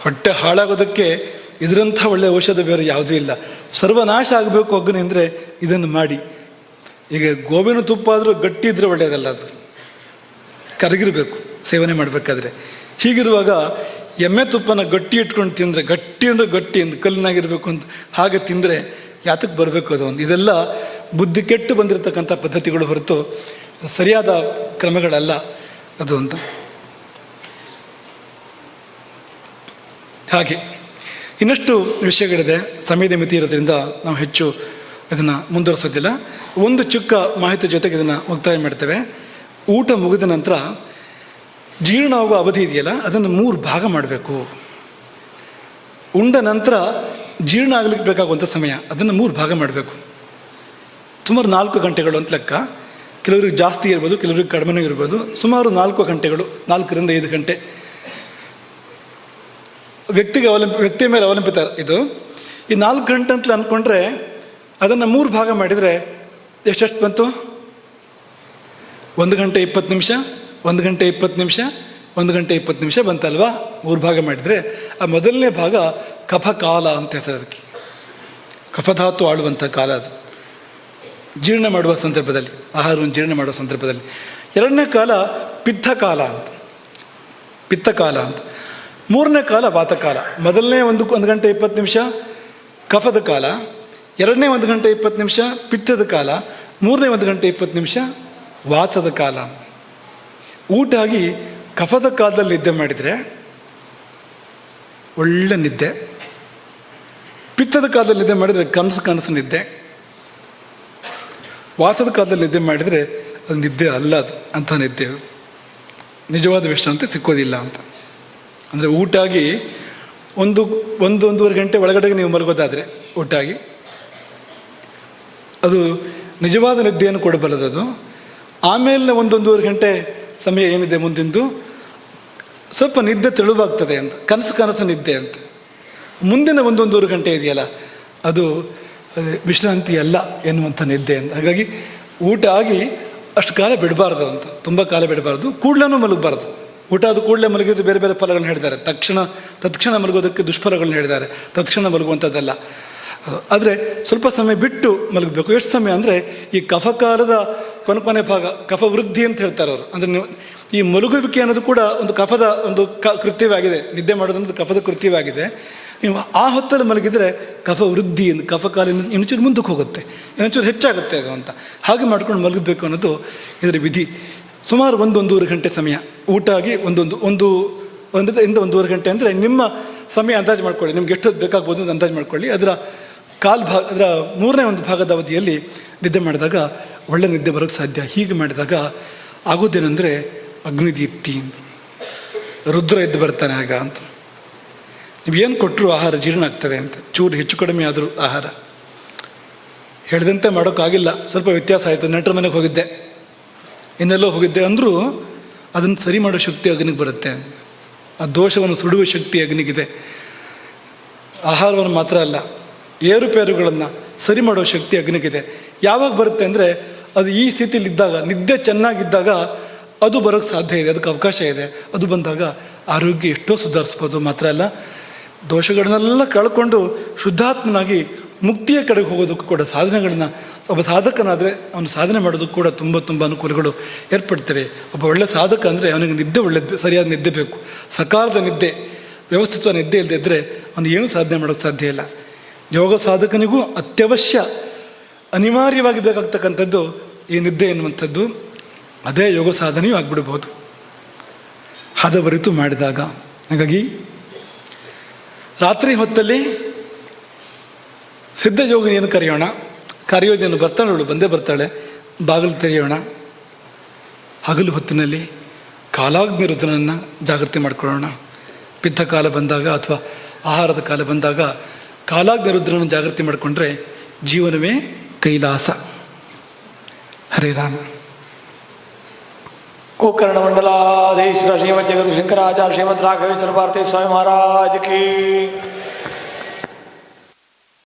ಹೊಟ್ಟೆ ಹಾಳಾಗೋದಕ್ಕೆ ಇದರಂಥ ಒಳ್ಳೆಯ ಔಷಧ ಬೇರೆ ಯಾವುದೂ ಇಲ್ಲ. ಸರ್ವನಾಶ ಆಗಬೇಕು ಅಗ್ನಿ ಅಂದರೆ ಇದನ್ನು ಮಾಡಿ. ಈಗ ಗೋವಿನ ತುಪ್ಪ ಆದರೂ ಗಟ್ಟಿ ಇದ್ದರೆ ಒಳ್ಳೆಯದಲ್ಲ, ಅದು ಕರಗಿರಬೇಕು ಸೇವನೆ ಮಾಡಬೇಕಾದ್ರೆ. ಹೀಗಿರುವಾಗ ಎಮ್ಮೆ ತುಪ್ಪನ ಗಟ್ಟಿ ಇಟ್ಕೊಂಡು ತಿಂದರೆ, ಗಟ್ಟಿ ಅಂದರೆ ಗಟ್ಟಿ ಅಂತ ಕಲ್ಲಿನಾಗಿರಬೇಕು ಅಂತ ಹಾಗೆ ತಿಂದರೆ ಯಾತಕ್ಕೆ ಬರಬೇಕು ಅದು ಒಂದು. ಇದೆಲ್ಲ ಬುದ್ಧಿ ಕೆಟ್ಟು ಬಂದಿರತಕ್ಕಂಥ ಪದ್ಧತಿಗಳು ಹೊರತು ಸರಿಯಾದ ಕ್ರಮಗಳಲ್ಲ ಅದು ಅಂತ. ಹಾಗೆ ಇನ್ನಷ್ಟು ವಿಷಯಗಳಿದೆ, ಸಮಯದ ಮಿತಿ ಇರೋದ್ರಿಂದ ನಾವು ಹೆಚ್ಚು ಇದನ್ನು ಮುಂದುವರಿಸೋದಿಲ್ಲ. ಒಂದು ಚಿಕ್ಕ ಮಾಹಿತಿ ಜೊತೆಗೆ ಇದನ್ನು ಮುಕ್ತಾಯ ಮಾಡ್ತೇವೆ. ಊಟ ಮುಗಿದ ನಂತರ ಜೀರ್ಣ ಆಗುವ ಅವಧಿ ಇದೆಯಲ್ಲ, ಅದನ್ನು 3 ಭಾಗ ಮಾಡಬೇಕು. ಉಂಡ ನಂತರ ಜೀರ್ಣ ಆಗಲಿಕ್ಕೆ ಬೇಕಾಗುವಂಥ ಸಮಯ ಅದನ್ನು 3 ಭಾಗ ಮಾಡಬೇಕು. ಸುಮಾರು 4 ಗಂಟೆಗಳು ಅಂತ ಲೆಕ್ಕ. ಕೆಲವರಿಗೆ ಜಾಸ್ತಿ ಇರ್ಬೋದು, ಕೆಲವರಿಗೆ ಕಡಿಮೆನೂ ಇರ್ಬೋದು. ಸುಮಾರು 4 ಗಂಟೆಗಳು, 4 ರಿಂದ 5 ಗಂಟೆ ವ್ಯಕ್ತಿಯ ಮೇಲೆ ಅವಲಂಬಿತ ಇದು. ಈ 4 ಗಂಟೆ ಅಂತ ಅಂದ್ಕೊಂಡ್ರೆ ಅದನ್ನು 3 ಭಾಗ ಮಾಡಿದರೆ ಎಷ್ಟೆಷ್ಟು ಬಂತು? 1 ಗಂಟೆ 20 ನಿಮಿಷ, 1 ಗಂಟೆ 20 ನಿಮಿಷ, 1 ಗಂಟೆ 20 ನಿಮಿಷ ಬಂತಲ್ವಾ? 3 ಭಾಗ ಮಾಡಿದರೆ ಆ ಮೊದಲನೇ ಭಾಗ ಕಫಕಾಲ ಅಂತ ಹೆಸರು ಅದಕ್ಕೆ. ಕಫಧಾತು ಆಳುವಂಥ ಕಾಲ ಅದು, ಜೀರ್ಣ ಮಾಡುವ ಸಂದರ್ಭದಲ್ಲಿ, ಆಹಾರವನ್ನು ಜೀರ್ಣ ಮಾಡುವ ಸಂದರ್ಭದಲ್ಲಿ. ಎರಡನೇ ಕಾಲ ಪಿತ್ತಕಾಲ ಅಂತ, ಪಿತ್ತಕಾಲ ಅಂತ. ಮೂರನೇ ಕಾಲ ವಾತಕಾಲ. ಮೊದಲನೇ 1 ಗಂಟೆ 20 ನಿಮಿಷ ಕಫದ ಕಾಲ, ಎರಡನೇ 1 ಗಂಟೆ 20 ನಿಮಿಷ ಪಿತ್ತದ ಕಾಲ, ಮೂರನೇ 1 ಗಂಟೆ 20 ನಿಮಿಷ ವಾತದ ಕಾಲ. ಊಟ ಆಗಿ ಕಫದ ಕಾಲದಲ್ಲಿ ನಿದ್ದೆ ಮಾಡಿದರೆ ಒಳ್ಳೆ ನಿದ್ದೆ, ಪಿತ್ತದ ಕಾಲದಲ್ಲಿ ನಿದ್ದೆ ಮಾಡಿದರೆ ಕನಸು ನಿದ್ದೆ, ವಾತದ ಕಾಲದಲ್ಲಿ ನಿದ್ದೆ ಮಾಡಿದರೆ ಅದು ನಿದ್ದೆ ಅಲ್ಲ, ಅದು ಅಂಥ ನಿದ್ದೆ, ನಿಜವಾದ ವಿಶ್ರಾಂತಿ ಸಿಕ್ಕೋದಿಲ್ಲ ಅಂತ. ಅಂದರೆ ಊಟ ಆಗಿ 1-1.5 ಗಂಟೆ ಒಳಗಡೆಗೆ ನೀವು ಮಲಗೋದಾದರೆ ಊಟ ಆಗಿ ಅದು ನಿಜವಾದ ನಿದ್ದೆಯನ್ನು ಕೊಡಬಲ್ಲದು ಅದು. ಆಮೇಲೆ 1-1.5 ಗಂಟೆ ಸಮಯ ಏನಿದೆ ಮುಂದಿಂದು ಸ್ವಲ್ಪ ನಿದ್ದೆ ತೆಳುವಾಗ್ತದೆ ಅಂತ, ಕನಸು ನಿದ್ದೆ ಅಂತ. ಮುಂದಿನ 1-1.5 ಗಂಟೆ ಇದೆಯಲ್ಲ ಅದು ವಿಶ್ರಾಂತಿ ಅಲ್ಲ ಎನ್ನುವಂಥ ನಿದ್ದೆ ಅಂತ. ಹಾಗಾಗಿ ಊಟ ಆಗಿ ಅಷ್ಟು ಕಾಲ ಬಿಡಬಾರ್ದು ಅಂತ, ತುಂಬ ಕಾಲ ಬಿಡಬಾರ್ದು. ಕೂಡಲೂ ಮಲಗಬಾರ್ದು. ಊಟ ಆದ ಕೂಡಲೇ ಮಲಗಿದ್ರೆ ಬೇರೆ ಬೇರೆ ಫಲಗಳನ್ನ ಹೇಳಿದ್ದಾರೆ. ತತ್ಕ್ಷಣ ಮಲಗೋದಕ್ಕೆ ದುಷ್ಫಲಗಳನ್ನ ಹೇಳಿದ್ದಾರೆ, ತತ್ಕ್ಷಣ ಮಲಗುವಂಥದ್ದಲ್ಲ. ಆದರೆ ಸ್ವಲ್ಪ ಸಮಯ ಬಿಟ್ಟು ಮಲಗಬೇಕು. ಎಷ್ಟು ಸಮಯ ಅಂದರೆ ಈ ಕಫಕಾಲದ ಕೊನೆ ಭಾಗ ಕಫ ವೃದ್ಧಿ ಅಂತ ಹೇಳ್ತಾರೆ ಅವರು. ಅಂದರೆ ನೀವು ಈ ಮಲಗುವಿಕೆ ಅನ್ನೋದು ಕೂಡ ಒಂದು ಕಫದ ಒಂದು ಕೃತ್ಯವಾಗಿದೆ. ನಿದ್ದೆ ಮಾಡೋದೊಂದು ಕಫದ ಕೃತ್ಯವಾಗಿದೆ. ನೀವು ಆ ಹೊತ್ತಲ್ಲಿ ಮಲಗಿದರೆ ಕಫ ವೃದ್ಧಿ, ಕಫಕಾಲಿನ ಇನ್ನೊಂಚೂರು ಮುಂದಕ್ಕೆ ಹೋಗುತ್ತೆ, ಇನ್ನೊಂಚೂರು ಹೆಚ್ಚಾಗುತ್ತೆ ಅದು ಅಂತ. ಹಾಗೆ ಮಾಡ್ಕೊಂಡು ಮಲಗಬೇಕು ಅನ್ನೋದು ಇದರ ವಿಧಿ. ಸುಮಾರು 1-1.5 ಗಂಟೆ ಸಮಯ ಊಟ ಆಗಿ 1-1.5 ಗಂಟೆ ಅಂದರೆ ನಿಮ್ಮ ಸಮಯ ಅಂದಾಜು ಮಾಡ್ಕೊಳ್ಳಿ, ನಿಮ್ಗೆ ಎಷ್ಟೊತ್ತು ಬೇಕಾಗ್ಬೋದು ಅಂತ ಅಂದಾಜು ಮಾಡ್ಕೊಳ್ಳಿ. ಅದರ ಅದರ 3ನೇ ಒಂದು ಭಾಗದ ಅವಧಿಯಲ್ಲಿ ನಿದ್ದೆ ಮಾಡಿದಾಗ ಒಳ್ಳೆ ನಿದ್ದೆ ಬರೋಕ್ಕೆ ಸಾಧ್ಯ. ಹೀಗೆ ಮಾಡಿದಾಗ ಆಗೋದೇನೆಂದರೆ ಅಗ್ನಿದೀಪ್ತಿ, ರುದ್ರ ಎದ್ದು ಬರ್ತಾನೆ ಆಗ ಅಂತ. ನೀವೇನು ಕೊಟ್ಟರು ಆಹಾರ ಜೀರ್ಣ ಆಗ್ತದೆ ಅಂತ. ಚೂರು ಹೆಚ್ಚು ಕಡಿಮೆ ಆದರೂ ಆಹಾರ ಹೇಳಿದಂತೆ ಮಾಡೋಕ್ಕಾಗಿಲ್ಲ, ಸ್ವಲ್ಪ ವ್ಯತ್ಯಾಸ ಆಯಿತು. ನೆಂಟರ ಮನೆಗೆ ಹೋಗಿದ್ದೆ, ಇನ್ನೆಲ್ಲೋ ಹೋಗಿದ್ದೆ ಅಂದರೂ ಅದನ್ನು ಸರಿ ಮಾಡೋ ಶಕ್ತಿ ಅಗ್ನಿಗೆ ಬರುತ್ತೆ. ಆ ದೋಷವನ್ನು ಸುಡುವ ಶಕ್ತಿ ಅಗ್ನಿಗಿದೆ. ಆಹಾರವನ್ನು ಮಾತ್ರ ಅಲ್ಲ, ಏರುಪೇರುಗಳನ್ನು ಸರಿ ಮಾಡೋ ಶಕ್ತಿ ಅಗ್ನಿಗಿದೆ. ಯಾವಾಗ ಬರುತ್ತೆ ಅಂದರೆ ಅದು ಈ ಸ್ಥಿತಿಯಲ್ಲಿದ್ದಾಗ, ನಿದ್ದೆ ಚೆನ್ನಾಗಿದ್ದಾಗ ಅದು ಬರೋಕ್ಕೆ ಸಾಧ್ಯ ಇದೆ, ಅದಕ್ಕೆ ಅವಕಾಶ ಇದೆ. ಅದು ಬಂದಾಗ ಆರೋಗ್ಯ ಎಷ್ಟೋ ಸುಧಾರಿಸ್ಬೋದು. ಮಾತ್ರ ಅಲ್ಲ, ದೋಷಗಳನ್ನೆಲ್ಲ ಕಳ್ಕೊಂಡು ಶುದ್ಧಾತ್ಮನಾಗಿ ಮುಕ್ತಿಯ ಕಡೆಗೆ ಹೋಗೋದಕ್ಕೂ ಕೂಡ ಸಾಧನೆಗಳನ್ನ ಒಬ್ಬ ಸಾಧಕನಾದರೆ ಅವನು ಸಾಧನೆ ಮಾಡೋದಕ್ಕೂ ಕೂಡ ತುಂಬ ಅನುಕೂಲಗಳು ಏರ್ಪಡ್ತವೆ. ಒಬ್ಬ ಒಳ್ಳೆ ಸಾಧಕ ಅಂದರೆ ಅವನಿಗೆ ನಿದ್ದೆ ಒಳ್ಳೆದು, ಸರಿಯಾದ ನಿದ್ದೆ ಬೇಕು. ಸಕಾಲದ ನಿದ್ದೆ, ವ್ಯವಸ್ಥಿತ ನಿದ್ದೆ ಇಲ್ಲದೆ ಇದ್ದರೆ ಅವನು ಏನೂ ಸಾಧನೆ ಮಾಡೋಕ್ಕೆ ಸಾಧ್ಯ ಇಲ್ಲ. ಯೋಗ ಸಾಧಕನಿಗೂ ಅತ್ಯವಶ್ಯ ಅನಿವಾರ್ಯವಾಗಿ ಬೇಕಾಗ್ತಕ್ಕಂಥದ್ದು ಈ ನಿದ್ದೆ ಎನ್ನುವಂಥದ್ದು. ಅದೇ ಯೋಗ ಸಾಧನೆಯೂ ಆಗಿಬಿಡ್ಬೋದು ಹದವರಿತು ಮಾಡಿದಾಗ. ಹಾಗಾಗಿ ರಾತ್ರಿ ಹೊತ್ತಲ್ಲಿ ಸಿದ್ಧ ಯೋಗಿನಿಯನ್ನು ಕರೆಯೋಣ. ಕರೆಯೋದೇನು ಬರ್ತಾಳೆ, ಅವಳು ಬಂದೇ ಬರ್ತಾಳೆ. ಬಾಗಿಲು ತೆರೆಯೋಣ. ಹಗಲು ಹೊತ್ತಿನಲ್ಲಿ ಕಾಲಾಗ್ನಿ ರುದ್ರನನ್ನು ಜಾಗೃತಿ ಮಾಡಿಕೊಳ್ಳೋಣ. ಪಿತ್ತ ಕಾಲ ಬಂದಾಗ ಅಥವಾ ಆಹಾರದ ಕಾಲ ಬಂದಾಗ ಕಾಲಾಗ್ನಿ ರುದ್ರನ ಜಾಗೃತಿ ಮಾಡಿಕೊಂಡ್ರೆ ಜೀವನವೇ ಕೈಲಾಸ. ಹರೇ ರಾಮ. गोकर्ण मंडलाधीश्वर श्रीमद जगत शंकराचार्य श्रीमद राघवेश्वर भारती स्वामी महाराज की